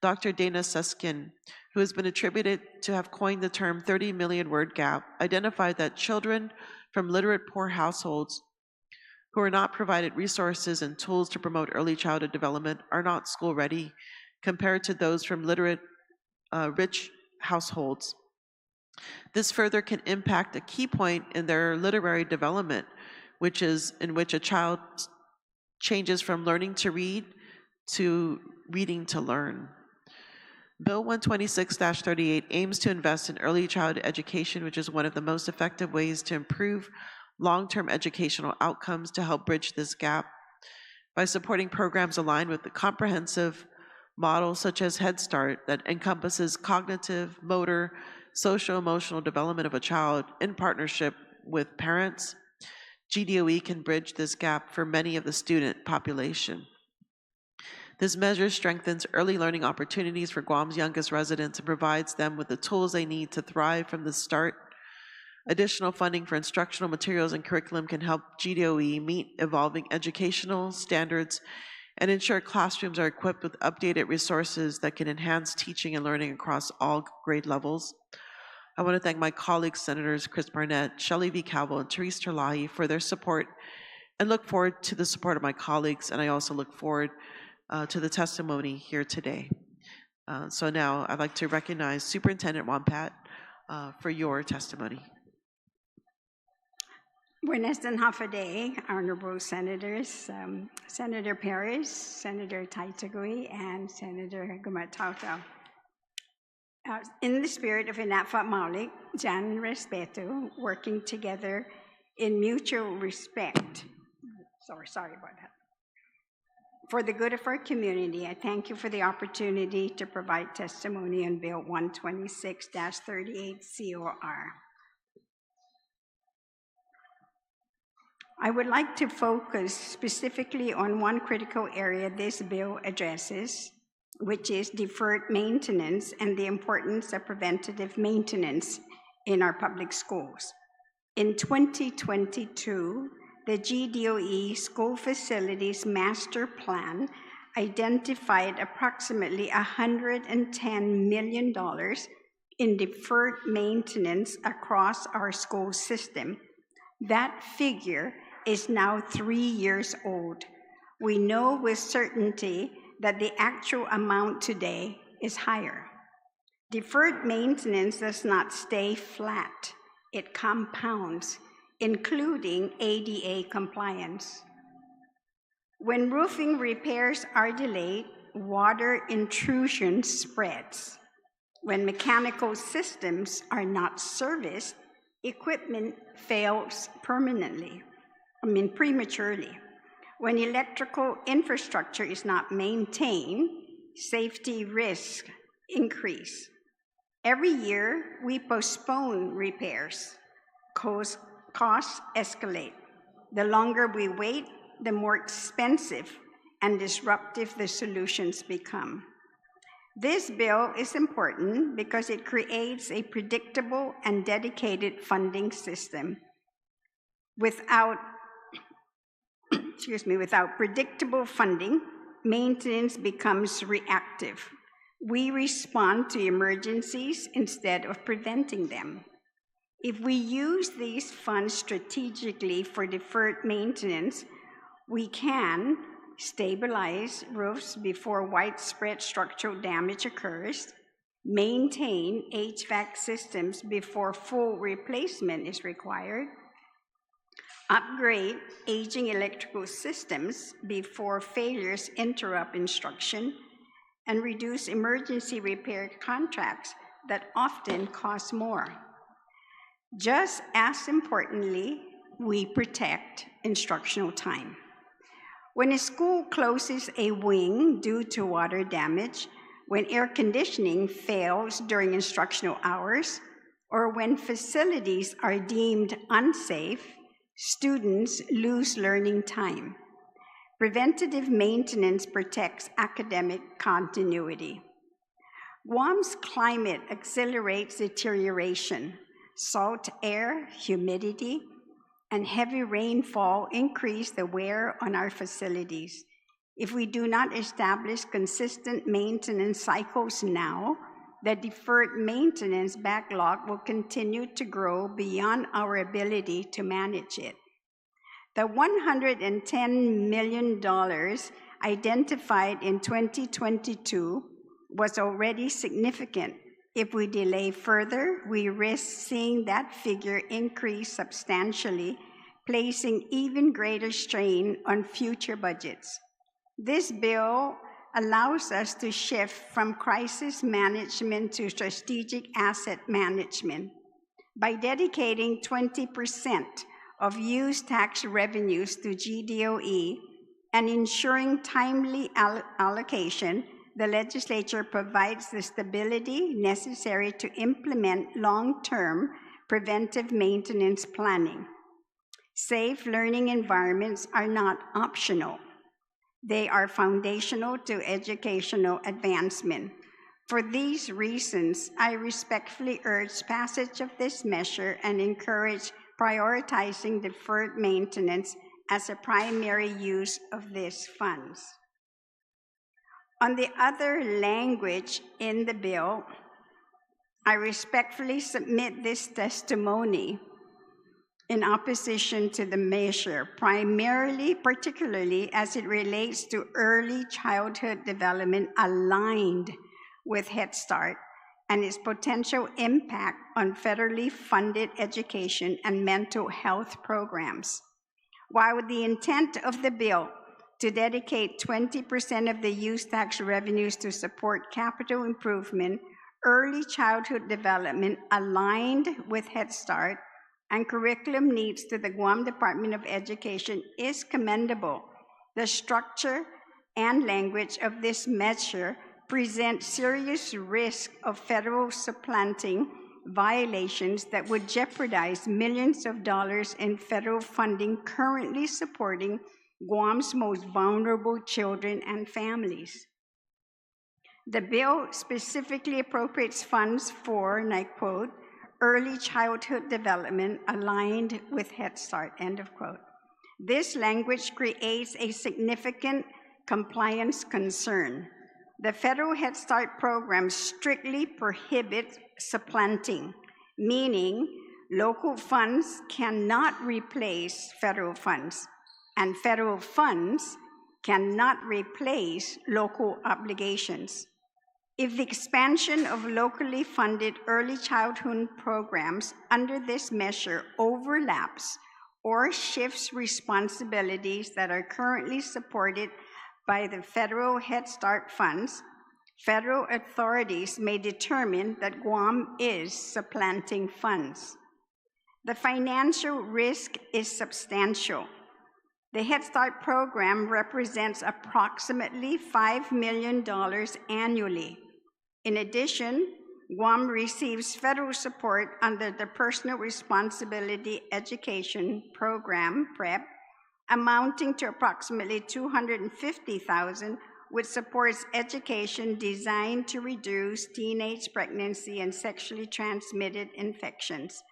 Dr. Dana Suskin, who has been attributed to have coined the term 30 million word gap, identified that children from literate poor households who are not provided resources and tools to promote early childhood development are not school ready compared to those from literate rich households. This further can impact a key point in their literary development, which is in which a child changes from learning to read to reading to learn. Bill 126-38 aims to invest in early childhood education, which is one of the most effective ways to improve long-term educational outcomes to help bridge this gap by supporting programs aligned with the comprehensive models such as Head Start that encompasses cognitive, motor, social-emotional development of a child in partnership with parents. GDOE can bridge this gap for many of the student population. This measure strengthens early learning opportunities for Guam's youngest residents and provides them with the tools they need to thrive from the start. Additional funding for instructional materials and curriculum can help GDOE meet evolving educational standards and ensure classrooms are equipped with updated resources that can enhance teaching and learning across all grade levels. I want to thank my colleagues, Senators Chris Barnett, Shelley V. Calvo, and Teresa Terlahi for their support and look forward to the support of my colleagues, and I also look forward to the testimony here today. So now I'd like to recognize Superintendent Wampat for your testimony. Buenas and half a day, honorable senators, Senator Perez, Senator Taitagui, and Senator Gumatauta. In the spirit of Inafat Maulik, Jan Respeto, working together in mutual respect, sorry about that, for the good of our community, I thank you for the opportunity to provide testimony on Bill 126-38 COR. I would like to focus specifically on one critical area this bill addresses, which is deferred maintenance and the importance of preventative maintenance in our public schools. In 2022, the GDOE School Facilities Master Plan identified approximately $110 million in deferred maintenance across our school system. That figure is now 3 years old. We know with certainty that the actual amount today is higher. Deferred maintenance does not stay flat. It compounds, including ADA compliance. When roofing repairs are delayed, water intrusion spreads. When mechanical systems are not serviced, equipment fails prematurely. When electrical infrastructure is not maintained, safety risks increase. Every year, we postpone repairs. Costs escalate. The longer we wait, the more expensive and disruptive the solutions become. This bill is important because it creates a predictable and dedicated funding system. Without without predictable funding, maintenance becomes reactive. We respond to emergencies instead of preventing them. If we use these funds strategically for deferred maintenance, we can stabilize roofs before widespread structural damage occurs, maintain HVAC systems before full replacement is required, upgrade aging electrical systems before failures interrupt instruction, and reduce emergency repair contracts that often cost more. Just as importantly, we protect instructional time. When a school closes a wing due to water damage, when air conditioning fails during instructional hours, or when facilities are deemed unsafe, students lose learning time. Preventative maintenance protects academic continuity. Guam's climate accelerates deterioration. Salt air, humidity, and heavy rainfall increase the wear on our facilities. If we do not establish consistent maintenance cycles now, the deferred maintenance backlog will continue to grow beyond our ability to manage it. The $110 million identified in 2022 was already significant. If we delay further, we risk seeing that figure increase substantially, placing even greater strain on future budgets. This bill allows us to shift from crisis management to strategic asset management. By dedicating 20% of use tax revenues to GDOE and ensuring timely allocation, the legislature provides the stability necessary to implement long-term preventive maintenance planning. Safe learning environments are not optional. They are foundational to educational advancement. For these reasons, I respectfully urge passage of this measure and encourage prioritizing deferred maintenance as a primary use of these funds. On the other language in the bill, I respectfully submit this testimony in opposition to the measure, particularly as it relates to early childhood development aligned with Head Start and its potential impact on federally funded education and mental health programs. While the intent of the bill to dedicate 20% of the use tax revenues to support capital improvement, early childhood development aligned with Head Start, and curriculum needs to the Guam Department of Education is commendable. The structure and language of this measure present serious risk of federal supplanting violations that would jeopardize millions of dollars in federal funding currently supporting Guam's most vulnerable children and families. The bill specifically appropriates funds for, and I quote, early childhood development aligned with Head Start, end of quote. This language creates a significant compliance concern. The federal Head Start program strictly prohibits supplanting, meaning local funds cannot replace federal funds, and federal funds cannot replace local obligations. If the expansion of locally funded early childhood programs under this measure overlaps or shifts responsibilities that are currently supported by the federal Head Start funds, federal authorities may determine that Guam is supplanting funds. The financial risk is substantial. The Head Start program represents approximately $5 million annually. In addition, Guam receives federal support under the Personal Responsibility Education Program, PREP, amounting to approximately $250,000, which supports education designed to reduce teenage pregnancy and sexually transmitted infections.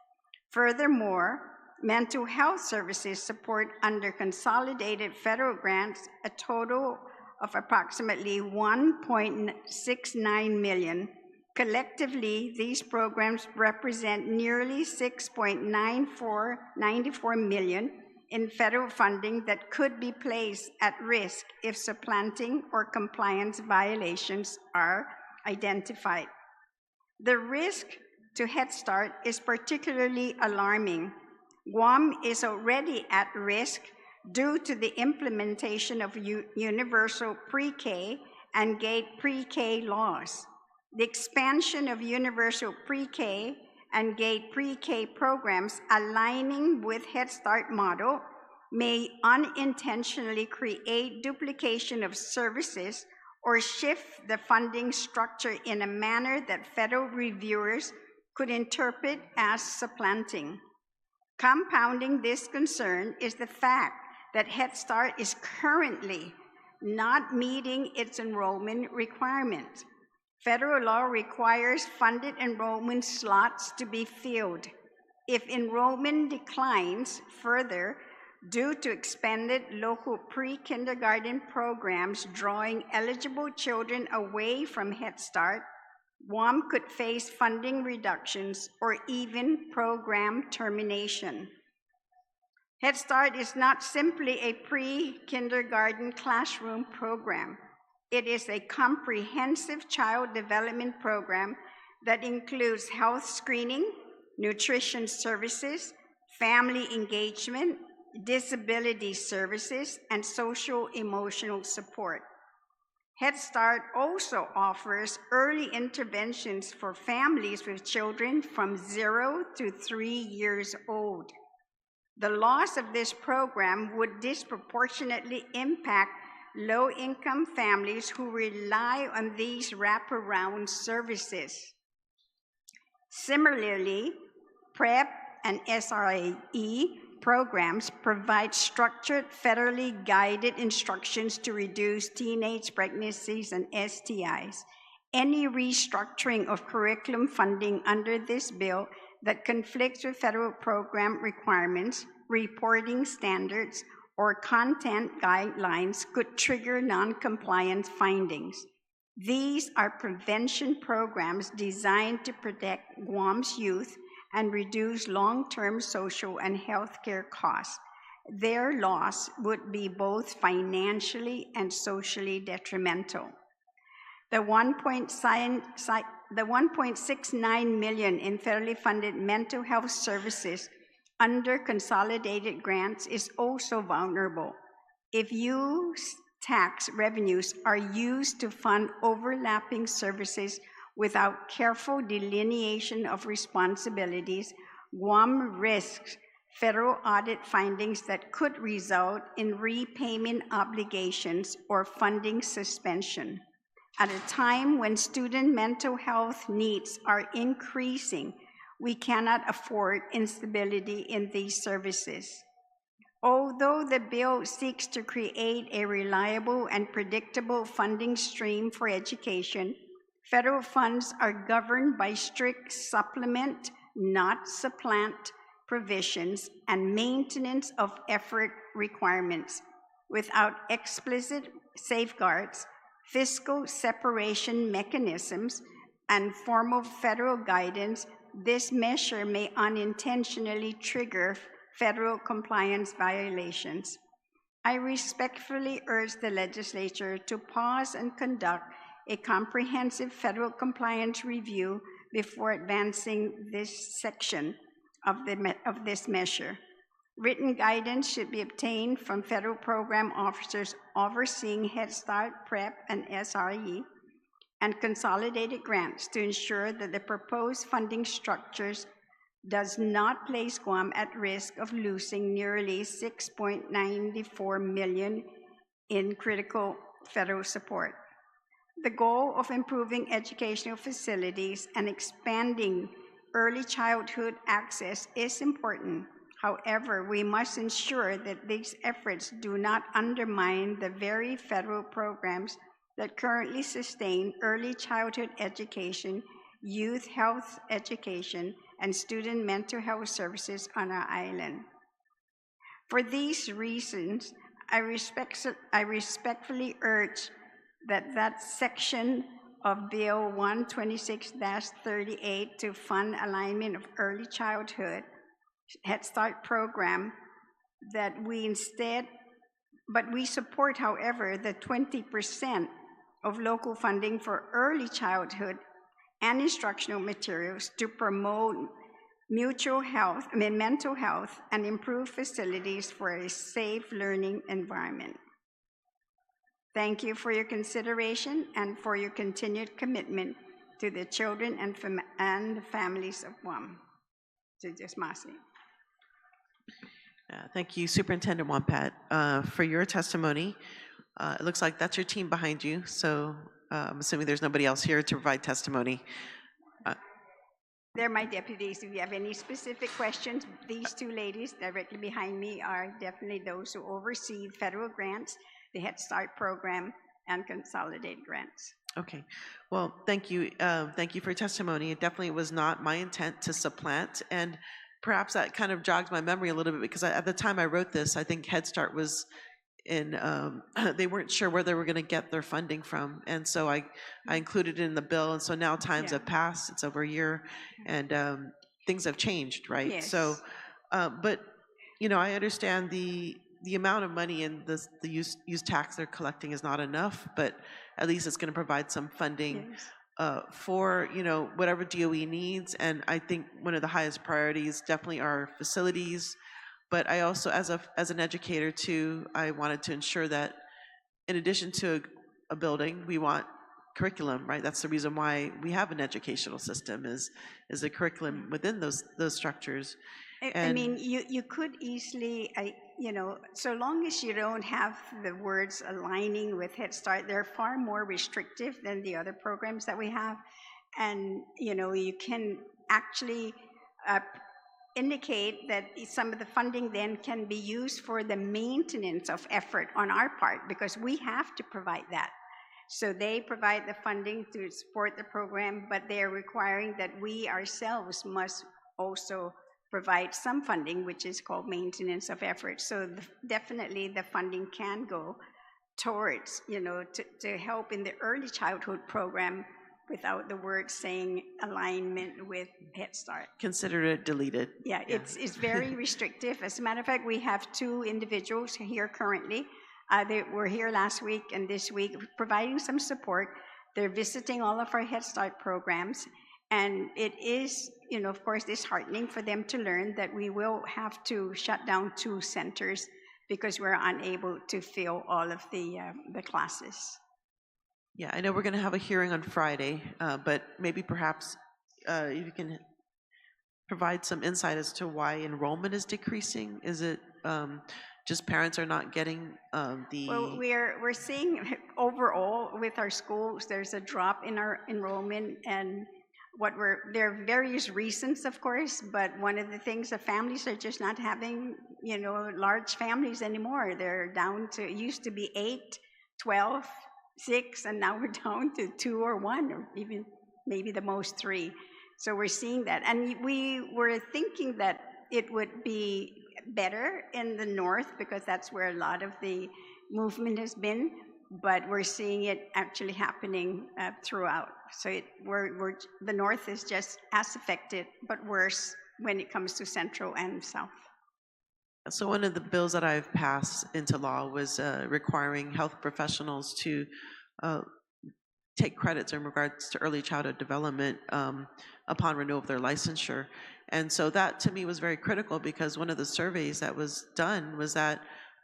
Furthermore, mental health services support under consolidated federal grants a total of approximately $1.69 million. Collectively, these programs represent nearly $6.94 million in federal funding that could be placed at risk if supplanting or compliance violations are identified. The risk to Head Start is particularly alarming. Guam is already at risk due to the implementation of universal pre-K and GATE pre-K laws. The expansion of universal pre-K and GATE pre-K programs aligning with Head Start model may unintentionally create duplication of services or shift the funding structure in a manner that federal reviewers could interpret as supplanting. Compounding this concern is the fact that Head Start is currently not meeting its enrollment requirements. Federal law requires funded enrollment slots to be filled. If enrollment declines further due to expanded local pre-kindergarten programs drawing eligible children away from Head Start, Guam could face funding reductions or even program termination. Head Start is not simply a pre-kindergarten classroom program. It is a comprehensive child development program that includes health screening, nutrition services, family engagement, disability services, and social emotional support. Head Start also offers early interventions for families with children from 0 to 3 years old. The loss of this program would disproportionately impact low-income families who rely on these wraparound services. Similarly, PrEP and SRE programs provide structured, federally guided instructions to reduce teenage pregnancies and STIs. Any restructuring of curriculum funding under this bill that conflicts with federal program requirements, reporting standards, or content guidelines could trigger non-compliance findings. These are prevention programs designed to protect Guam's youth and reduce long-term social and healthcare costs. Their loss would be both financially and socially detrimental. The $1.69 million in federally funded mental health services under consolidated grants is also vulnerable. If use tax revenues are used to fund overlapping services without careful delineation of responsibilities, Guam risks federal audit findings that could result in repayment obligations or funding suspension. At a time when student mental health needs are increasing, we cannot afford instability in these services. Although the bill seeks to create a reliable and predictable funding stream for education, federal funds are governed by strict supplement, not supplant provisions and maintenance of effort requirements. Without explicit safeguards, fiscal separation mechanisms, and formal federal guidance, this measure may unintentionally trigger federal compliance violations. I respectfully urge the legislature to pause and conduct a comprehensive federal compliance review before advancing this section of this measure. Written guidance should be obtained from federal program officers overseeing Head Start, PrEP, and SRE, and consolidated grants to ensure that the proposed funding structures does not place Guam at risk of losing nearly $6.94 million in critical federal support. The goal of improving educational facilities and expanding early childhood access is important. However, we must ensure that these efforts do not undermine the very federal programs that currently sustain early childhood education, youth health education, and student mental health services on our island. For these reasons, I respectfully urge that section of Bill 126-38 to fund alignment of early childhood Head Start program but we support, however, the 20% of local funding for early childhood and instructional materials to promote mental health and improve facilities for a safe learning environment. Thank you for your consideration and for your continued commitment to the children and the families of Guam. Thank you, Superintendent Wampat, for your testimony. It looks like that's your team behind you, so I'm assuming there's nobody else here to provide testimony. They're my deputies. If you have any specific questions, these two ladies directly behind me are definitely those who oversee federal grants, the Head Start program, and consolidated grants. Okay, well, thank you. Thank you for your testimony. It definitely was not my intent to supplant, and perhaps that kind of jogs my memory a little bit because at the time I wrote this, I think Head Start was in, they weren't sure where they were going to get their funding from. And so I included it in the bill. And so now times have passed, it's over a year, and things have changed, right? Yes. So, but, you know, I understand the amount of money in the use tax they're collecting is not enough, but at least it's going to provide some funding. Yes. For, you know, whatever DOE needs. And I think one of the highest priorities definitely are facilities. But I also, as an educator too, I wanted to ensure that in addition to a building, we want curriculum, right? That's the reason why we have an educational system is a curriculum within those structures. I mean, you could easily, you know, so long as you don't have the words aligning with Head Start, they're far more restrictive than the other programs that we have. And, you know, you can actually indicate that some of the funding then can be used for the maintenance of effort on our part because we have to provide that. So they provide the funding to support the program, but they're requiring that we ourselves must also provide some funding, which is called maintenance of effort. So definitely the funding can go towards, you know, to help in the early childhood program without the word saying alignment with Head Start. Consider it deleted. Yeah, it's very restrictive. As a matter of fact, we have two individuals here currently. They were here last week and this week providing some support. They're visiting all of our Head Start programs. And it is, you know, of course, disheartening for them to learn that we will have to shut down 2 centers because we're unable to fill all of the classes. Yeah, I know we're going to have a hearing on Friday, but maybe perhaps you can provide some insight as to why enrollment is decreasing. Is it just parents are not getting the... Well, we're seeing overall with our schools, there's a drop in our enrollment, and there are various reasons, of course, but one of the things, the families are just not having, you know, large families anymore. They're down to, it used to be 8, 12, 6, and now we're down to 2 or 1, or even maybe the most 3. So we're seeing that. And we were thinking that it would be better in the north because that's where a lot of the movement has been, but we're seeing it actually happening throughout. So the north is just as affected, but worse when it comes to central and south. So one of the bills that I've passed into law was requiring health professionals to take credits in regards to early childhood development upon renewal of their licensure. And so that to me was very critical because one of the surveys that was done was that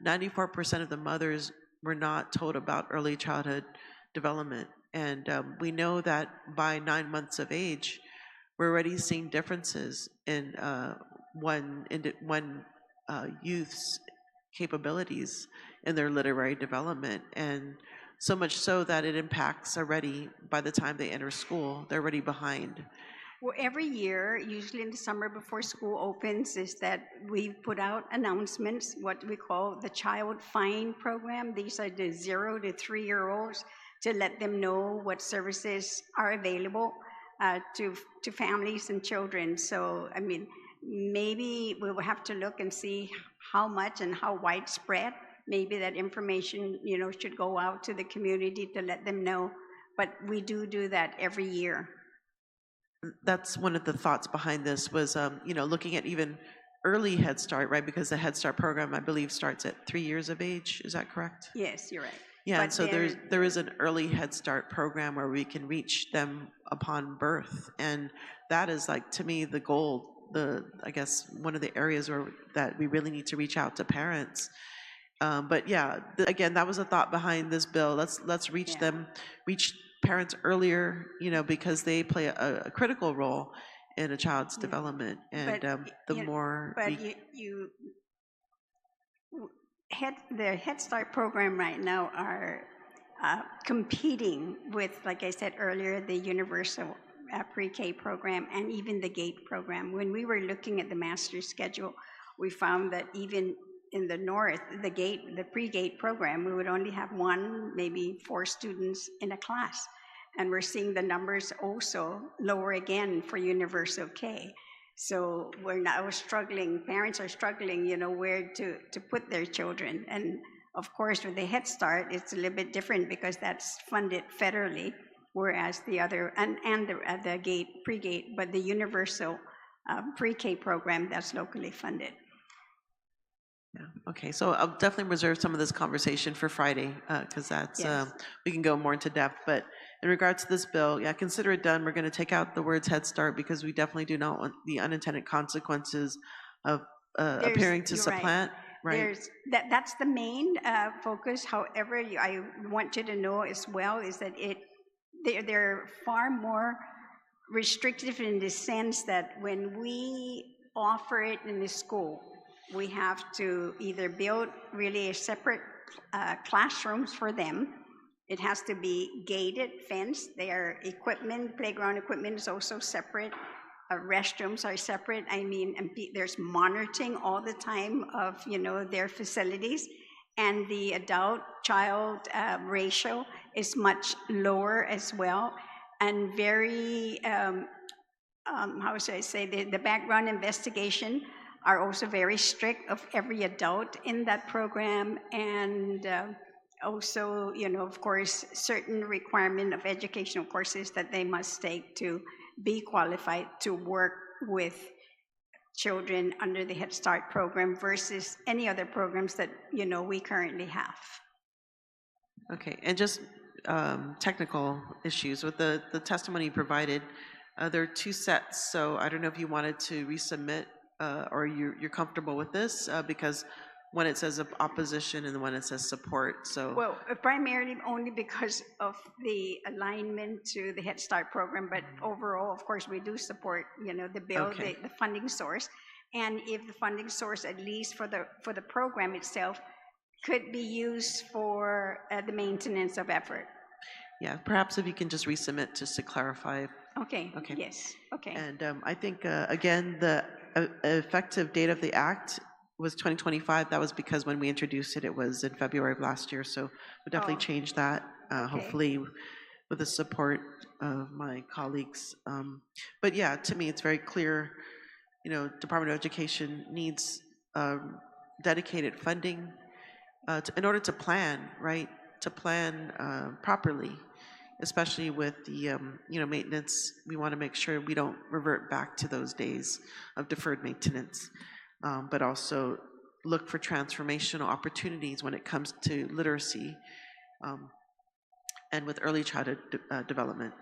94% of the mothers were not told about early childhood development. And we know that by 9 months of age, we're already seeing differences in one youth's capabilities in their literary development. And so much so that it impacts already by the time they enter school, they're already behind. Well, every year, usually in the summer before school opens, is that we put out announcements, what we call the Child Find Program. These are the 0 to 3-year-olds to let them know what services are available. to families and children. So, I mean, maybe we will have to look and see how much and how widespread. Maybe that information, should go out to the community to let them know. But we do that every year. That's one of the thoughts behind this was, looking at even early Head Start, right? Because the Head Start program, I believe, starts at 3 years of age. Is that correct? Yes, you're right. Yeah, But and so there is an early Head Start program where we can reach them upon birth, and that is like, to me, the goal. I guess one of the areas that we really need to reach out to parents. But yeah, again, that was a thought behind this bill. Let's reach reach parents earlier, because they play a critical role in a child's development, and the more the Head Start program right now are competing with, like I said earlier, the universal pre-K program and even the GATE program. When we were looking at the master's schedule, we found that even in the north, the pre-GATE program, we would only have 1, maybe 4 students in a class. And we're seeing the numbers also lower again for universal K. So we're now struggling, parents are struggling, where to put their children. And of course, with the Head Start, it's a little bit different because that's funded federally, whereas the other, and the GATE, pre-GATE, but the universal pre-K program, that's locally funded. Yeah. Okay, so I'll definitely reserve some of this conversation for Friday, because that's, we can go more into depth. But in regards to this bill, consider it done. We're going to take out the words Head Start because we definitely do not want the unintended consequences of appearing to supplant. Right. That's the main focus. However, I want you to know as well is that they're far more restrictive in the sense that when we offer it in the school, we have to either build really a separate classrooms for them. It has to be gated, fenced. Their equipment, playground equipment is also separate. Restrooms are separate. I mean, and there's monitoring all the time of, their facilities. And the adult-child ratio is much lower as well. And very, how should I say, the background investigation are also very strict of every adult in that program, and also, of course, certain requirement of educational courses that they must take to be qualified to work with children under the Head Start program versus any other programs that, we currently have. Okay, and just technical issues with the testimony you provided. There are 2 sets, so I don't know if you wanted to resubmit or you're comfortable with this because when it says opposition and when it says support. So well, primarily only because of the alignment to the Head Start program, but overall, of course, we do support, the bill, the funding source, and if the funding source, at least for the program itself, could be used for the maintenance of effort. Yeah, perhaps if you can just resubmit just to clarify. Okay. Yes. Okay. And I think again the effective date of the act was 2025. That was because when we introduced it, it was in February of last year. So we'll definitely change that, hopefully with the support of my colleagues. But yeah, to me, it's very clear, Department of Education needs dedicated funding in order to plan, right? To plan properly, especially with the, maintenance. We want to make sure we don't revert back to those days of deferred maintenance. But also look for transformational opportunities when it comes to literacy and with early childhood development.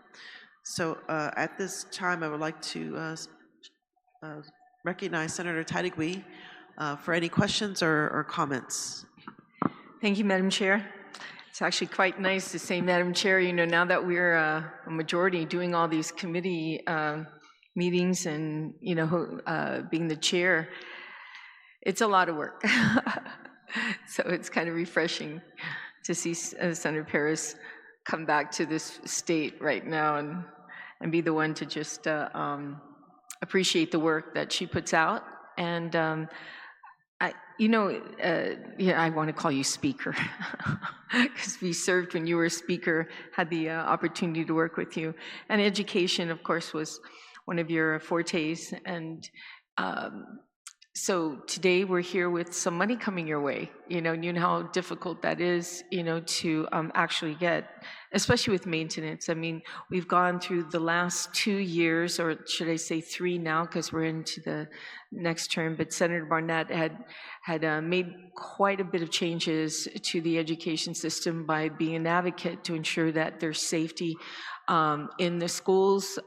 So at this time, I would like to recognize Senator Taitigui for any questions or comments. Thank you, Madam Chair. It's actually quite nice to say, Madam Chair, now that we're a majority doing all these committee meetings and, being the chair, it's a lot of work. So it's kind of refreshing to see Senator Paris come back to this state right now and be the one to just appreciate the work that she puts out. And I want to call you speaker because we served when you were speaker, had the opportunity to work with you. And education, of course, was one of your fortes. And so today we're here with some money coming your way. You know how difficult that is, to actually get, especially with maintenance. I mean, we've gone through the last 2 years, or should I say 3 now, because we're into the next term. But Senator Barnett had made quite a bit of changes to the education system by being an advocate to ensure that there's safety in the schools.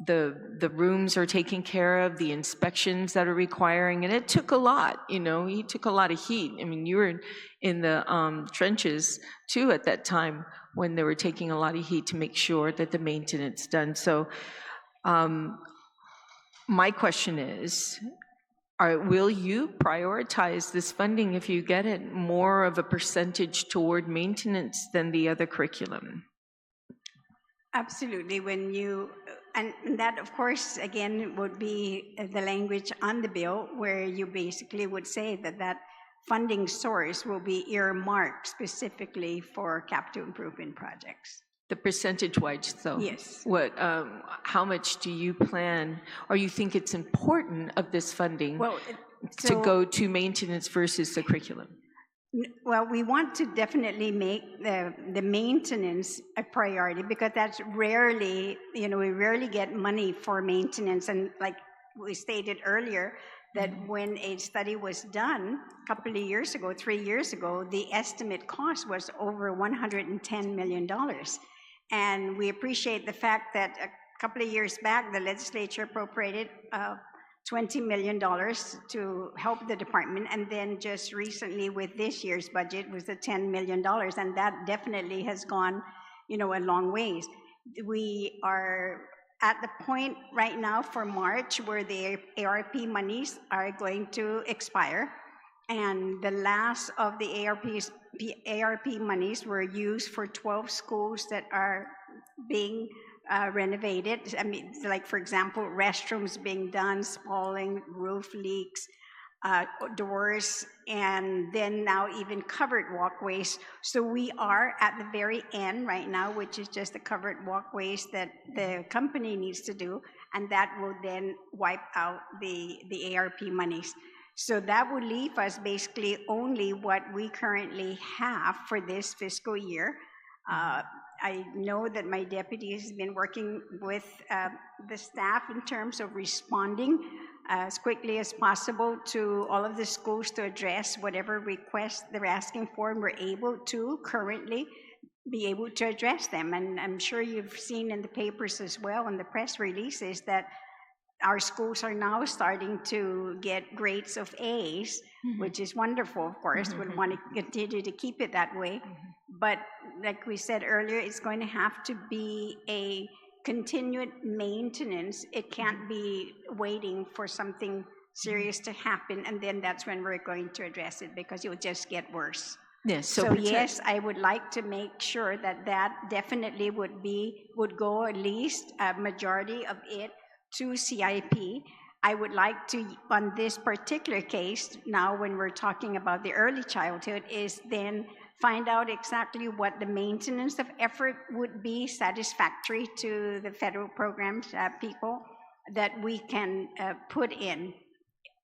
The rooms are taken care of, the inspections that are requiring, and it took a lot, he took a lot of heat. I mean, you were in the trenches too at that time when they were taking a lot of heat to make sure that the maintenance done. So my question is, will you prioritize this funding if you get it more of a percentage toward maintenance than the other curriculum? Absolutely. And that, of course, again, would be the language on the bill where you basically would say that funding source will be earmarked specifically for capital improvement projects. The percentage-wise, though? Yes. How much do you plan, or you think it's important of this funding to so- go to maintenance versus the curriculum? Well, we want to definitely make the maintenance a priority because that's rarely, we rarely get money for maintenance. And like we stated earlier, that when a study was done a couple of years ago, 3 years ago, the estimate cost was over $110 million. And we appreciate the fact that a couple of years back, the legislature appropriated $20 million to help the department, and then just recently with this year's budget was the $10 million, and that definitely has gone, a long ways. We are at the point right now for March where the ARP monies are going to expire, and the last of the ARP monies were used for 12 schools that are being renovated. I mean, like for example, restrooms being done, spalling, roof leaks, doors, and then now even covered walkways. So we are at the very end right now, which is just the covered walkways that the company needs to do, and that will then wipe out the ARP monies. So that would leave us basically only what we currently have for this fiscal year. I know that my deputy has been working with the staff in terms of responding as quickly as possible to all of the schools to address whatever requests they're asking for, and we're able to currently be able to address them. And I'm sure you've seen in the papers as well, in the press releases, that our schools are now starting to get grades of A's, which is wonderful, of course. We'd want to continue to keep it that way. But like we said earlier, it's going to have to be a continued maintenance. It can't be waiting for something serious to happen, and then that's when we're going to address it, because it will just get worse. Yes. So yes, I would like to make sure that definitely would go at least a majority of it to CIP. I would like to, on this particular case, now when we're talking about the early childhood, is then find out exactly what the maintenance of effort would be satisfactory to the federal programs people that we can put in,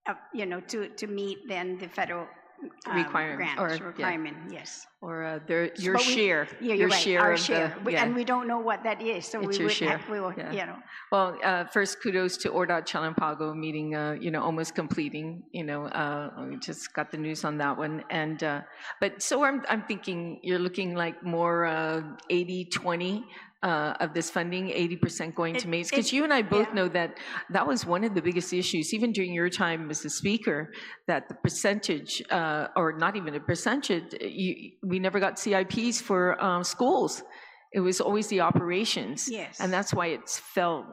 to meet then the federal requirement, yes. Or your But share. Yeah, you're your right, share our of share. the, yeah. And we don't know what that is, so It's we your would share. have, we will, Yeah. Well, first kudos to ORDOT Chalampago meeting, almost completing, we just got the news on that one. And, but so I'm thinking you're looking like more 80-20 of this funding, 80% going to maintenance. Because you and I both know that was one of the biggest issues, even during your time as the speaker, that the percentage, or not even a percentage, we never got CIPs for schools. It was always the operations. Yes. And that's why it's felt,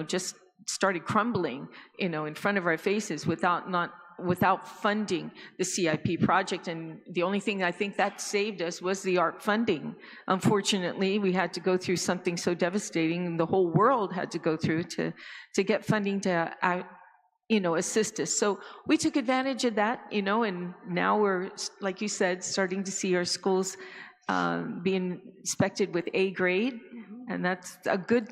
just started crumbling, in front of our faces without funding the CIP project. And the only thing I think that saved us was the ARP funding. Unfortunately, we had to go through something so devastating, and the whole world had to go through to get funding to assist us. So we took advantage of that, and now we're, like you said, starting to see our schools being inspected with A grade, and that's a good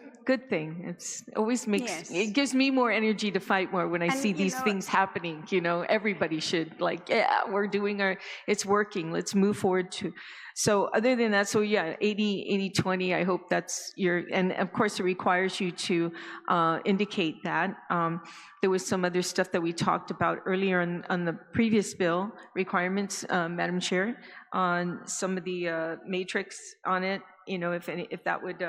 thing. It's always makes, it gives me more energy to fight more when I see these things happening. Everybody should we're doing it's working. Let's move forward to. So other than that, 80-20, I hope that's and of course it requires you to indicate that. There was some other stuff that we talked about earlier on the previous bill, requirements, Madam Chair, on some of the matrix on it, if that would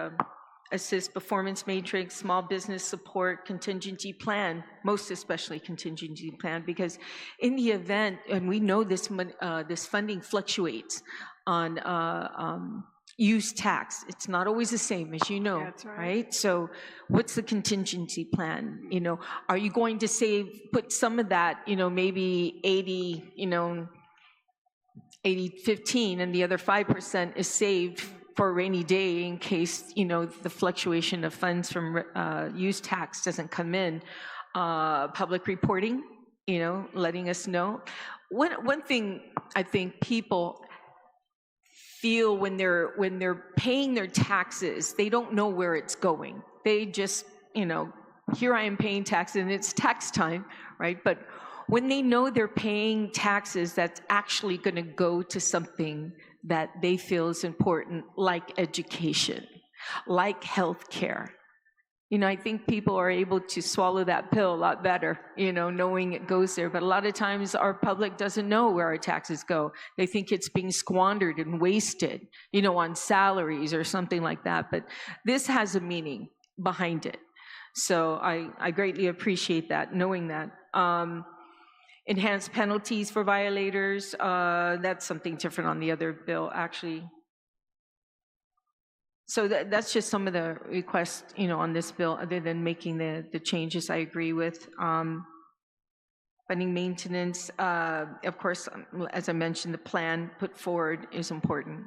assist performance matrix, small business support, contingency plan, most especially contingency plan, because in the event, and we know this funding fluctuates on use tax. It's not always the same, as you know, That's right. right? So what's the contingency plan? Are you going to put some of that, maybe 80-15, and the other 5% is saved for a rainy day in case, the fluctuation of funds from use tax doesn't come in. Public reporting, letting us know. One thing I think people feel when they're paying their taxes, they don't know where it's going. They just, here I am paying taxes and it's tax time, right? But when they know they're paying taxes that's actually going to go to something that they feel is important, like education, like healthcare. I think people are able to swallow that pill a lot better, knowing it goes there. But a lot of times our public doesn't know where our taxes go. They think it's being squandered and wasted, on salaries or something like that. But this has a meaning behind it. So I greatly appreciate that, knowing that. Enhanced penalties for violators, that's something different on the other bill, actually. So that's just some of the requests, on this bill, other than making the changes I agree with. Funding maintenance, of course, as I mentioned, the plan put forward is important.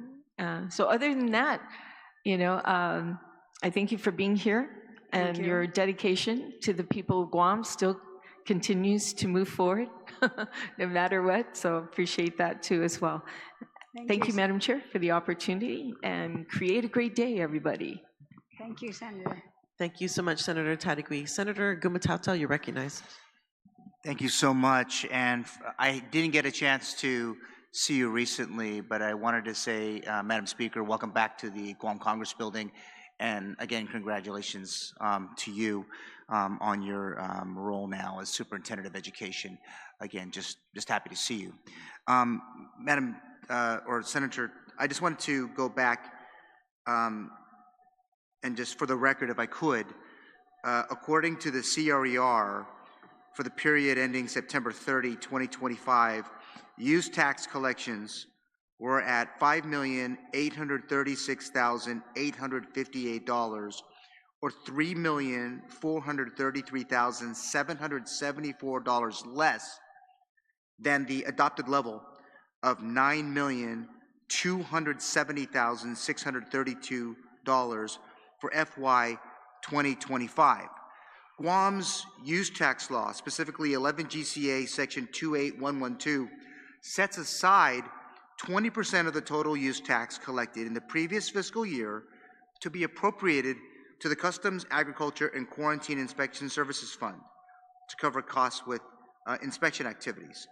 So other than that, I thank you for being here, and your dedication to the people of Guam still continues to move forward, no matter what. So appreciate that too as well. Thank you, Madam Chair, for the opportunity, and create a great day, everybody. Thank you, Senator. Thank you so much, Senator Tadigui. Senator Gumatata, you're recognized. Thank you so much. And I didn't get a chance to see you recently, but I wanted to say, Madam Speaker, welcome back to the Guam Congress Building. And again, congratulations to you on your role now as Superintendent of Education. Again, just happy to see you. Madam or Senator, I just wanted to go back and just for the record, if I could, according to the CRER, for the period ending September 30, 2025, use tax collections were at $5,836,858, or $3,433,774 less than the adopted level of $9,270,632 for FY 2025. Guam's use tax law, specifically 11 GCA section 28112, sets aside 20% of the total use tax collected in the previous fiscal year to be appropriated to the Customs, Agriculture, and Quarantine Inspection Services Fund to cover costs with inspection activities.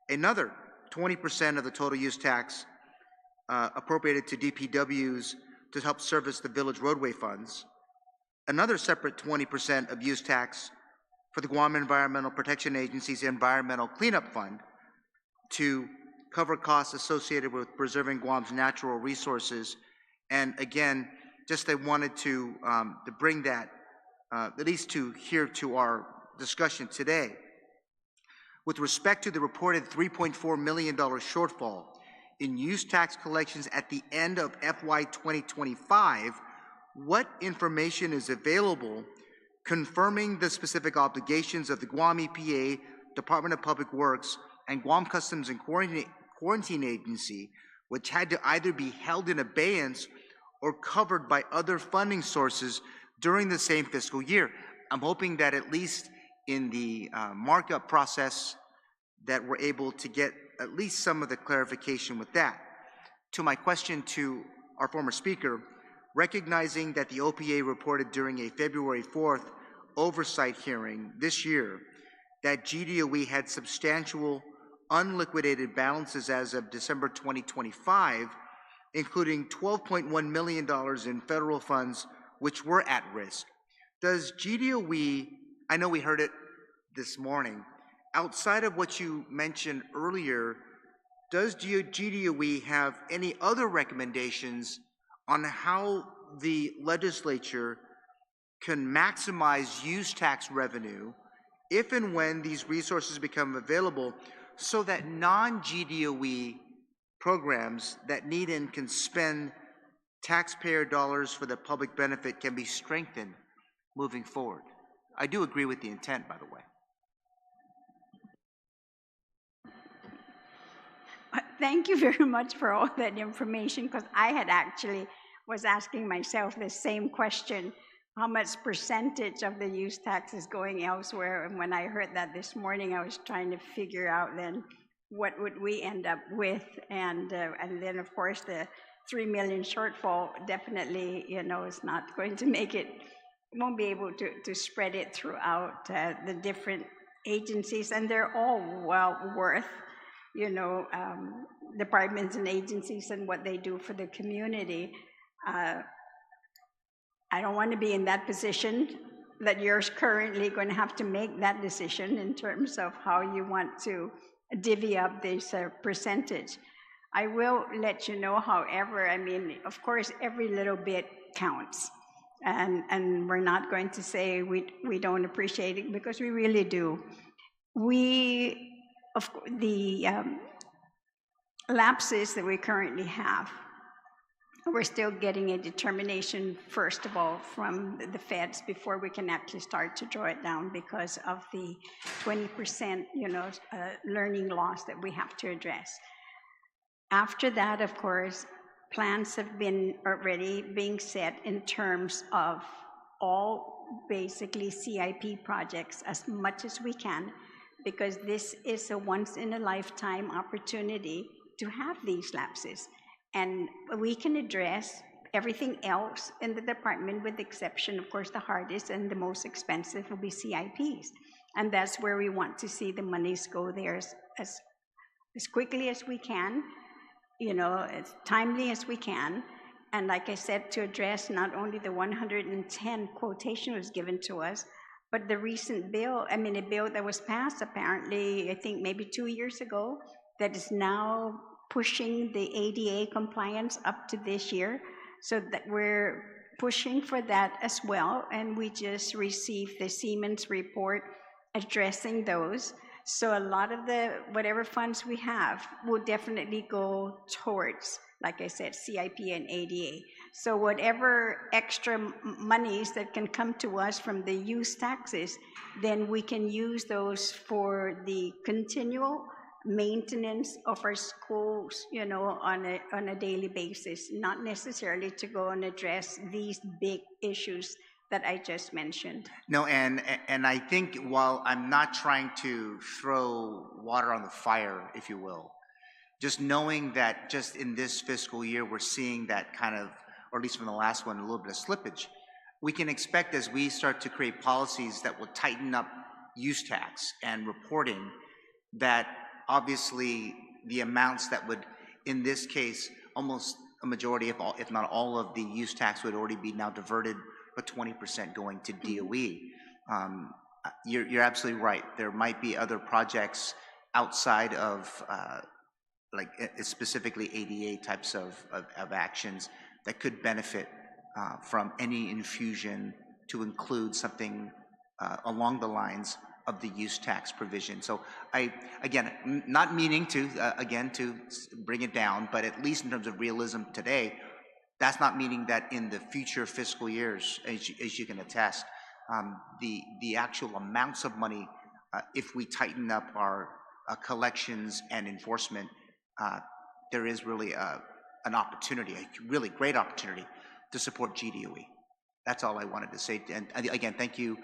Another 20% of the total use tax appropriated to DPWs to help service the village roadway funds. Another separate 20% of use tax for the Guam Environmental Protection Agency's Environmental Cleanup Fund to cover costs associated with preserving Guam's natural resources. And again, just I wanted to bring that at least to here to our discussion today. With respect to the reported $3.4 million shortfall in use tax collections at the end of FY 2025, what information is available confirming the specific obligations of the Guam EPA, Department of Public Works, and Guam Customs and Quarantine Agency, which had to either be held in abeyance or covered by other funding sources during the same fiscal year? I'm hoping that at least in the markup process that we're able to get at least some of the clarification with that. To my question to our former speaker, recognizing that the OPA reported during a February 4th oversight hearing this year that GDOE had substantial unliquidated balances as of December 2025, including $12.1 million in federal funds which were at risk. Does GDOE, I know we heard it this morning, outside of what you mentioned earlier, does GDOE have any other recommendations on how the legislature can maximize use tax revenue if and when these resources become available so that non-GDOE programs that need and can spend taxpayer dollars for the public benefit can be strengthened moving forward? I do agree with the intent, by the way. Thank you very much for all that information, because I had actually was asking myself the same question. How much percentage of the use tax is going elsewhere? And when I heard that this morning, I was trying to figure out then what would we end up with, and then of course the 3 million shortfall definitely, is not going to make it. Won't be able to spread it throughout the different agencies, and they're all well worth, departments and agencies and what they do for the community. I don't want to be in that position that you're currently going to have to make that decision in terms of how you want to divvy up this percentage. I will let you know, however, of course, every little bit counts. And we're not going to say we don't appreciate it, because we really do. The lapses that we currently have, we're still getting a determination, first of all, from the feds before we can actually start to draw it down because of the 20%, learning loss that we have to address. After that, of course, plans have been already being set in terms of all basically CIP projects as much as we can, because this is a once-in-a-lifetime opportunity to have these lapses. And we can address everything else in the department, with the exception, of course, the hardest and the most expensive will be CIPs. And that's where we want to see the monies go there as quickly as we can, as timely as we can. And like I said, to address not only the 110 quotation was given to us, but the recent bill, a bill that was passed apparently, I think maybe 2 years ago, that is now pushing the ADA compliance up to this year, so that we're pushing for that as well. And we just received the Siemens report addressing those. So a lot of the whatever funds we have will definitely go towards, like I said, CIP and ADA. So whatever extra monies that can come to us from the use taxes, then we can use those for the continual maintenance of our schools, on a daily basis, not necessarily to go and address these big issues that I just mentioned. No, and I think while I'm not trying to throw water on the fire, if you will, just knowing that just in this fiscal year, we're seeing that kind of, or at least from the last one, a little bit of slippage, we can expect as we start to create policies that will tighten up use tax and reporting, that obviously the amounts that would, in this case, almost a majority, if not all of the use tax would already be now diverted, but 20% going to DOE. You're absolutely right. There might be other projects outside of, specifically ADA types of actions that could benefit from any infusion to include something along the lines of the use tax provision. So again, not meaning to, to bring it down, but at least in terms of realism today, that's not meaning that in the future fiscal years, as you can attest, the actual amounts of money, if we tighten up our collections and enforcement, there is really an opportunity, a really great opportunity to support GDOE. That's all I wanted to say. And again, thank you,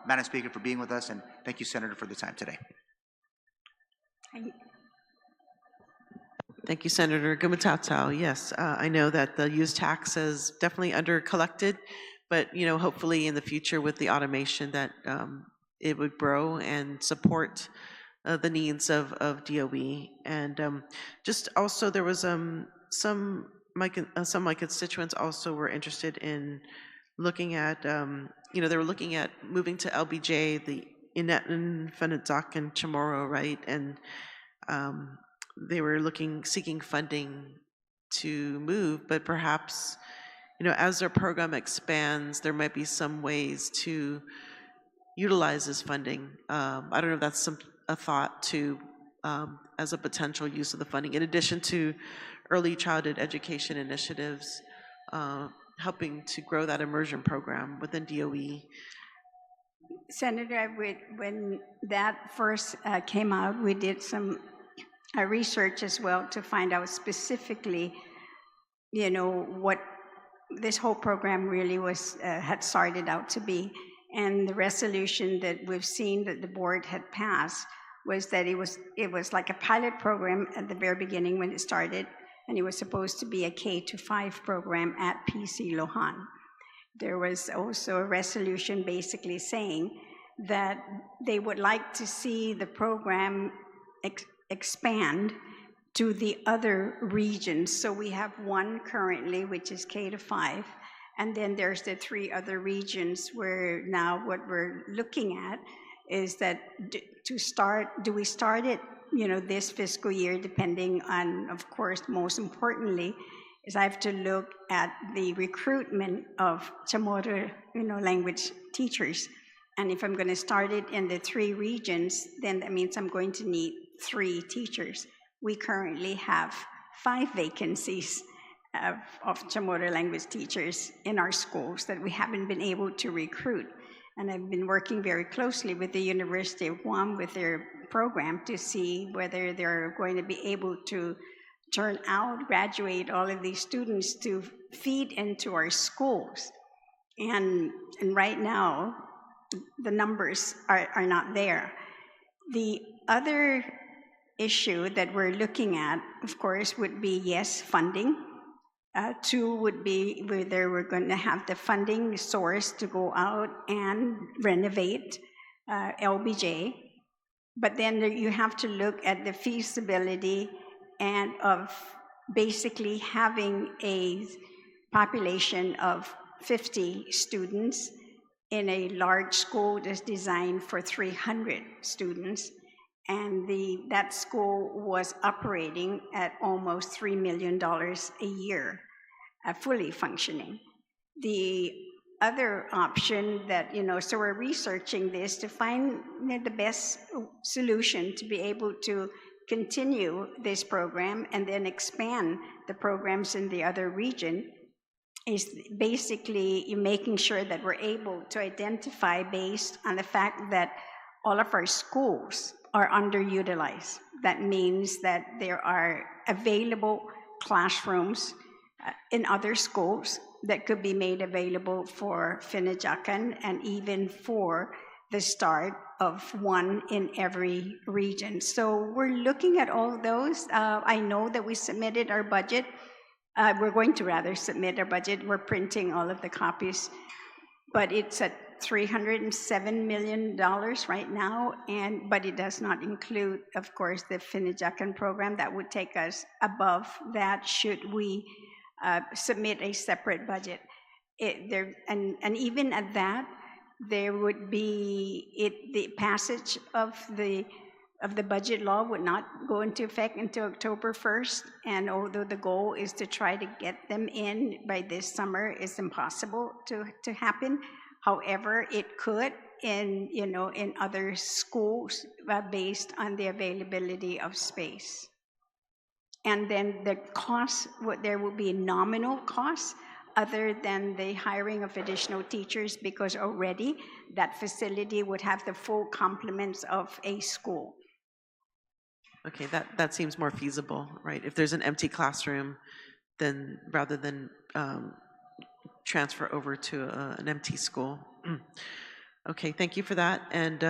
Madam Speaker, for being with us, and thank you, Senator, for the time today. Thank you, Senator Gumatao. Yes, I know that the use tax is definitely under collected, but hopefully in the future with the automation that it would grow and support the needs of DOE. And just also there was some of my constituents also were interested in looking at they were looking at moving to LBJ, the Inetan, Fenadzac, and Chamorro, right? And they were seeking funding to move, but perhaps as their program expands, there might be some ways to utilize this funding. I don't know if that's a thought to as a potential use of the funding, in addition to early childhood education initiatives, helping to grow that immersion program within DOE. Senator, when that first came out, we did some research as well to find out specifically, what this whole program really was had started out to be. And the resolution that we've seen that the board had passed was that it was like a pilot program at the very beginning when it started, and it was supposed to be a K-5 program at PC Lohan. There was also a resolution basically saying that they would like to see the program expand to the other regions. So we have one currently, which is K-5, and then there's the 3 other regions where now what we're looking at is that do we start it, this fiscal year, depending on, of course, most importantly, is I have to look at the recruitment of Chamorro, language teachers. And if I'm going to start it in the 3 regions, then that means I'm going to need 3 teachers. We currently have 5 vacancies of Chamorro language teachers in our schools that we haven't been able to recruit. And I've been working very closely with the University of Guam with their program to see whether they're going to be able to graduate all of these students to feed into our schools. And right now, the numbers are not there. The other issue that we're looking at, of course, would be, yes, funding. 2 would be whether we're going to have the funding source to go out and renovate LBJ. But then you have to look at the feasibility and of basically having a population of 50 students in a large school that's designed for 300 students. And that school was operating at almost $3 million a year, fully functioning. The other option that, so we're researching this to find the best solution to be able to continue this program and then expand the programs in the other region, is basically making sure that we're able to identify based on the fact that all of our schools are underutilized. That means that there are available classrooms in other schools that could be made available for Fenadzac and even for the start of one in every region. So we're looking at all those. I know that we submitted our budget. We're going to rather submit our budget. We're printing all of the copies, but it's at $307 million right now, but it does not include, of course, the Fenadzac program. That would take us above that should we submit a separate budget. And even at that, there would be the passage of the budget law would not go into effect until October 1st. And although the goal is to try to get them in by this summer, it's impossible to happen. However, it could in other schools based on the availability of space. And then the cost, there will be nominal costs other than the hiring of additional teachers, because already that facility would have the full complements of a school. Okay, that seems more feasible, right? If there's an empty classroom, then rather than transfer over to an empty school. Okay, thank you for that. And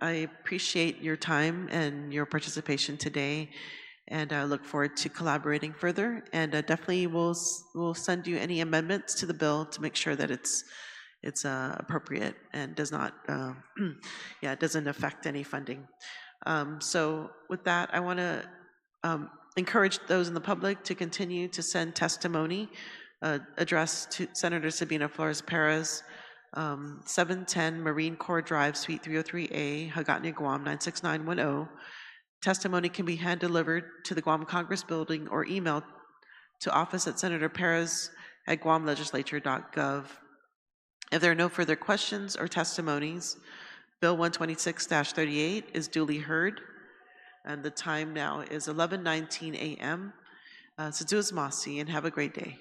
I appreciate your time and your participation today. And I look forward to collaborating further. And definitely we'll send you any amendments to the bill to make sure that it's appropriate and does not, yeah, it doesn't affect any funding. So with that, I want to encourage those in the public to continue to send testimony addressed to Senator Sabina Flores Perez, 710 Marine Corps Drive, Suite 303A, Hagatna, Guam 96910. Testimony can be hand-delivered to the Guam Congress Building or emailed to office@senatorperez@guamlegislature.gov. If there are no further questions or testimonies, Bill 126-38 is duly heard, and the time now is 11:19 a.m. Saduas Masi, and have a great day.